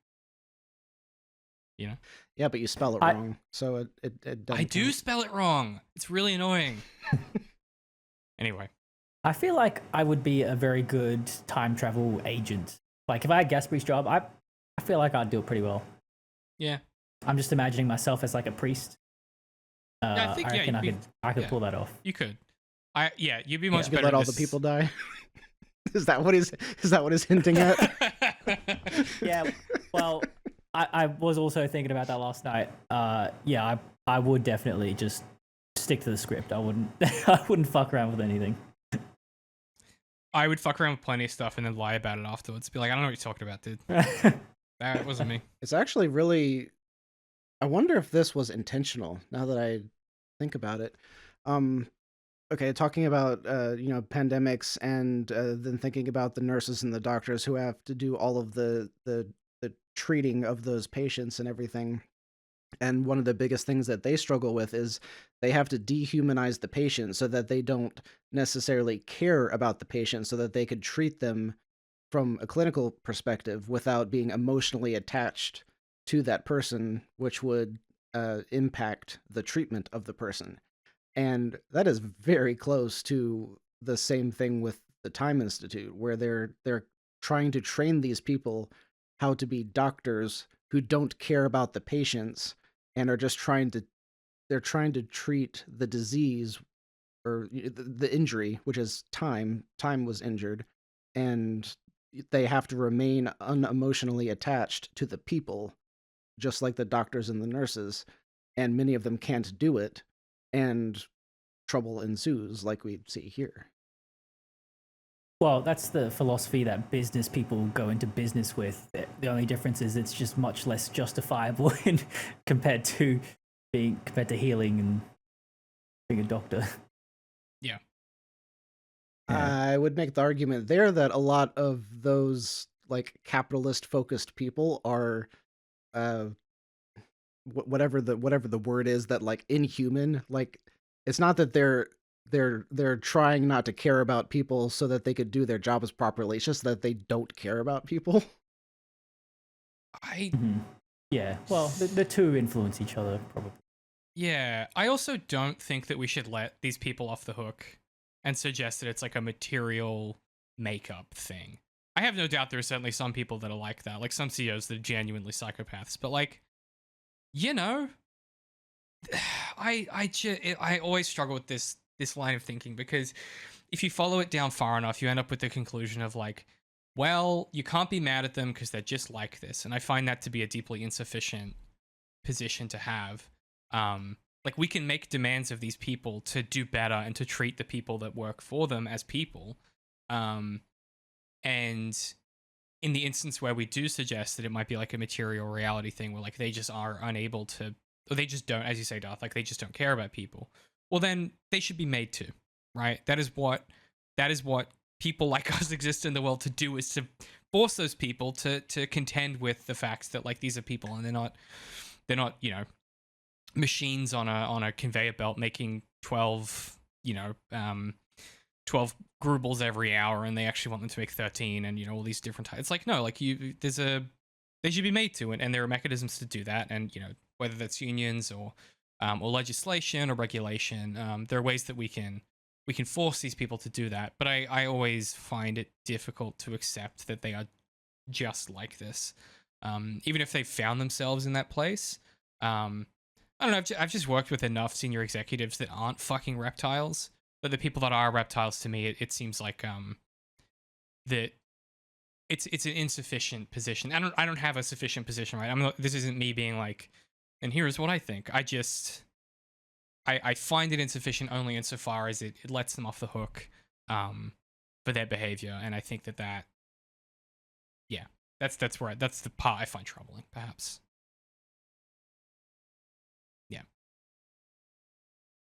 Yeah, but you spell it wrong. So it doesn't I do spell it wrong. It's really annoying. Anyway. I feel like I would be a very good time travel agent. Like, if I had Gasperry's job, I feel like I'd do it pretty well. Yeah. I'm just imagining myself as a priest. Yeah, I think I could pull that off. You could. You'd be much you better. Could let all the people die. Is that what he's hinting at? Yeah. Well, I was also thinking about that last night. I would definitely just stick to the script. I wouldn't fuck around with anything. I would fuck around with plenty of stuff and then lie about it afterwards. Be like, I don't know what you're talking about, dude. That wasn't me. It's actually really. I wonder if this was intentional. Now that I think about it, okay, talking about pandemics and then thinking about the nurses and the doctors who have to do all of the treating of those patients and everything. And one of the biggest things that they struggle with is they have to dehumanize the patient so that they don't necessarily care about the patient, so that they could treat them from a clinical perspective without being emotionally attached to that person, which would impact the treatment of the person. And that is very close to the same thing with the Time Institute, where they're trying to train these people how to be doctors who don't care about the patients and are just trying to treat the disease or the injury, which is time. Time was injured, and they have to remain unemotionally attached to the people, just like the doctors and the nurses, and many of them can't do it, and trouble ensues like we see here. Well, that's the philosophy that business people go into business with. The only difference is it's just much less justifiable compared to healing and being a doctor. Yeah. I would make the argument there that a lot of those capitalist focused people are whatever the word is, that inhuman. It's not that they're trying not to care about people so that they could do their jobs properly. It's just that they don't care about people. Yeah, well, the two influence each other, probably. Yeah, I also don't think that we should let these people off the hook and suggest that it's a material makeup thing. I have no doubt there are certainly some people that are like that, like some CEOs that are genuinely psychopaths, but I always struggle with this line of thinking, because if you follow it down far enough, you end up with the conclusion of well, you can't be mad at them because they're just like this. And I find that to be a deeply insufficient position to have. Like, we can make demands of these people to do better and to treat the people that work for them as people. And in the instance where we do suggest that it might be like a material reality thing where like they just are unable to, or they just don't, as you say, Darth, like they just don't care about people, well, then they should be made to, right? That is what people like us exist in the world to do, is to force those people to contend with the fact that like these are people and they're not, you know, machines on a conveyor belt making 12 grubles every hour, and they actually want them to make 13, and you know, all these different types. It's like, no, like they should be made to, and there are mechanisms to do that, and you know, whether that's unions or legislation or regulation, there are ways that we can force these people to do that. But I always find it difficult to accept that they are just like this, even if they found themselves in that place. I don't know. I've just worked with enough senior executives that aren't fucking reptiles, but the people that are reptiles, to me, it seems like that it's an insufficient position. I don't have a sufficient position, right? This isn't me being like, and here's what I think. I find it insufficient only insofar as it lets them off the hook for their behavior, and I think that yeah, that's the part I find troubling, perhaps. Yeah.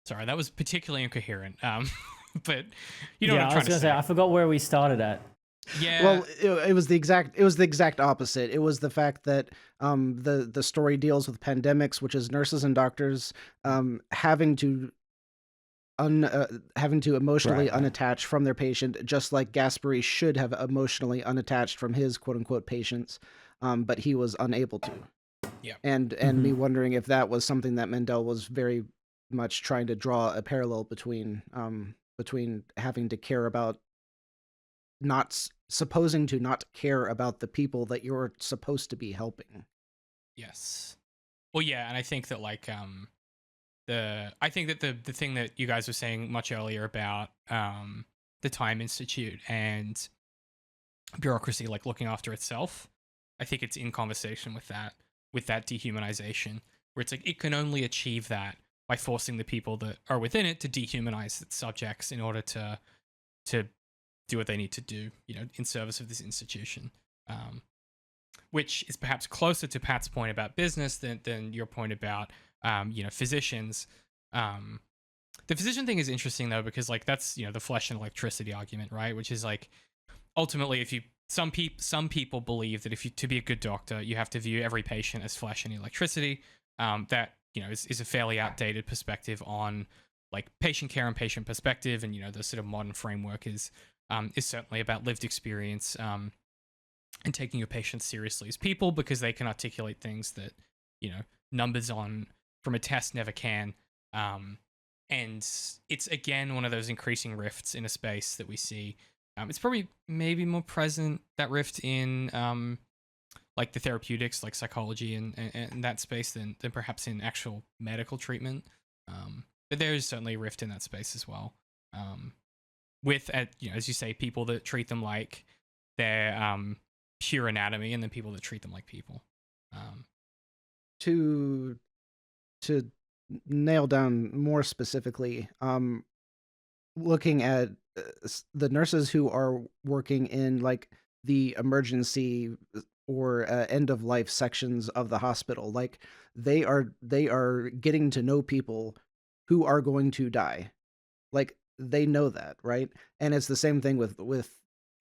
Sorry, that was particularly incoherent. But you know what I'm trying to say. I was gonna say, I forgot where we started at. Yeah. Well, it was the exact opposite. It was the fact that the story deals with pandemics, which is nurses and doctors having to emotionally unattach from their patient, just like Gasperry should have emotionally unattached from his quote unquote patients, but he was unable to. Yeah. And me wondering if that was something that Mandel was very much trying to draw a parallel between having to care about, supposing to not care about the people that you're supposed to be helping. Yes. Well, yeah, and I think that like the thing that you guys were saying much earlier about the Time Institute and bureaucracy like looking after itself, I think it's in conversation with that dehumanization, where it's like it can only achieve that by forcing the people that are within it to dehumanize its subjects in order to do what they need to do, you know, in service of this institution. Which is perhaps closer to Pat's point about business than your point about, you know, physicians. The physician thing is interesting though, because like that's, you know, the flesh and electricity argument, right? Which is like, ultimately, some people believe that to be a good doctor, you have to view every patient as flesh and electricity. That, you know, is a fairly outdated perspective on like patient care and patient perspective, and you know, the sort of modern framework is certainly about lived experience and taking your patients seriously as people, because they can articulate things that, you know, numbers from a test never can. And it's again one of those increasing rifts in a space that we see. It's probably maybe more present, that rift, in like the therapeutics, like psychology and that space than perhaps in actual medical treatment. But there is certainly a rift in that space as well. With, you know, as you say, people that treat them like their pure anatomy, and then people that treat them like people. To nail down more specifically, looking at the nurses who are working in like the emergency or end of life sections of the hospital, like they are getting to know people who are going to die. Like they know that, right? And it's the same thing with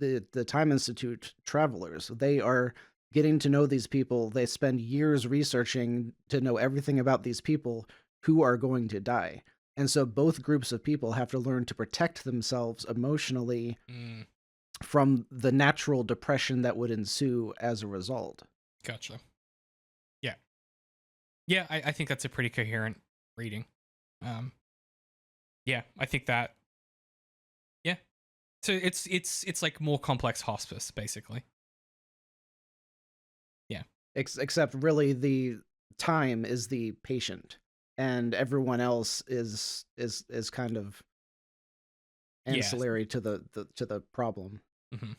the Time Institute travelers. They are getting to know these people. They spend years researching to know everything about these people who are going to die. And so both groups of people have to learn to protect themselves emotionally from the natural depression that would ensue as a result. Gotcha. Yeah. Yeah, I think that's a pretty coherent reading. Yeah, I think that. Yeah. So it's like more complex hospice, basically. Yeah. Except really the time is the patient, and everyone else is kind of ancillary to the problem. Mm-hmm.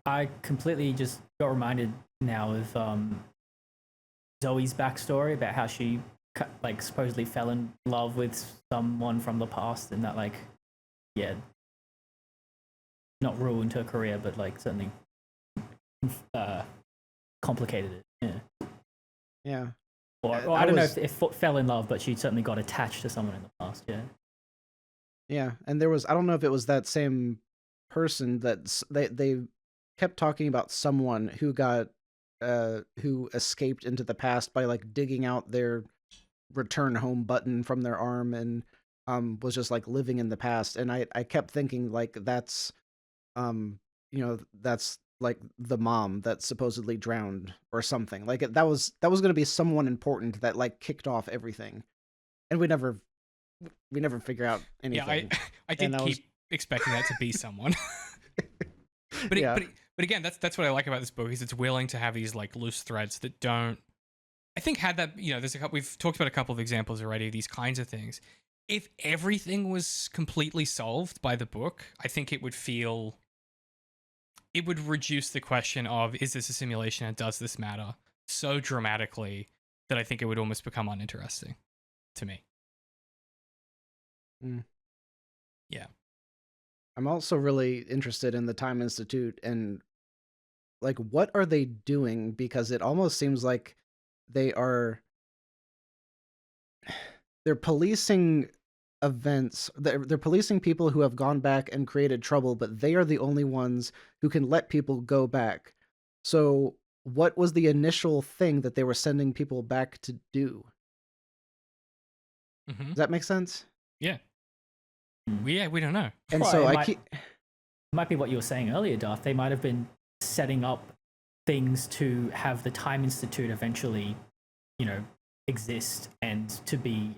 I completely just got reminded now of Zoe's backstory about how she like supposedly fell in love with someone from the past, and that like, yeah, not ruined her career, but like certainly complicated it. Yeah. Yeah. Or I don't know if fell in love, but she certainly got attached to someone in the past. Yeah. Yeah, and there was, I don't know if it was that same person that they kept talking about someone who got who escaped into the past by like digging out their return home button from their arm and was just like living in the past. And I kept thinking like that's that's like the mom that supposedly drowned or something. Like that was going to be someone important that like kicked off everything. And we never figure out anything. Yeah, I did keep expecting that to be someone. But again, that's what I like about this book is it's willing to have these like loose threads that don't. I think had that there's a couple, we've talked about a couple of examples already of these kinds of things. If everything was completely solved by the book, I think it would reduce the question of is this a simulation and does this matter so dramatically that I think it would almost become uninteresting to me. Mm. Yeah. I'm also really interested in the Time Institute and like what are they doing, because it almost seems like they're policing events. They're policing people who have gone back and created trouble, but they are the only ones who can let people go back. So what was the initial thing that they were sending people back to do? Mm-hmm. Does that make sense? Yeah. We don't know. And Well, so it might be what you were saying earlier, Darth. They might have been setting up things to have the Time Institute eventually, exist and to be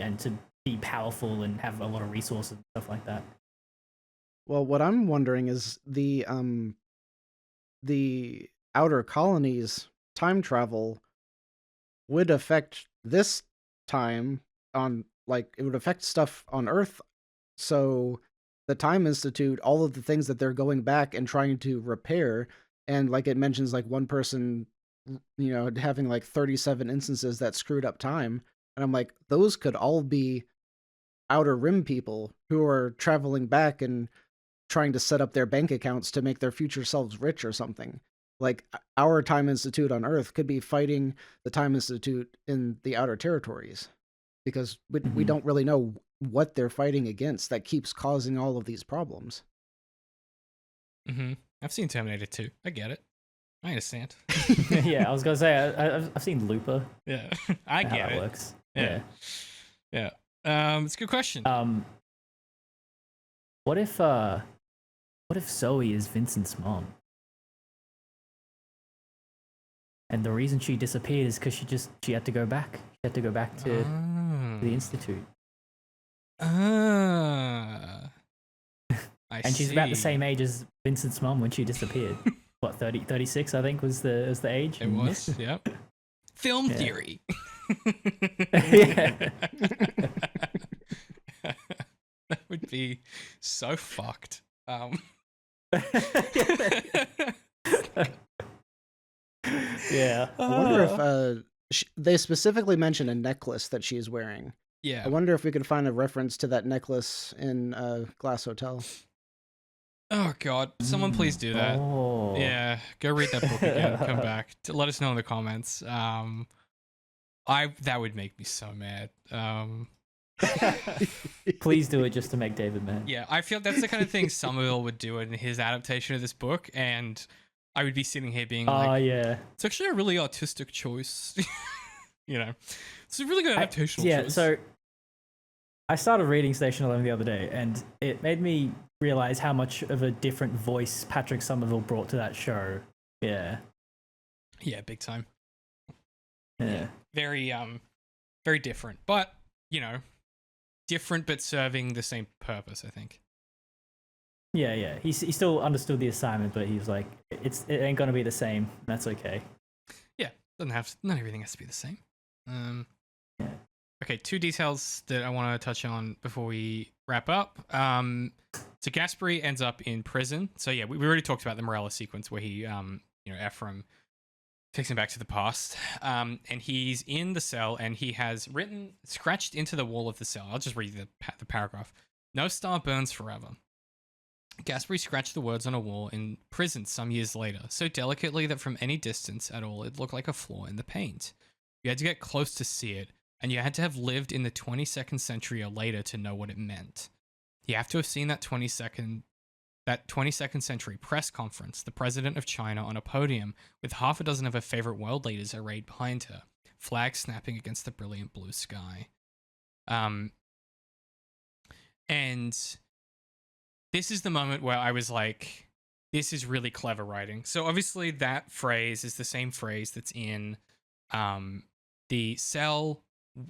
powerful and have a lot of resources and stuff like that. Well, what I'm wondering is the outer colonies time travel would affect this time on like it would affect stuff on Earth. So the Time Institute, all of the things that they're going back and trying to repair, and like it mentions like one person, having like 37 instances that screwed up time. And I'm like, those could all be Outer Rim people who are traveling back and trying to set up their bank accounts to make their future selves rich or something. Like our Time Institute on Earth could be fighting the Time Institute in the Outer Territories, because we don't really know what they're fighting against that keeps causing all of these problems. Mm-hmm. I've seen Terminator 2. I get it. I understand. Yeah, I was gonna say I've seen Looper. Yeah, I get how that it. Works. Yeah. It's a good question. What if Zoe is Vincent's mom? And the reason she disappeared is because she had to go back. She had to go back to the Institute. And she's about the same age as Vincent's mom when she disappeared. What, 36, I think, was the age? It was, yep. Film theory. Yeah. That would be so fucked. Yeah. I wonder if they specifically mention a necklace that she's wearing. Yeah. I wonder if we could find a reference to that necklace in Glass Hotel. Oh God! Someone please do that. Oh. Yeah, go read that book again. Come back. Let us know in the comments. That would make me so mad. Please do it just to make David mad. Yeah, I feel that's the kind of thing Somerville would do in his adaptation of this book, and I would be sitting here being like, yeah, it's actually a really artistic choice. It's a really good adaptation. Yeah, choice. so I started reading Station 11 the other day, and it made me realize how much of a different voice Patrick Somerville brought to that show. Yeah. Yeah, big time. Yeah. Very, very different, but different but serving the same purpose, I think. Yeah. He still understood the assignment, but he was like, it ain't gonna be the same. That's okay. Yeah, not everything has to be the same. Yeah. Okay, two details that I want to touch on before we wrap up. So Gasperry ends up in prison. So yeah, we already talked about the Morella sequence where he, Ephraim takes him back to the past. And he's in the cell, and he has scratched into the wall of the cell. I'll just read the paragraph. No star burns forever. Gasperry scratched the words on a wall in prison some years later, so delicately that from any distance at all it looked like a flaw in the paint. You had to get close to see it, and you had to have lived in the 22nd century or later to know what it meant. You have to have seen that 22nd century press conference, the president of China on a podium with half a dozen of her favorite world leaders arrayed behind her, flags snapping against the brilliant blue sky. And this is the moment where I was like, this is really clever writing. So obviously that phrase is the same phrase that's in the cell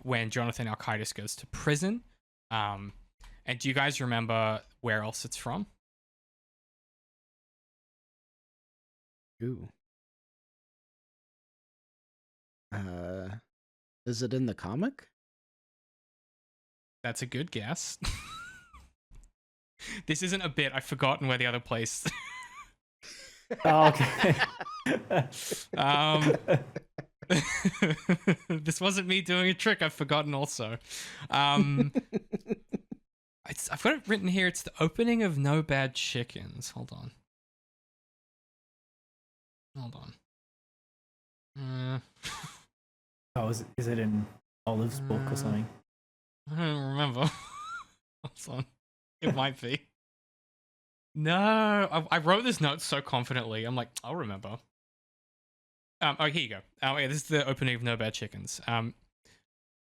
when Jonathan Alcides goes to prison. And do you guys remember where else it's from? Ooh. Is it in the comic? That's a good guess. This isn't a bit. I've forgotten where the other place. Oh, okay. This wasn't me doing a trick. I've forgotten also. I've got it written here. It's the opening of No Bad Chickens. Hold on. Oh, is it in Olive's book or something? I don't remember. Hold on. It might be. No, I wrote this note so confidently. I'm like, I'll remember. Oh, here you go. Yeah, this is the opening of No Bad Chickens.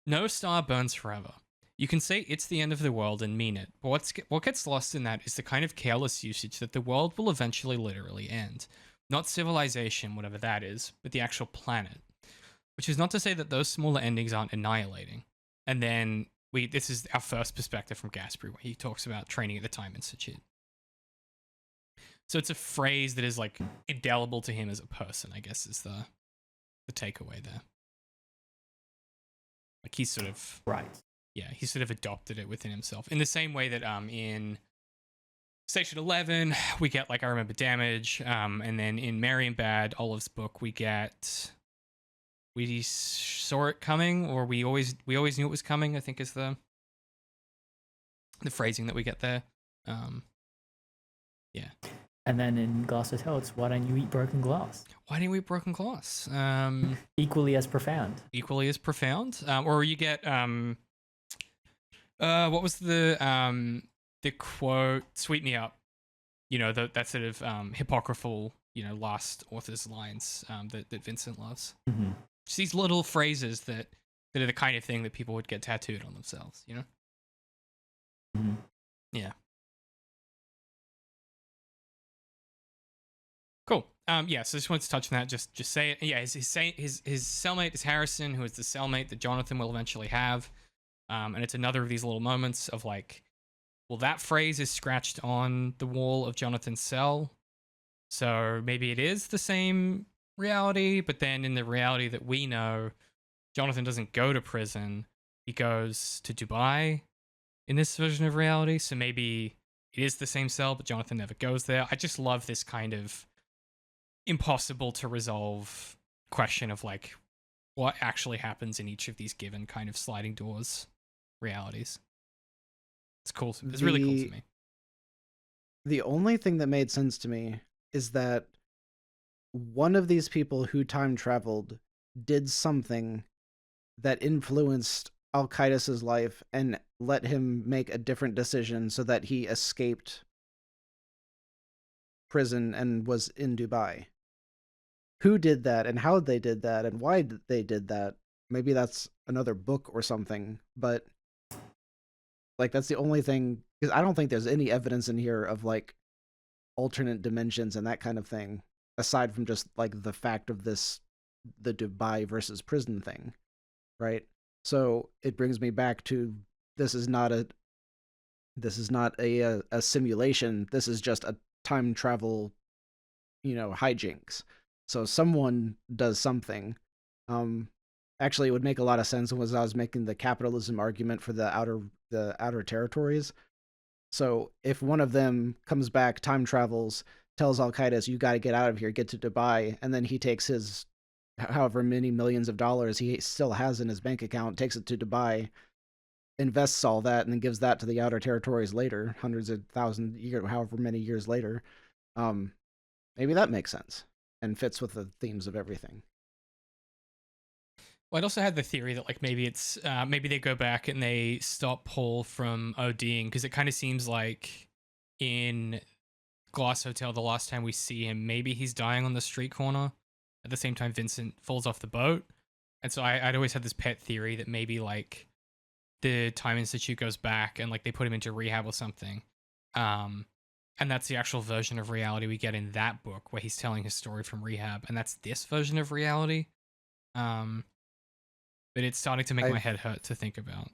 No star burns forever. You can say it's the end of the world and mean it, but what gets lost in that is the kind of careless usage that the world will eventually literally end. Not civilization, whatever that is, but the actual planet. Which is not to say that those smaller endings aren't annihilating. And then this is our first perspective from Gasperry, where he talks about training at the Time Institute. So it's a phrase that is like indelible to him as a person, I guess, is the takeaway there. Like he's sort of he sort of adopted it within himself in the same way that in Station 11 we get like I Remember Damage, and then in Merry Bad, Olive's book, we saw it coming, or we always knew it was coming, I think is the phrasing that we get there. Yeah. And then in Glass Hotel, it's why don't you eat broken glass? Why don't we eat broken glass? Equally as profound. Equally as profound. Or you get what was the quote? Sweep me up. You know, that sort of hypocritical, last author's lines that Vincent loves. Mm-hmm. Just these little phrases that are the kind of thing that people would get tattooed on themselves. Mm-hmm. Yeah. Cool. So I just wanted to touch on that. Just say it. Yeah, his cellmate is Harrison, who is the cellmate that Jonathan will eventually have. And it's another of these little moments of like, well, that phrase is scratched on the wall of Jonathan's cell. So maybe it is the same reality, but then in the reality that we know, Jonathan doesn't go to prison. He goes to Dubai in this version of reality. So maybe it is the same cell, but Jonathan never goes there. I just love this kind of impossible to resolve question of like what actually happens in each of these given kind of sliding doors realities. It's cool. It's really cool to me. The only thing that made sense to me is that one of these people who time traveled did something that influenced Alcides' life and let him make a different decision so that he escaped prison and was in Dubai. Who did that and how they did that and why they did that? Maybe that's another book or something, but like that's the only thing, because I don't think there's any evidence in here of like alternate dimensions and that kind of thing, aside from just like the fact of the Dubai versus prison thing, right? So it brings me back to this is not a simulation. This is just a time travel, hijinks. So someone does something. Actually, it would make a lot of sense when I was making the capitalism argument for the outer territories. So if one of them comes back, time travels, tells Alcides, you got to get out of here, get to Dubai, and then he takes his however many millions of dollars he still has in his bank account, takes it to Dubai, invests all that, and then gives that to the Outer Territories later, hundreds of thousand years, however many years later. Maybe that makes sense and fits with the themes of everything. Well, I'd also had the theory that like maybe it's maybe they go back and they stop Paul from ODing, because it kind of seems like in Glass Hotel, the last time we see him, maybe he's dying on the street corner at the same time Vincent falls off the boat. And so I'd always had this pet theory that maybe like the Time Institute goes back and like they put him into rehab or something. And that's the actual version of reality we get in that book where he's telling his story from rehab, and that's this version of reality. But it's starting to make my head hurt to think about.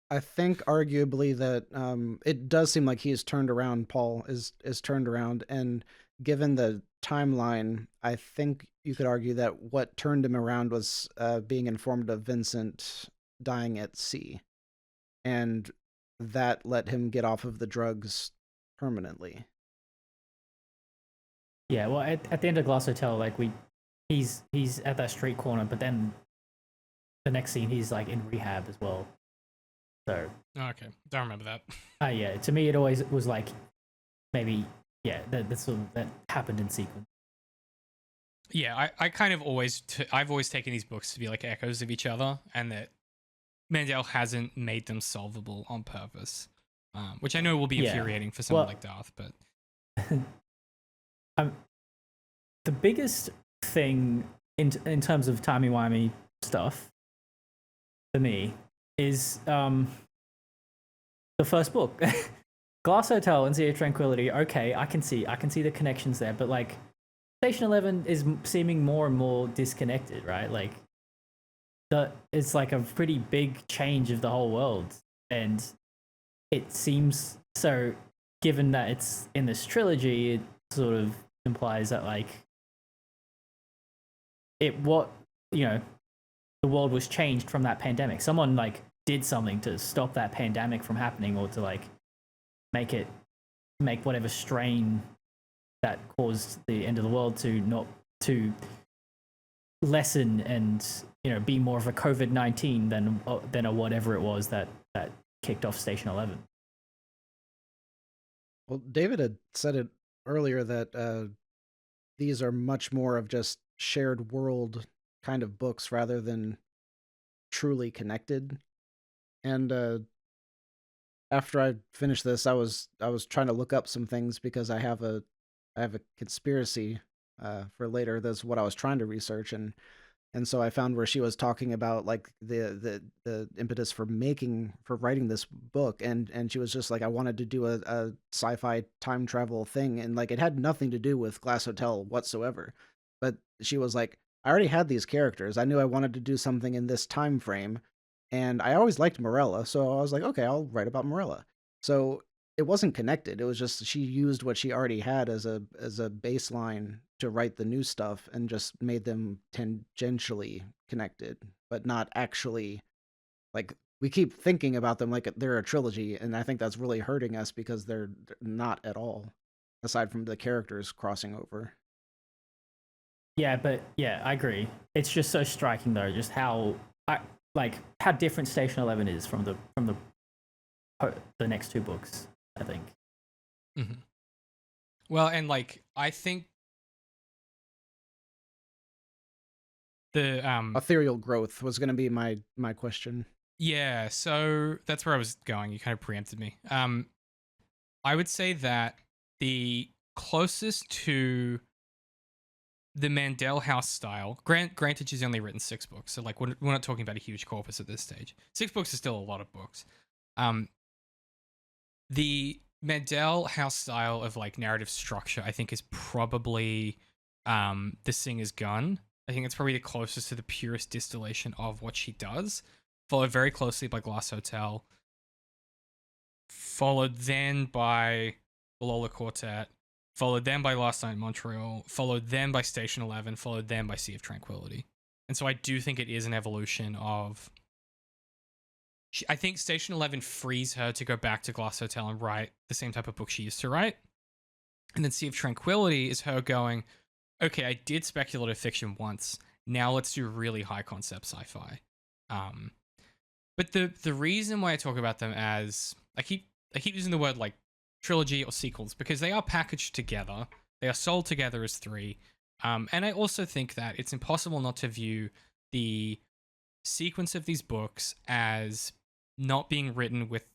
I think arguably that it does seem like he is turned around. Paul is turned around, and given the timeline, I think you could argue that what turned him around was being informed of Vincent dying at sea, and that let him get off of the drugs permanently. Yeah, well, at the end of Glass Hotel, like he's at that street corner, but then the next scene he's like in rehab as well. So okay, don't remember that. Yeah, to me it always was like maybe that sort of that happened in sequence. Yeah, I kind of I've always taken these books to be like echoes of each other, and that Mandel hasn't made them solvable on purpose, which I know will be infuriating for someone like Darth, but the biggest thing in terms of timey-wimey stuff for me is the first book. Glass Hotel and Sea of Tranquility, okay, I can see the connections there, but like Station 11 is seeming more and more disconnected, right? Like it's like a pretty big change of the whole world, and it seems so, given that it's in this trilogy, it sort of implies that like the world was changed from that pandemic. Someone like did something to stop that pandemic from happening, or to like make whatever strain that caused the end of the world to lessen and be more of a COVID-19 than a whatever it was that kicked off Station 11. Well, David had said it earlier that these are much more of just shared world kind of books rather than truly connected. And after I finished this, I was trying to look up some things because I have a conspiracy for later. That's what I was trying to research, and so I found where she was talking about like the impetus for writing this book, and she was just like, I wanted to do a sci-fi time travel thing, and like it had nothing to do with Glass Hotel whatsoever. But she was like, I already had these characters. I knew I wanted to do something in this time frame, and I always liked Morella, so I was like, okay, I'll write about Morella. So it wasn't connected. It was just she used what she already had as a baseline to write the new stuff, and just made them tangentially connected, but not actually. Like, we keep thinking about them like they're a trilogy, and I think that's really hurting us because they're not at all, aside from the characters crossing over. Yeah, but I agree. It's just so striking though, just how different Station 11 is from the next two books, I think. Mm-hmm. Well, and like I think the ethereal growth was going to be my question. Yeah, so that's where I was going. You kind of preempted me. I would say that the closest to the Mandel House style, granted she's only written 6 books, so like we're not talking about a huge corpus at this stage. 6 books is still a lot of books. The Mandel House style of like narrative structure, I think, is probably The Singer's Gun. I think it's probably the closest to the purest distillation of what she does, followed very closely by Glass Hotel, followed then by the Lola Quartet, followed then by Last Night in Montreal, followed then by Station 11, followed then by Sea of Tranquility. And so I do think it is an evolution of... I think Station 11 frees her to go back to Glass Hotel and write the same type of book she used to write. And then Sea of Tranquility is her going, okay, I did speculative fiction once. Now let's do really high concept sci-fi. But the reason why I talk about them as I keep using the word like trilogy or sequels because they are packaged together. They are sold together as three. And I also think that it's impossible not to view the sequence of these books as not being written with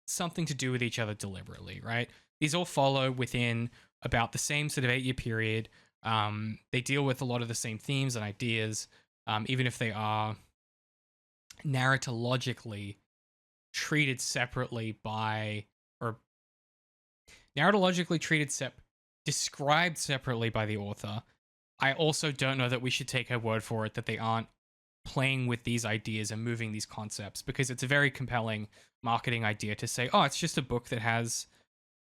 something to do with each other deliberately, right? These all follow within about the same sort of 8-year period. They deal with a lot of the same themes and ideas, even if they are narratologically treated separately described separately by the author. I also don't know that we should take her word for it that they aren't playing with these ideas and moving these concepts, because it's a very compelling marketing idea to say, oh, it's just a book that has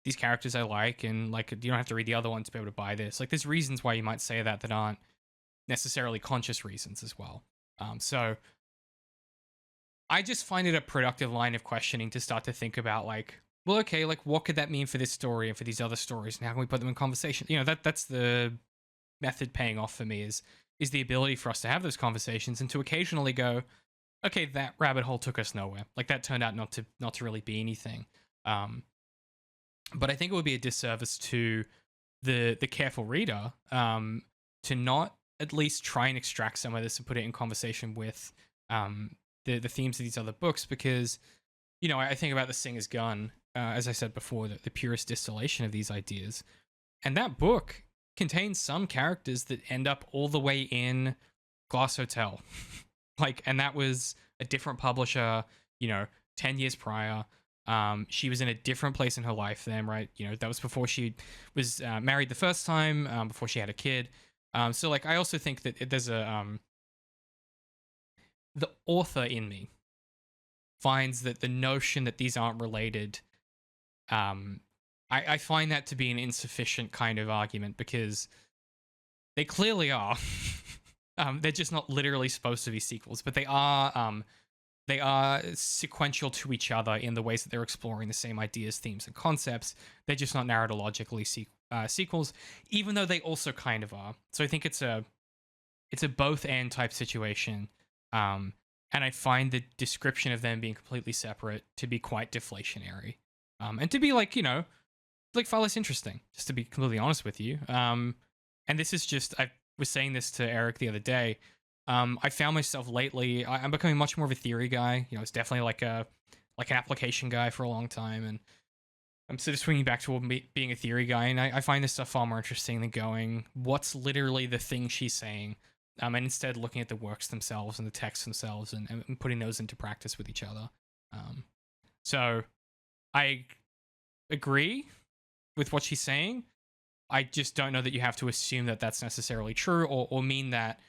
these characters I like, and like you don't have to read the other one to be able to buy this. Like there's reasons why you might say that aren't necessarily conscious reasons as well. So I just find it a productive line of questioning to start to think about like, well, okay, like what could that mean for this story and for these other stories, and how can we put them in conversation? You know, that's the method paying off for me is the ability for us to have those conversations and to occasionally go, okay, that rabbit hole took us nowhere. Like that turned out not to really be anything. But I think it would be a disservice to the careful reader to not at least try and extract some of this and put it in conversation with the themes of these other books, because you know I think about The Singer's Gun, as I said before, the purest distillation of these ideas, and that book contains some characters that end up all the way in Glass Hotel. Like, and that was a different publisher, you know, 10 years prior. She was in a different place in her life then, right? You know, that was before she was married the first time, before she had a kid. So like, I also think that there's the author in me finds that the notion that these aren't related, I find that to be an insufficient kind of argument, because they clearly are. They're just not literally supposed to be sequels, but they are sequential to each other in the ways that they're exploring the same ideas, themes, and concepts. They're just not narratologically sequels, even though they also kind of are. So I think it's a both and type situation. And I find the description of them being completely separate to be quite deflationary. And to be like, you know, like far less interesting, just to be completely honest with you. And this is just, I was saying this to Eric the other day. I found myself lately, I'm becoming much more of a theory guy. You know, it's definitely like an application guy for a long time. And I'm sort of swinging back to being a theory guy. And I find this stuff far more interesting than going, what's literally the thing she's saying? And instead looking at the works themselves and the texts themselves and putting those into practice with each other. So I agree with what she's saying. I just don't know that you have to assume that that's necessarily true or mean that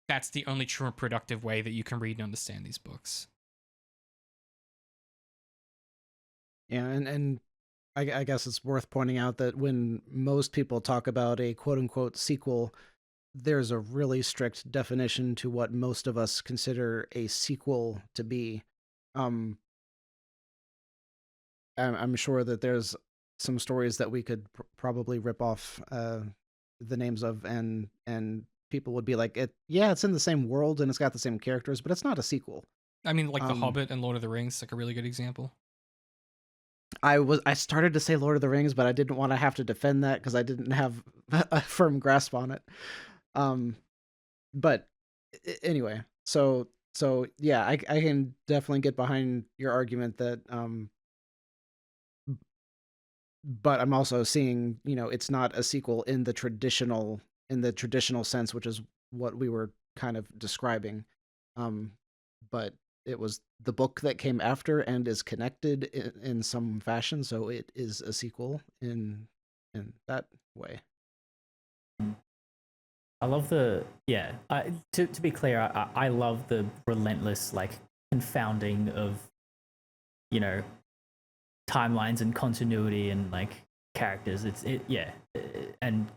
that's the only true and productive way that you can read and understand these books. Yeah, and I guess it's worth pointing out that when most people talk about a quote-unquote sequel, there's a really strict definition to what most of us consider a sequel to be. I'm sure that there's some stories that we could probably rip off the names of, and people would be like, it's in the same world and it's got the same characters, but it's not a sequel. I mean, like The Hobbit and Lord of the Rings, like a really good example. I started to say Lord of the Rings, but I didn't want to have to defend that because I didn't have a firm grasp on it. But anyway, so yeah, I can definitely get behind your argument that but I'm also seeing, you know, it's not a sequel in the traditional sense, which is what we were kind of describing. But it was the book that came after and is connected in some fashion, so it is a sequel in that way. I love to be clear, I love the relentless like confounding of, you know, timelines and continuity and like characters. And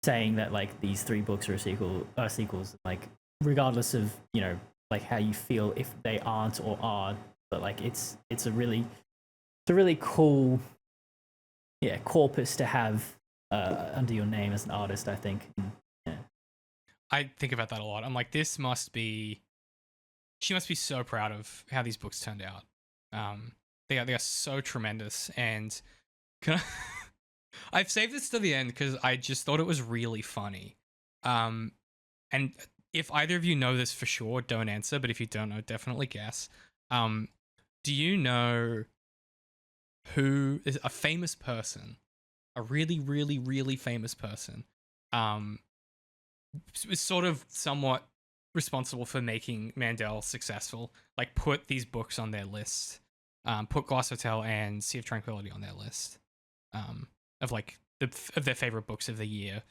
saying that like these three books are sequels, like regardless of, you know, like how you feel if they aren't or are, but like it's a really cool corpus to have under your name as an artist, I think. Yeah. I think about that a lot. I'm like, she must be so proud of how these books turned out. They are so tremendous, and I've saved this to the end because I just thought it was really funny. And if either of you know this for sure, don't answer. But if you don't know, definitely guess. Do you know who is a famous person, a really, really, really famous person, was sort of somewhat responsible for making Mandel successful? Like, put these books on their list, put Glass Hotel and Sea of Tranquility on their list, of like of their favorite books of the year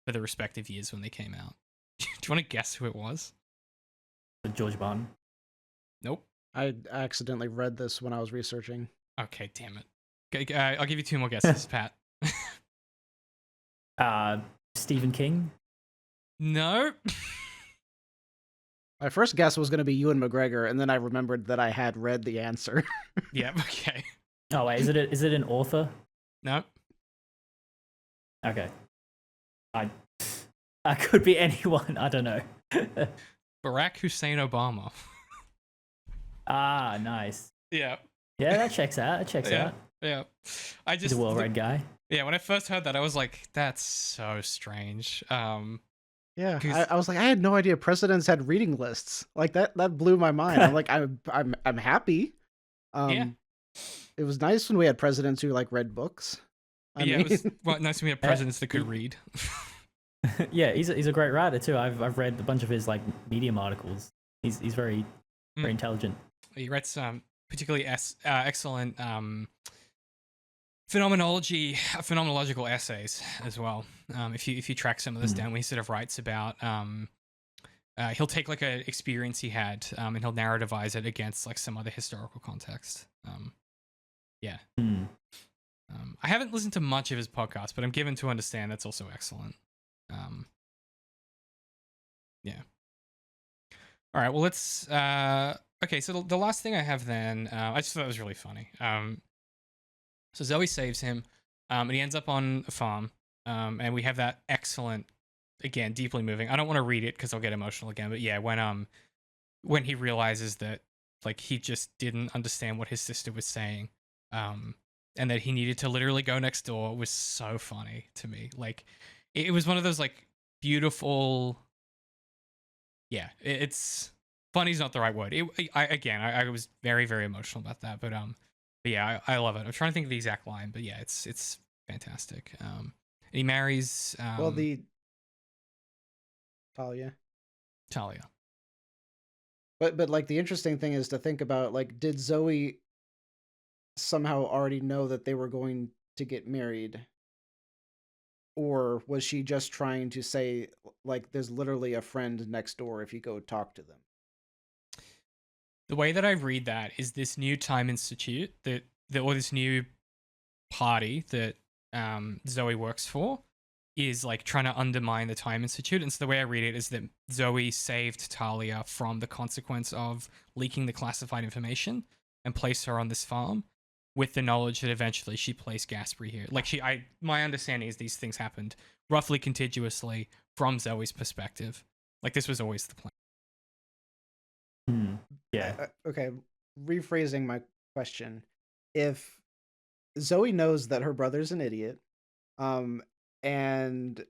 for the respective years when they came out. Do you want to guess who it was? George Martin. Nope. I accidentally read this when I was researching. Okay, damn it. I'll give you 2 more guesses, Pat. Stephen King. No. My first guess was going to be Ewan McGregor, and then I remembered that I had read the answer. Yeah. Okay. Oh wait, is it an author? No. Okay. I could be anyone. I don't know. Barack Hussein Obama. Ah, nice. Yeah. Yeah, that checks out. That checks out. Yeah. He's a well-read guy. Yeah, when I first heard that, I was like, that's so strange. Yeah, I was like, I had no idea presidents had reading lists. Like that blew my mind. I'm like, I'm happy. Yeah. It was nice when we had presidents who like read books. I mean... it was nice when we had presidents that could read. Yeah, he's a great writer too. I've read a bunch of his like Medium articles. He's very intelligent. He writes particularly excellent phenomenological essays as well. If you track some of this down, when he sort of writes about, he'll take like an experience he had, and he'll narrativize it against like some other historical context. Yeah. I haven't listened to much of his podcast, but I'm given to understand that's also excellent. Yeah. All right. Well, let's. Okay. So the last thing I have then, I just thought it was really funny. So Zoe saves him, and he ends up on a farm, and we have that excellent, again, deeply moving. I don't want to read it because I'll get emotional again, but yeah, when he realizes that like he just didn't understand what his sister was saying, and that he needed to literally go next door was so funny to me. Like, it was one of those like beautiful. Yeah, it's funny's not the right word. I was very, very emotional about that, but yeah, I love it. I'm trying to think of the exact line, but yeah, it's fantastic. And he marries Talia. But like the interesting thing is to think about, like, did Zoe somehow already know that they were going to get married? Or was she just trying to say, like, there's literally a friend next door if you go talk to them? The way that I read that is this new time institute or this new party that Zoe works for is like trying to undermine the time institute. And so the way I read it is that Zoe saved Talia from the consequence of leaking the classified information and placed her on this farm with the knowledge that eventually she placed Gasperry here. Like my understanding is these things happened roughly contiguously from Zoe's perspective. Like this was always the plan. Yeah. Okay. Rephrasing my question. If Zoe knows that her brother's an idiot, and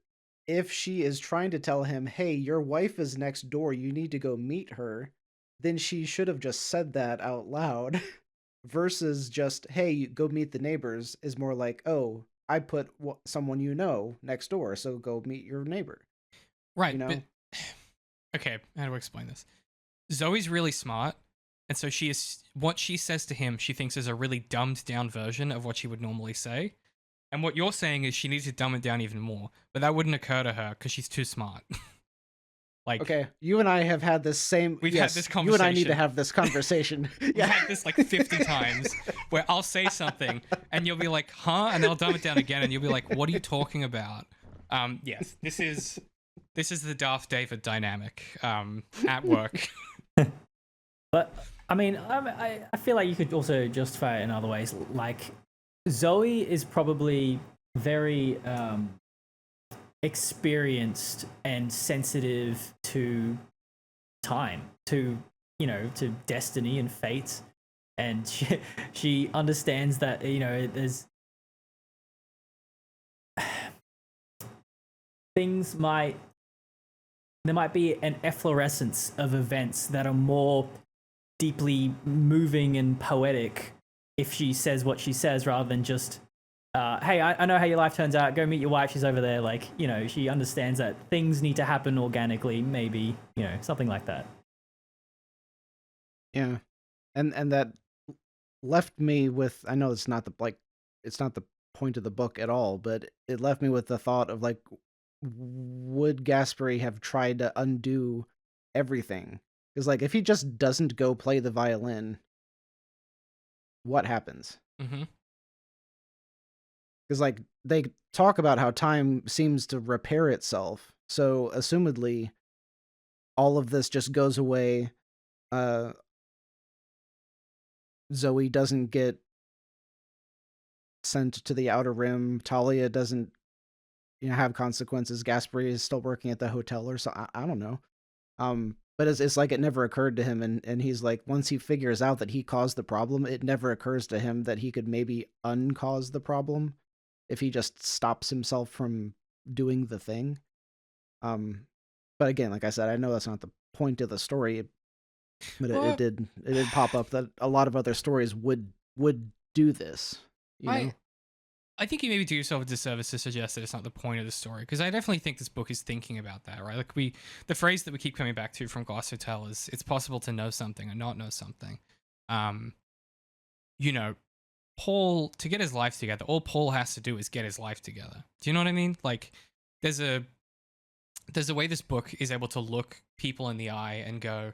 if she is trying to tell him, hey, your wife is next door, you need to go meet her, then she should have just said that out loud versus just, hey, go meet the neighbors, is more like, oh, I put someone you know next door, so go meet your neighbor. Right. You know? But, okay, how do I explain this? Zoe's really smart, and so what she says to him, she thinks is a really dumbed down version of what she would normally say. And what you're saying is she needs to dumb it down even more, but that wouldn't occur to her because she's too smart. Like, okay, you and I have had this same. We've had this conversation. You and I need to have this conversation. We've had this like 50 times where I'll say something and you'll be like, huh? And I'll dumb it down again and you'll be like, what are you talking about? Yes, this is the Darth David dynamic at work. But I mean, I feel like you could also justify it in other ways. Like, Zoe is probably very experienced and sensitive to time, to to destiny and fate, and she understands that there's there might be an efflorescence of events that are more deeply moving and poetic if she says what she says rather than just hey, I know how your life turns out, go meet your wife, she's over there. Like, she understands that things need to happen organically, maybe, something like that. Yeah. And that left me with, I know it's not the point of the book at all, but it left me with the thought of like, would Gasperry have tried to undo everything? Because like, if he just doesn't go play the violin, what happens? Mm-hmm. Because like, they talk about how time seems to repair itself, so assumedly all of this just goes away. Zoe doesn't get sent to the Outer Rim. Talia doesn't have consequences. Gasperry is still working at the hotel or so. I don't know. But it's like it never occurred to him, and he's like, once he figures out that he caused the problem, it never occurs to him that he could maybe uncause the problem if he just stops himself from doing the thing. But again, like I said, I know that's not the point of the story, but it did pop up that a lot of other stories would do this. I think you maybe do yourself a disservice to suggest that it's not the point of the story, because I definitely think this book is thinking about that, right? Like the phrase that we keep coming back to from Glass Hotel is, it's possible to know something or not know something. Paul, to get his life together, all Paul has to do is get his life together. Do you know what I mean? Like, there's a way this book is able to look people in the eye and go,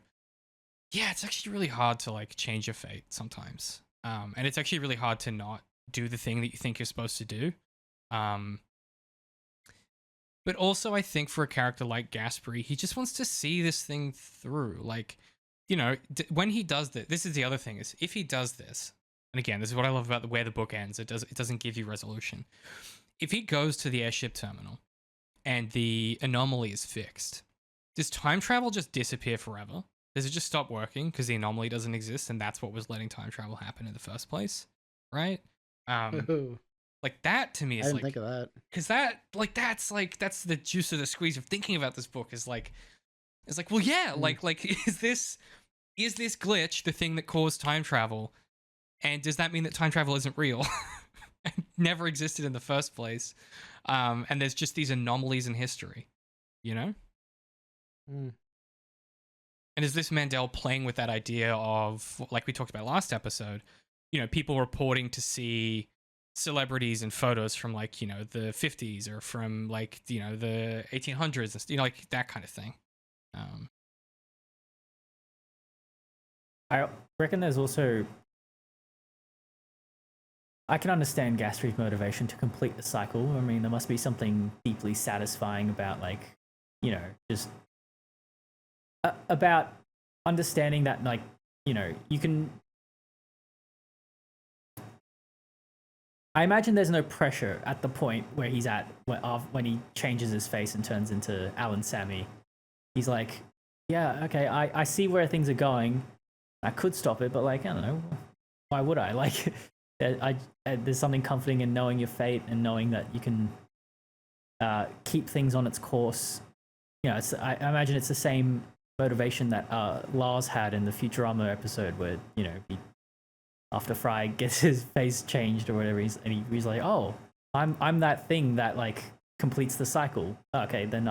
yeah, it's actually really hard to like change your fate sometimes. And it's actually really hard to not do the thing that you think you're supposed to do. But also I think for a character like Gasperry, he just wants to see this thing through. Like, when he does this is the other thing, is if he does this, and again, this is what I love about where the book ends. It doesn't give you resolution. If he goes to the airship terminal and the anomaly is fixed, does time travel just disappear forever? Does it just stop working because the anomaly doesn't exist, and that's what was letting time travel happen in the first place, right? Like that to me is, I didn't think of that, because that's the juice of the squeeze of thinking about this book is like, well, yeah, like is this glitch the thing that caused time travel, and does that mean that time travel isn't real? And never existed in the first place, and there's just these anomalies in history, And is this Mandel playing with that idea of, like we talked about last episode, people reporting to see celebrities and photos from like, the 50s or from like, the 1800s, like that kind of thing. I reckon there's also, I can understand Gasperry's motivation to complete the cycle. I mean, there must be something deeply satisfying about like, just about understanding that, like, you can. I imagine there's no pressure at the point where he's at when he changes his face and turns into Alan Sammy. He's like, yeah, okay, I see where things are going. I could stop it, but like, I don't know, why would I? Like, there's something comforting in knowing your fate and knowing that you can keep things on its course. I imagine it's the same motivation that Lars had in the Futurama episode where, after Fry gets his face changed or whatever, he's like, oh, I'm that thing that like completes the cycle. Okay, then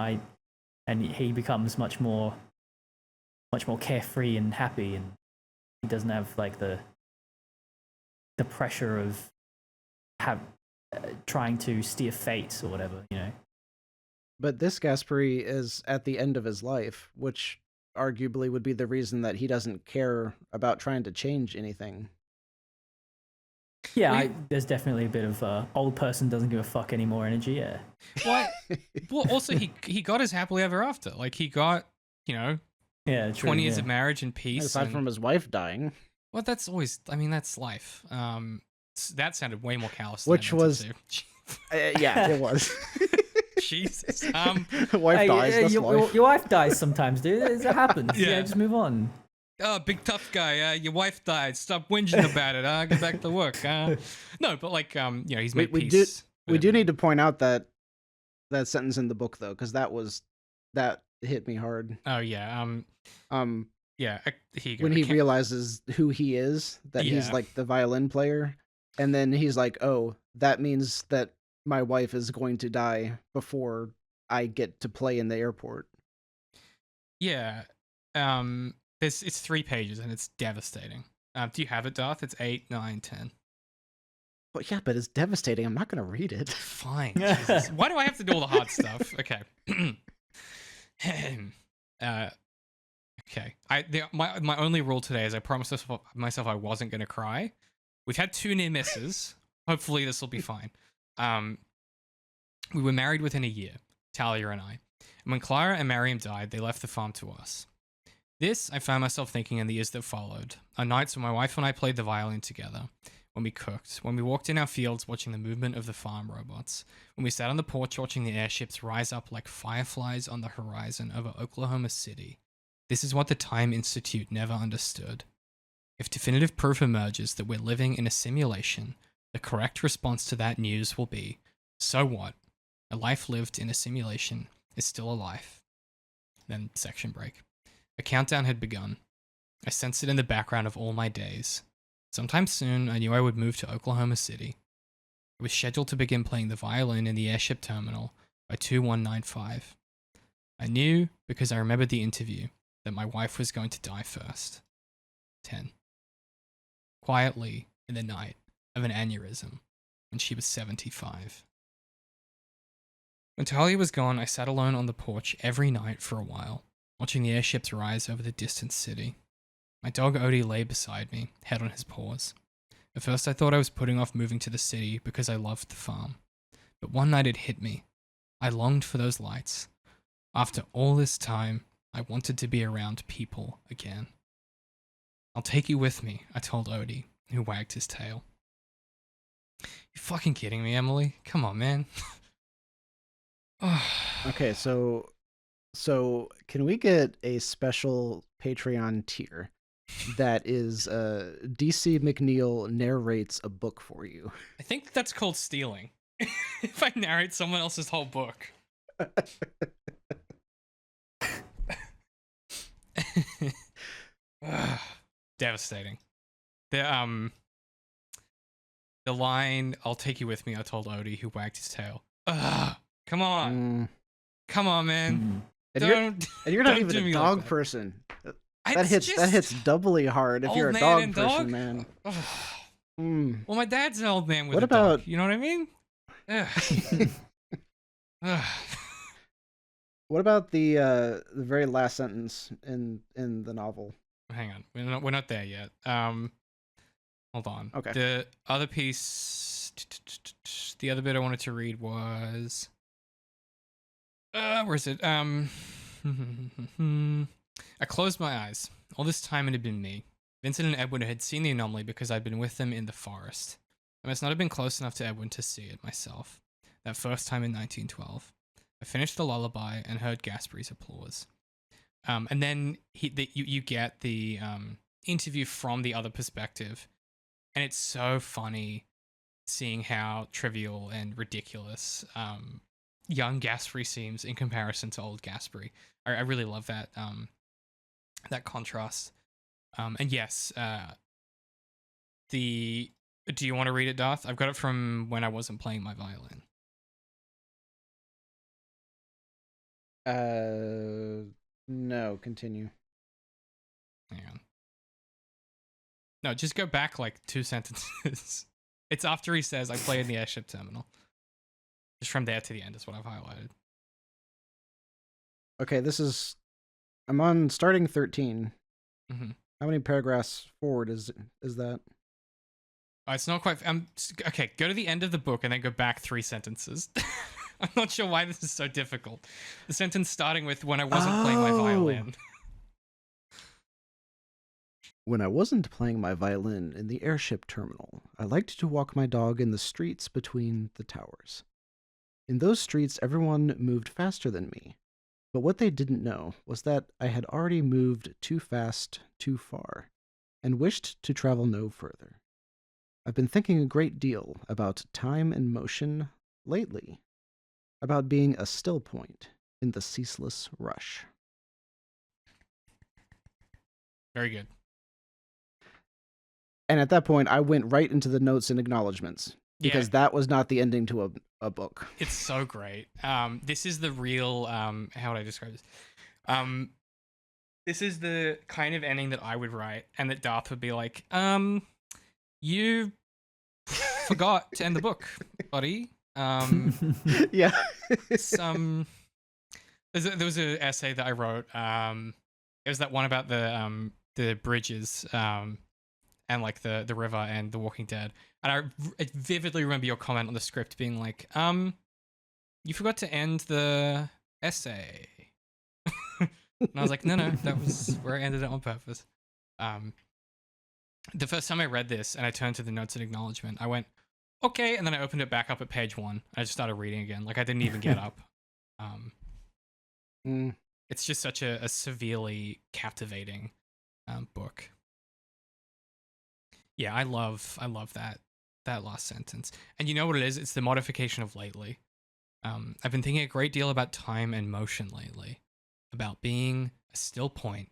and he becomes much more carefree and happy, and he doesn't have like the pressure of trying to steer fate or whatever, But this Gasperry is at the end of his life, which arguably would be the reason that he doesn't care about trying to change anything. Yeah, there's definitely a bit of old person doesn't give a fuck anymore energy, yeah. Well, also he got his happily ever after. Like he got, 20 years of marriage and peace. Aside from his wife dying. Well, that's always, that's life. That sounded way more callous. Which was, yeah, it was. Jesus. Wife dies. That's life. Your wife dies sometimes, dude. It happens. Yeah. Yeah, just move on. Oh, big tough guy. Your wife died. Stop whinging about it. Get back to work. No, but like, he's made peace. We do need to point out that sentence in the book though, because that hit me hard. Oh yeah. Yeah. Here you go. When he realizes who he is, that he's like the violin player, and then he's like, "Oh, that means that my wife is going to die before I get to play in the airport." Yeah. It's 3 pages and it's devastating. Do you have it, Darth? It's 8, 9, 10. Well, yeah, but it's devastating. I'm not going to read it. Fine. Jesus. Why do I have to do all the hard stuff? Okay. Okay. My only rule today is I promised myself I wasn't going to cry. We've had 2 near misses. Hopefully this will be fine. We were married within a year, Talia and I. And when Clara and Mariam died, they left the farm to us. This, I found myself thinking in the years that followed, are nights when my wife and I played the violin together, when we cooked, when we walked in our fields watching the movement of the farm robots, when we sat on the porch watching the airships rise up like fireflies on the horizon over Oklahoma City. This is what the Time Institute never understood. If definitive proof emerges that we're living in a simulation, the correct response to that news will be, so what? A life lived in a simulation is still a life. Then section break. A countdown had begun. I sensed it in the background of all my days. Sometime soon, I knew I would move to Oklahoma City. I was scheduled to begin playing the violin in the airship terminal by 2195. I knew, because I remembered the interview, that my wife was going to die first. 10. Quietly, in the night of an aneurysm, when she was 75. When Talia was gone, I sat alone on the porch every night for a while, watching the airships rise over the distant city. My dog Odie lay beside me, head on his paws. At first I thought I was putting off moving to the city because I loved the farm. But one night it hit me. I longed for those lights. After all this time, I wanted to be around people again. I'll take you with me, I told Odie, who wagged his tail. You fucking kidding me, Emily? Come on, man. Okay, so can we get a special Patreon tier that is DC McNeil narrates a book for you? I think that's called stealing. If I narrate someone else's whole book. Devastating. The line, I'll take you with me, I told Odie, who wagged his tail. Come on. Come on, man. And you're not even a dog person. That hits doubly hard if you're a dog person, man. Well, my dad's an old man with a dog. You know what I mean? What about the very last sentence in the novel? Hang on, we're not there yet. Hold on. Okay. The other piece, the other bit I wanted to read was, where is it? I closed my eyes. All this time it had been me. Vincent and Edwin had seen the anomaly because I'd been with them in the forest. I must not have been close enough to Edwin to see it myself. That first time in 1912. I finished the lullaby and heard Gasperry's applause. And then you get the interview from the other perspective. And it's so funny seeing how trivial and ridiculous young Gasperry seems in comparison to old Gasperry. I really love that that contrast. And yes, do you want to read it, Darth? I've got it from when I wasn't playing my violin. No, continue. Hang on. No, just go back like 2 sentences. It's after he says, I play in the airship terminal. Just from there to the end is what I've highlighted. Okay, I'm on starting 13. Mm-hmm. How many paragraphs forward is that? It's not quite. Okay, go to the end of the book and then go back 3 sentences. I'm not sure why this is so difficult. The sentence starting with when I wasn't playing my violin. When I wasn't playing my violin in the airship terminal, I liked to walk my dog in the streets between the towers. In those streets, everyone moved faster than me. But what they didn't know was that I had already moved too fast, too far, and wished to travel no further. I've been thinking a great deal about time and motion lately, about being a still point in the ceaseless rush. Very good. And at that point, I went right into the notes and acknowledgments, because that was not the ending to a book. It's so great. This is the real, how would I describe this? This is the kind of ending that I would write, and that Darth would be like, you forgot to end the book, buddy. Yeah. There was an essay that I wrote. It was that one about the bridges, and like the river and The Walking Dead. And I vividly remember your comment on the script being like, you forgot to end the essay. And I was like, no, that was where I ended it on purpose. The first time I read this and I turned to the notes and acknowledgement, I went, okay, and then I opened it back up at page 1. I just started reading again. Like I didn't even get up. It's just such a severely captivating book. Yeah, I love that last sentence. And you know what it is? It's the modification of lately. I've been thinking a great deal about time and motion lately, about being a still point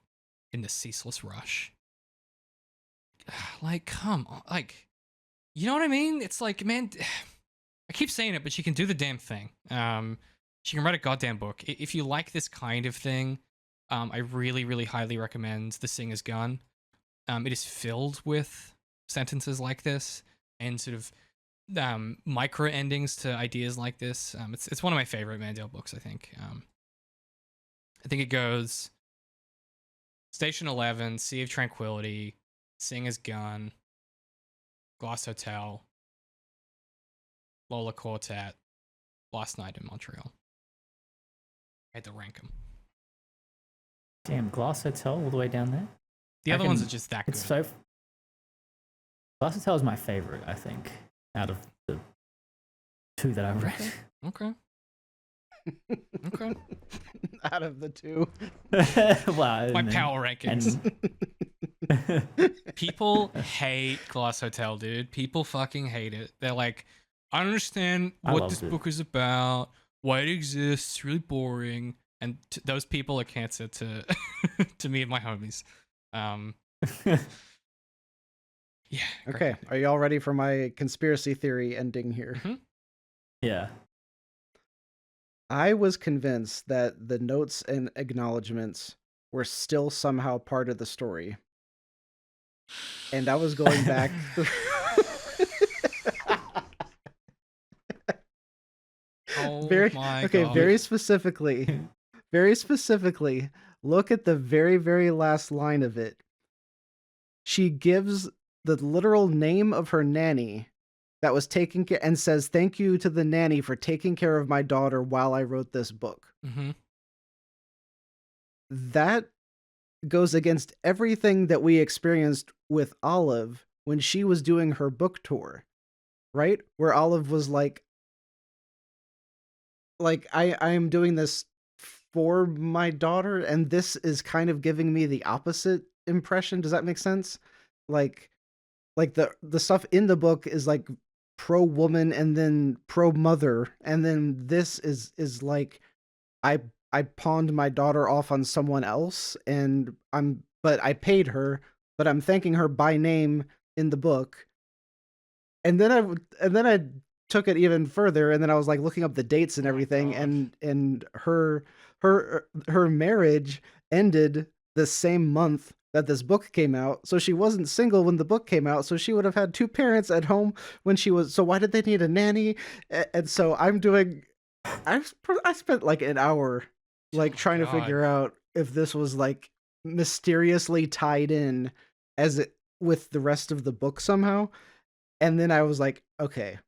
in the ceaseless rush. Like, come on, like, you know what I mean? It's like, man, I keep saying it, but she can do the damn thing. She can write a goddamn book. If you like this kind of thing, I really, really highly recommend The Singer's Gun. It is filled with sentences like this and sort of micro endings to ideas like this. It's one of my favorite Mandel books, I think. I think it goes Station 11, Sea of Tranquility, Singer's Gun, Glass Hotel, Lola Quartet, Last Night in Montreal. I had to rank them. Damn, Glass Hotel all the way down there. The other ones are just that good. It's so. Glass Hotel is my favorite, I think, out of the 2 that I've read. Okay. Out of the 2. Well, my power rankings. People hate Glass Hotel, dude. People fucking hate it. They're like, I don't understand what this book is about, why it exists, it's really boring. And those people are cancer to to me and my homies. Yeah. Okay. Are y'all ready for my conspiracy theory ending here? Mm-hmm. Yeah. I was convinced that the notes and acknowledgments were still somehow part of the story. And I was going back. Oh my God. Very specifically, look at the very, very last line of it. She gives the literal name of her nanny that was taking care and says, "Thank you to the nanny for taking care of my daughter while I wrote this book." Mm-hmm. That goes against everything that we experienced with Olive when she was doing her book tour, right? Where Olive was like I am doing this for my daughter, and this is kind of giving me the opposite impression. Does that make sense? Like the stuff in the book is like pro woman and then pro mother, and then this is like I pawned my daughter off on someone else, but I paid her, but I'm thanking her by name in the book. And then I took it even further, and then I was like looking up the dates and everything, and her marriage ended the same month that this book came out. So she wasn't single when the book came out, so she would have had 2 parents at home when she was. So why did they need a nanny? And so I spent like an hour like trying to figure out if this was like mysteriously tied in with the rest of the book somehow. And then I was like, okay,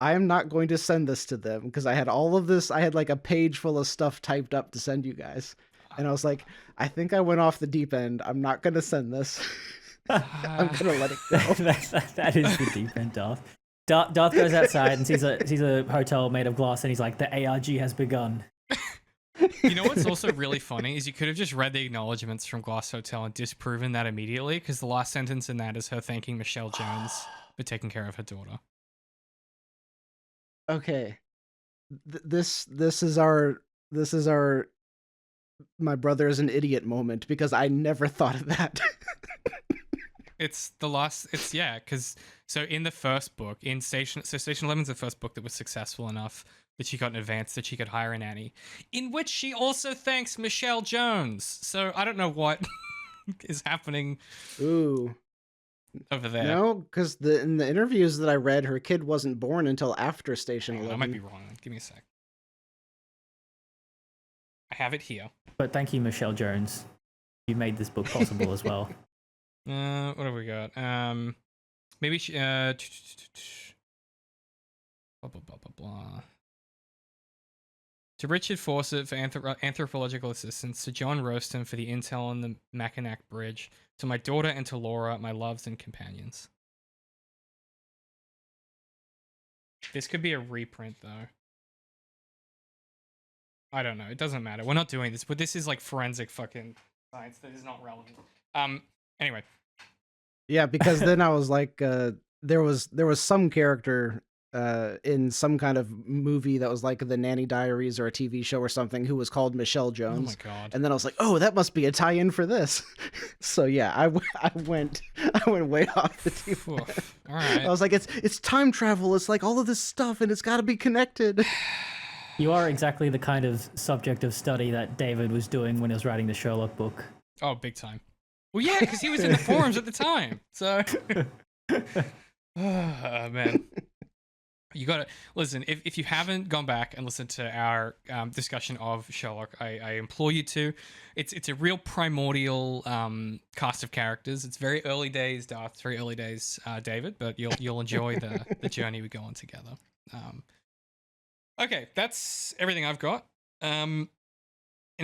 I am not going to send this to them, because I had all of this. I had like a page full of stuff typed up to send you guys. And I was like, I think I went off the deep end. I'm not going to send this. I'm going to let it go. That is the deep end, Darth. Darth goes outside and sees a hotel made of glass, and he's like, "The ARG has begun." You know what's also really funny is you could have just read the acknowledgements from Glass Hotel and disproven that immediately, because the last sentence in that is her thanking Michelle Jones for taking care of her daughter. Okay, this is our my brother is an idiot moment, because I never thought of that. It's because so in the first book, Station 11's the first book that was successful enough that she got an advance that she could hire a nanny, in which she also thanks Michelle Jones. So I don't know what is happening. Ooh. Over there. No, because in the interviews that I read, her kid wasn't born until after Station 11. I might be wrong. Give me a sec. I have it here. But thank you, Michelle Jones. You made this book possible as well. What have we got? Maybe she, blah, blah, blah, blah, blah. To Richard Fawcett for anthropological assistance, to John Roston for the intel on the Mackinac Bridge, to my daughter and to Laura, my loves and companions. This could be a reprint, though. I don't know. It doesn't matter. We're not doing this, but this is like forensic fucking science that is not relevant. Anyway. Yeah, because then I was like, there was some character in some kind of movie that was like the Nanny Diaries or a TV show or something who was called Michelle Jones. Oh my god! And then I was like, oh, that must be a tie-in for this. So yeah, I went way off the deep end. All right. I was like, it's time travel. It's like all of this stuff, and it's got to be connected. You are exactly the kind of subject of study that David was doing when he was writing the Sherlock book. Oh, big time. Well, yeah, because he was in the forums at the time. So, oh, man. You gotta listen. If you haven't gone back and listened to our discussion of Sherlock, I implore you to. It's a real primordial cast of characters. It's very early days, Darth. It's very early days, David. But you'll enjoy the journey we go on together. Okay, that's everything I've got. Any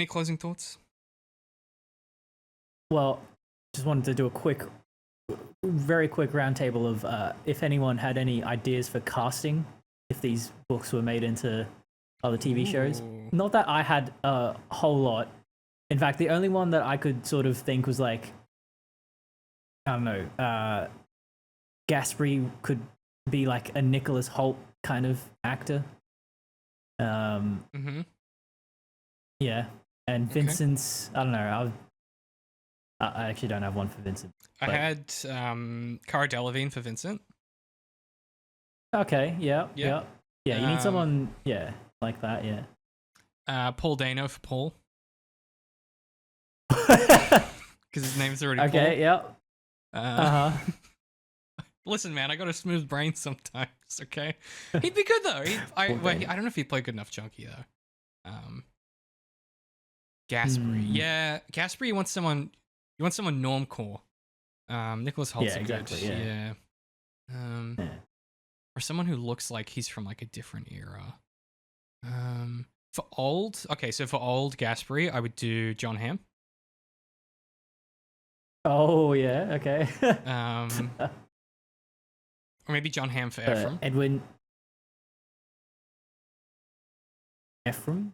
closing thoughts? Well, just wanted to do a very quick roundtable of if anyone had any ideas for casting if these books were made into other TV shows. Not that I had a whole lot. In fact, the only one that I could sort of think was like, I don't know, Gasperry could be like a Nicholas Hoult kind of actor. Yeah, and Vincent's, I don't know, I actually don't have one for Vincent. I had Cara Delevingne for Vincent. Okay, yeah. You need someone, like that, yeah. Paul Dano for Paul. Because his name's already Paul. Okay, yeah. Listen, man, I got a smooth brain sometimes, okay? He'd be good, though. I don't know if he'd play good enough Junkie, though. Gasperry. Yeah, Gasperry, you want someone normcore. Nicholas Holt's exactly, good. Yeah. Or someone who looks like he's from like a different era. For old Gasperry, I would do John Hamm. Oh yeah, okay. Or maybe John Hamm for Ephraim. Edwin. Ephraim,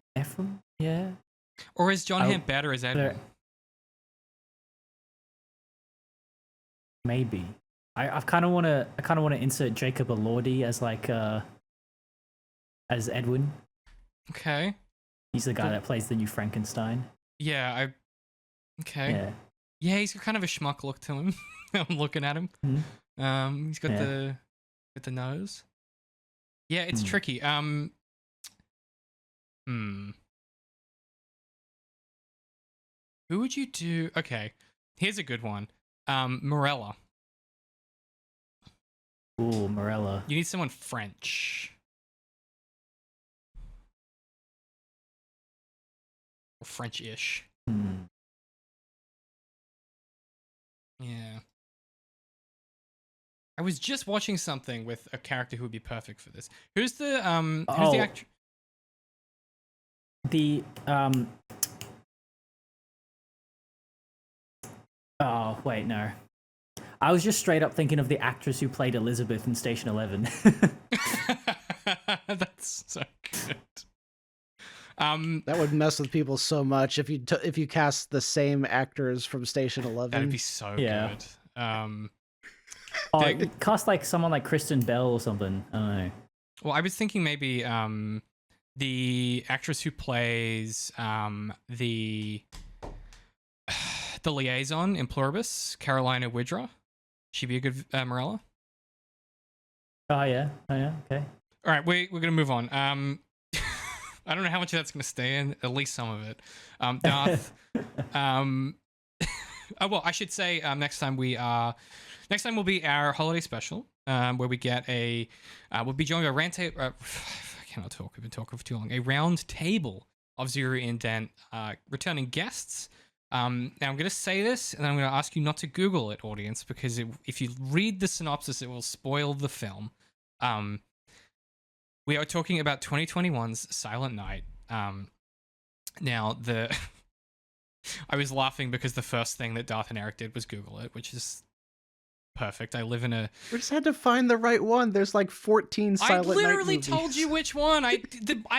yeah. Or is John Hamm better as Edwin? Maybe. I kind of want to insert Jacob Elordi as like as Edwin. Okay. He's the guy that plays the new Frankenstein. Yeah, okay. Yeah, he's got kind of a schmuck look to him. I'm looking at him. Mm-hmm. He's got the nose. Yeah, it's tricky. Who would you do? Okay, here's a good one. Morella. Ooh, Morella. You need someone French. Or French-ish. Yeah. I was just watching something with a character who would be perfect for this. Who's the actor? Oh, wait, no. I was just straight up thinking of the actress who played Elizabeth in Station 11. That's so good. That would mess with people so much if you cast the same actors from Station 11. That'd be so good. Cast like someone like Kristen Bell or something. I don't know. Well, I was thinking maybe the actress who plays the liaison in Pluribus, Carolina Widra. She'd be a good Morella. Oh yeah, okay. All right, we're gonna move on. I don't know how much of that's gonna stay in. At least some of it. Darth. Oh well, I should say next time will be our holiday special, where we get we'll be joined by I cannot talk. I've been talking for too long. A round table of Zero Indent returning guests. Now I'm going to say this, and I'm going to ask you not to Google it, audience, because if you read the synopsis, it will spoil the film. We are talking about 2021's Silent Night. Now I was laughing because the first thing that Darth and Eric did was Google it, which is perfect. I live in a... We just had to find the right one. There's like 14 Silent Night movies. I literally told you which one. I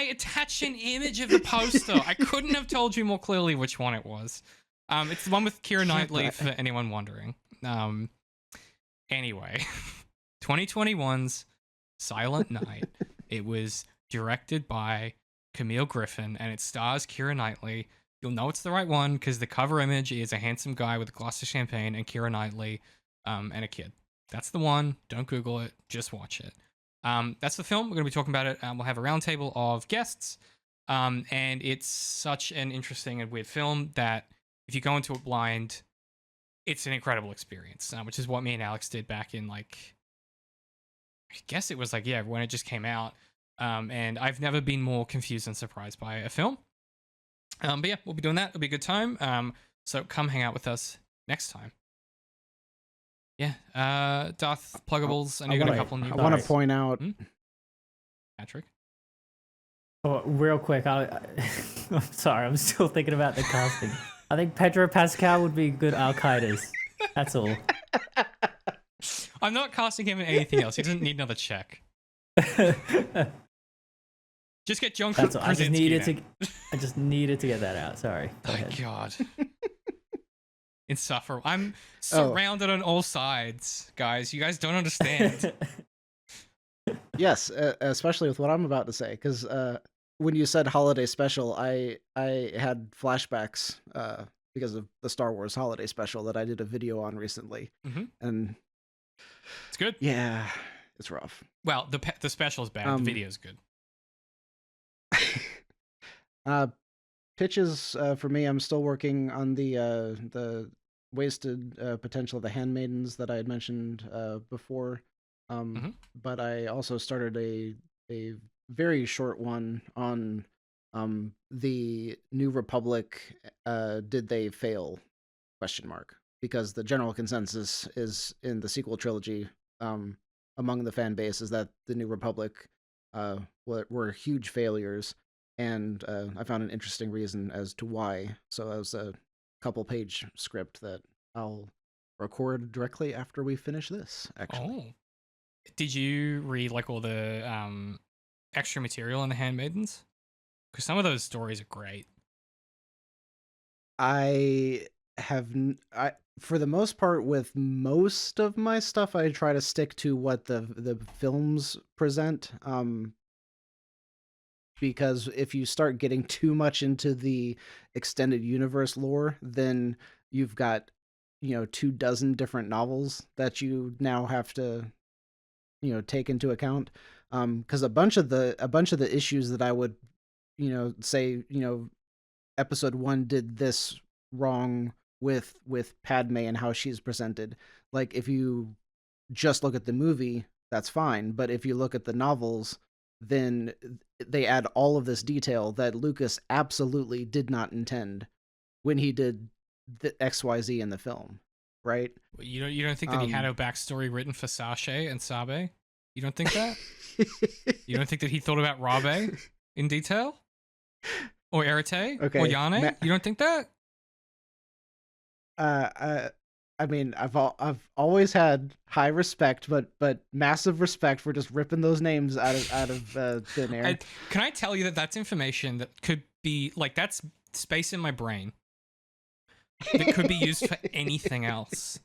attached an image of the poster. I couldn't have told you more clearly which one it was. It's the one with Keira Knightley, for anyone wondering. Anyway, 2021's Silent Night. It was directed by Camille Griffin, and it stars Keira Knightley. You'll know it's the right one because the cover image is a handsome guy with a glass of champagne and Keira Knightley and a kid. That's the one. Don't Google it. Just watch it. That's the film. We're going to be talking about it. We'll have a roundtable of guests. And it's such an interesting and weird film that if you go into it blind, it's an incredible experience, which is what me and Alex did back in I guess it was when it just came out. And I've never been more confused and surprised by a film. But yeah, we'll be doing that. It'll be a good time. So come hang out with us next time. Yeah. Darth pluggables. I know you got a couple new. I want to point out, Patrick. Oh, real quick, I'm sorry. I'm still thinking about the casting. I think Pedro Pascal would be good Al-Qaeda's. That's all. I'm not casting him in anything else. He doesn't need another check. Just get John Krasinski. I just needed to get that out. Sorry. Go ahead. God. Insufferable. I'm surrounded on all sides, guys. You guys don't understand. Yes, especially with what I'm about to say, because when you said holiday special, I had flashbacks because of the Star Wars holiday special that I did a video on recently, and it's good. Yeah, it's rough. Well, the special is bad. The video is good. Pitches for me. I'm still working on the wasted potential of the handmaidens that I had mentioned before. But I also started a very short one on the New Republic. Did they fail? ? Because the general consensus is in the sequel trilogy among the fan base is that the New Republic were huge failures. And I found an interesting reason as to why. So it was a couple-page script that I'll record directly after we finish this, actually. Oh. Did you read all the extra material on the Handmaidens? Because some of those stories are great. I for the most part, with most of my stuff, I try to stick to what the films present. Because if you start getting too much into the extended universe lore, then you've got 24 different novels that you now have to take into account. Because a bunch of the issues that I would say episode 1 did this wrong with Padme and how she's presented. Like if you just look at the movie, that's fine, but if you look at the novels, then they add all of this detail that Lucas absolutely did not intend when he did the XYZ in the film, right? You don't think that he had a backstory written for Sashay and Sabe? You don't think that? You don't think that he thought about Rabe in detail? Or Erite? Okay. Or Yane? You don't think that? I mean, I've always had high respect, but massive respect for just ripping those names out of thin air. Can I tell you that that's information that could be like that's space in my brain that could be used for anything else,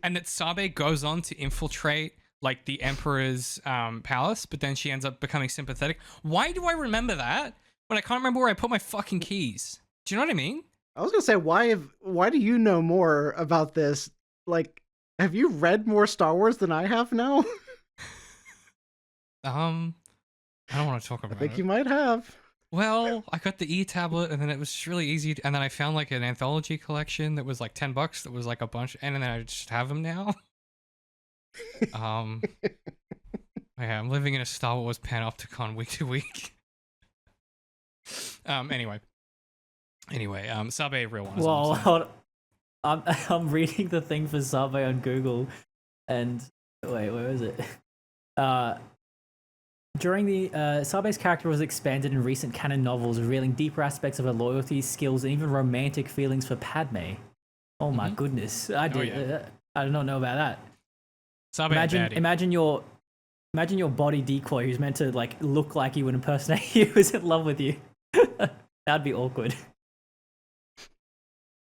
and that Sabe goes on to infiltrate like the Emperor's palace, but then she ends up becoming sympathetic. Why do I remember that when I can't remember where I put my fucking keys? Do you know what I mean? I was gonna say, why do you know more about this? Like, have you read more Star Wars than I have now? I don't want to talk about it. I think you might have. Well, I got the e-tablet, and then it was just really easy. And then I found like an anthology collection that was like $10. That was like a bunch, and then I just have them now. Yeah, I'm living in a Star Wars panopticon week to week. Anyway, Sabe real one. Well, hold on. I'm reading the thing for Sabe on Google, and wait, where is it? During the Sabe's character was expanded in recent canon novels, revealing deeper aspects of her loyalty, skills, and even romantic feelings for Padme. Oh my goodness, I did not know about that. Sabe imagine your body decoy who's meant to like look like you and impersonate you is in love with you. That'd be awkward.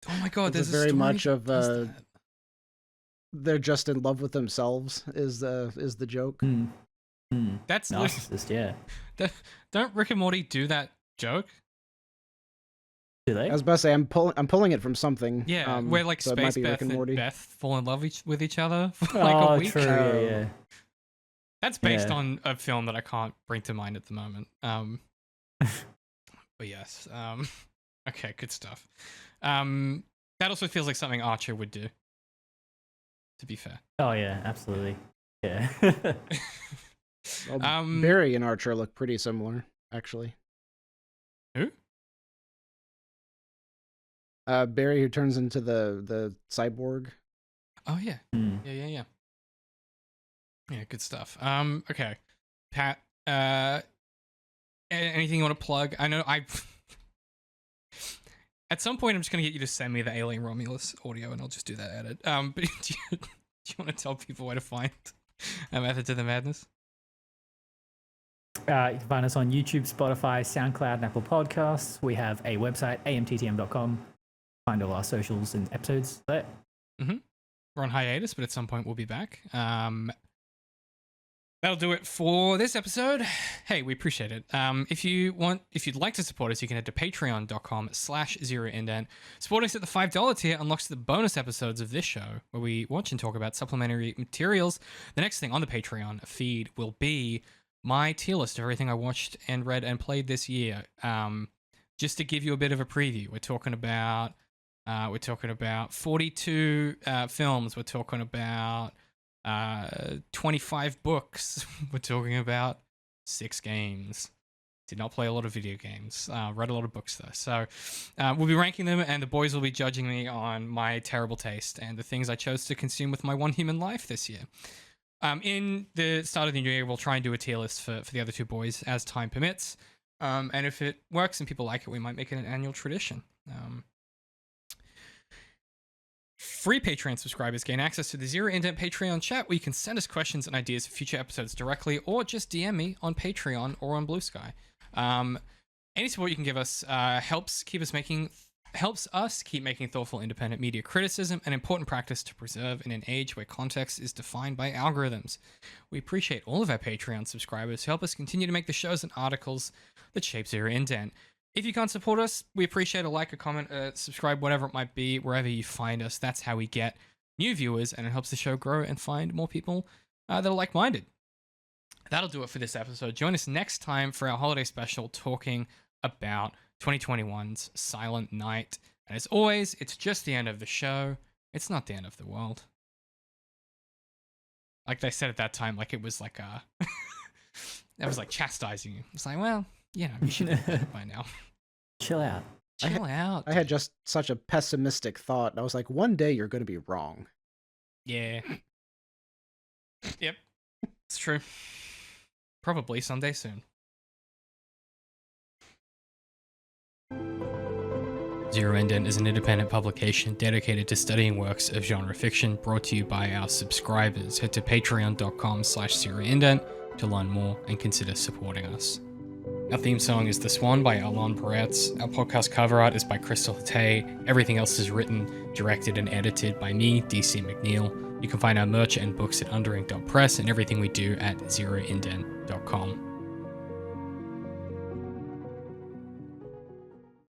Oh my god, there's very much of they're just in love with themselves is the joke. That's narcissist, yeah. Don't Rick and Morty do that joke? Do they? I was about to say I'm pulling it from something. Yeah, where like so Space Beth and Beth fall in love with each other for like a week. True, yeah. That's based on a film that I can't bring to mind at the moment. But yes. Okay, good stuff. That also feels like something Archer would do. To be fair. Oh yeah, absolutely. Yeah. Well, Barry and Archer look pretty similar, actually. Who? Barry, who turns into the cyborg. Oh yeah. Yeah. Yeah, good stuff. Okay. Pat, anything you want to plug? I know at some point I'm just gonna get you to send me the Alien Romulus audio and I'll just do that edit. But do you want to tell people where to find Method to the Madness? You can find us on YouTube, Spotify, SoundCloud, and Apple Podcasts. We have a website, amttm.com. Find all our socials and episodes there. We're on hiatus, but at some point we'll be back. That'll do it for this episode. Hey, we appreciate it. If you'd like to support us, you can head to patreon.com/zeroindent. Supporting us at the $5 tier unlocks the bonus episodes of this show, where we watch and talk about supplementary materials. The next thing on the Patreon feed will be my tier list of everything I watched and read and played this year. Just to give you a bit of a preview, we're talking about 42 films. We're talking about 25 books. We're talking about 6 games. Did not play a lot of video games. Read a lot of books though. So we'll be ranking them, and the boys will be judging me on my terrible taste and the things I chose to consume with my one human life this year. In the start of the new year, we'll try and do a tier list for the other two boys as time permits. And if it works and people like it, we might make it an annual tradition. Free Patreon subscribers gain access to the Zero Indent Patreon chat, where you can send us questions and ideas for future episodes directly, or just DM me on Patreon or on Blue Sky. Any support you can give us helps us keep making thoughtful, independent media criticism an important practice to preserve in an age where context is defined by algorithms. We appreciate all of our Patreon subscribers who help us continue to make the shows and articles that shape Zero Indent. If you can't support us, we appreciate a like, a comment, subscribe, whatever it might be, wherever you find us. That's how we get new viewers, and it helps the show grow and find more people that are like-minded. That'll do it for this episode. Join us next time for our holiday special, talking about 2021's Silent Night. And as always, it's just the end of the show. It's not the end of the world. Like they said at that time, like it was like that was like chastising you. It's like, well, you know, you should know that by now. Chill out. Chill out. I had just such a pessimistic thought. I was like, one day you're going to be wrong. Yeah. Yep. It's true. Probably someday soon. Zero Indent is an independent publication dedicated to studying works of genre fiction, brought to you by our subscribers. Head to patreon.com/zeroindent to learn more and consider supporting us. Our theme song is The Swan by Alon Peretz. Our podcast cover art is by Crystal Hatay. Everything else is written, directed, and edited by me, DC McNeil. You can find our merch and books at underink.press and everything we do at zeroindent.com.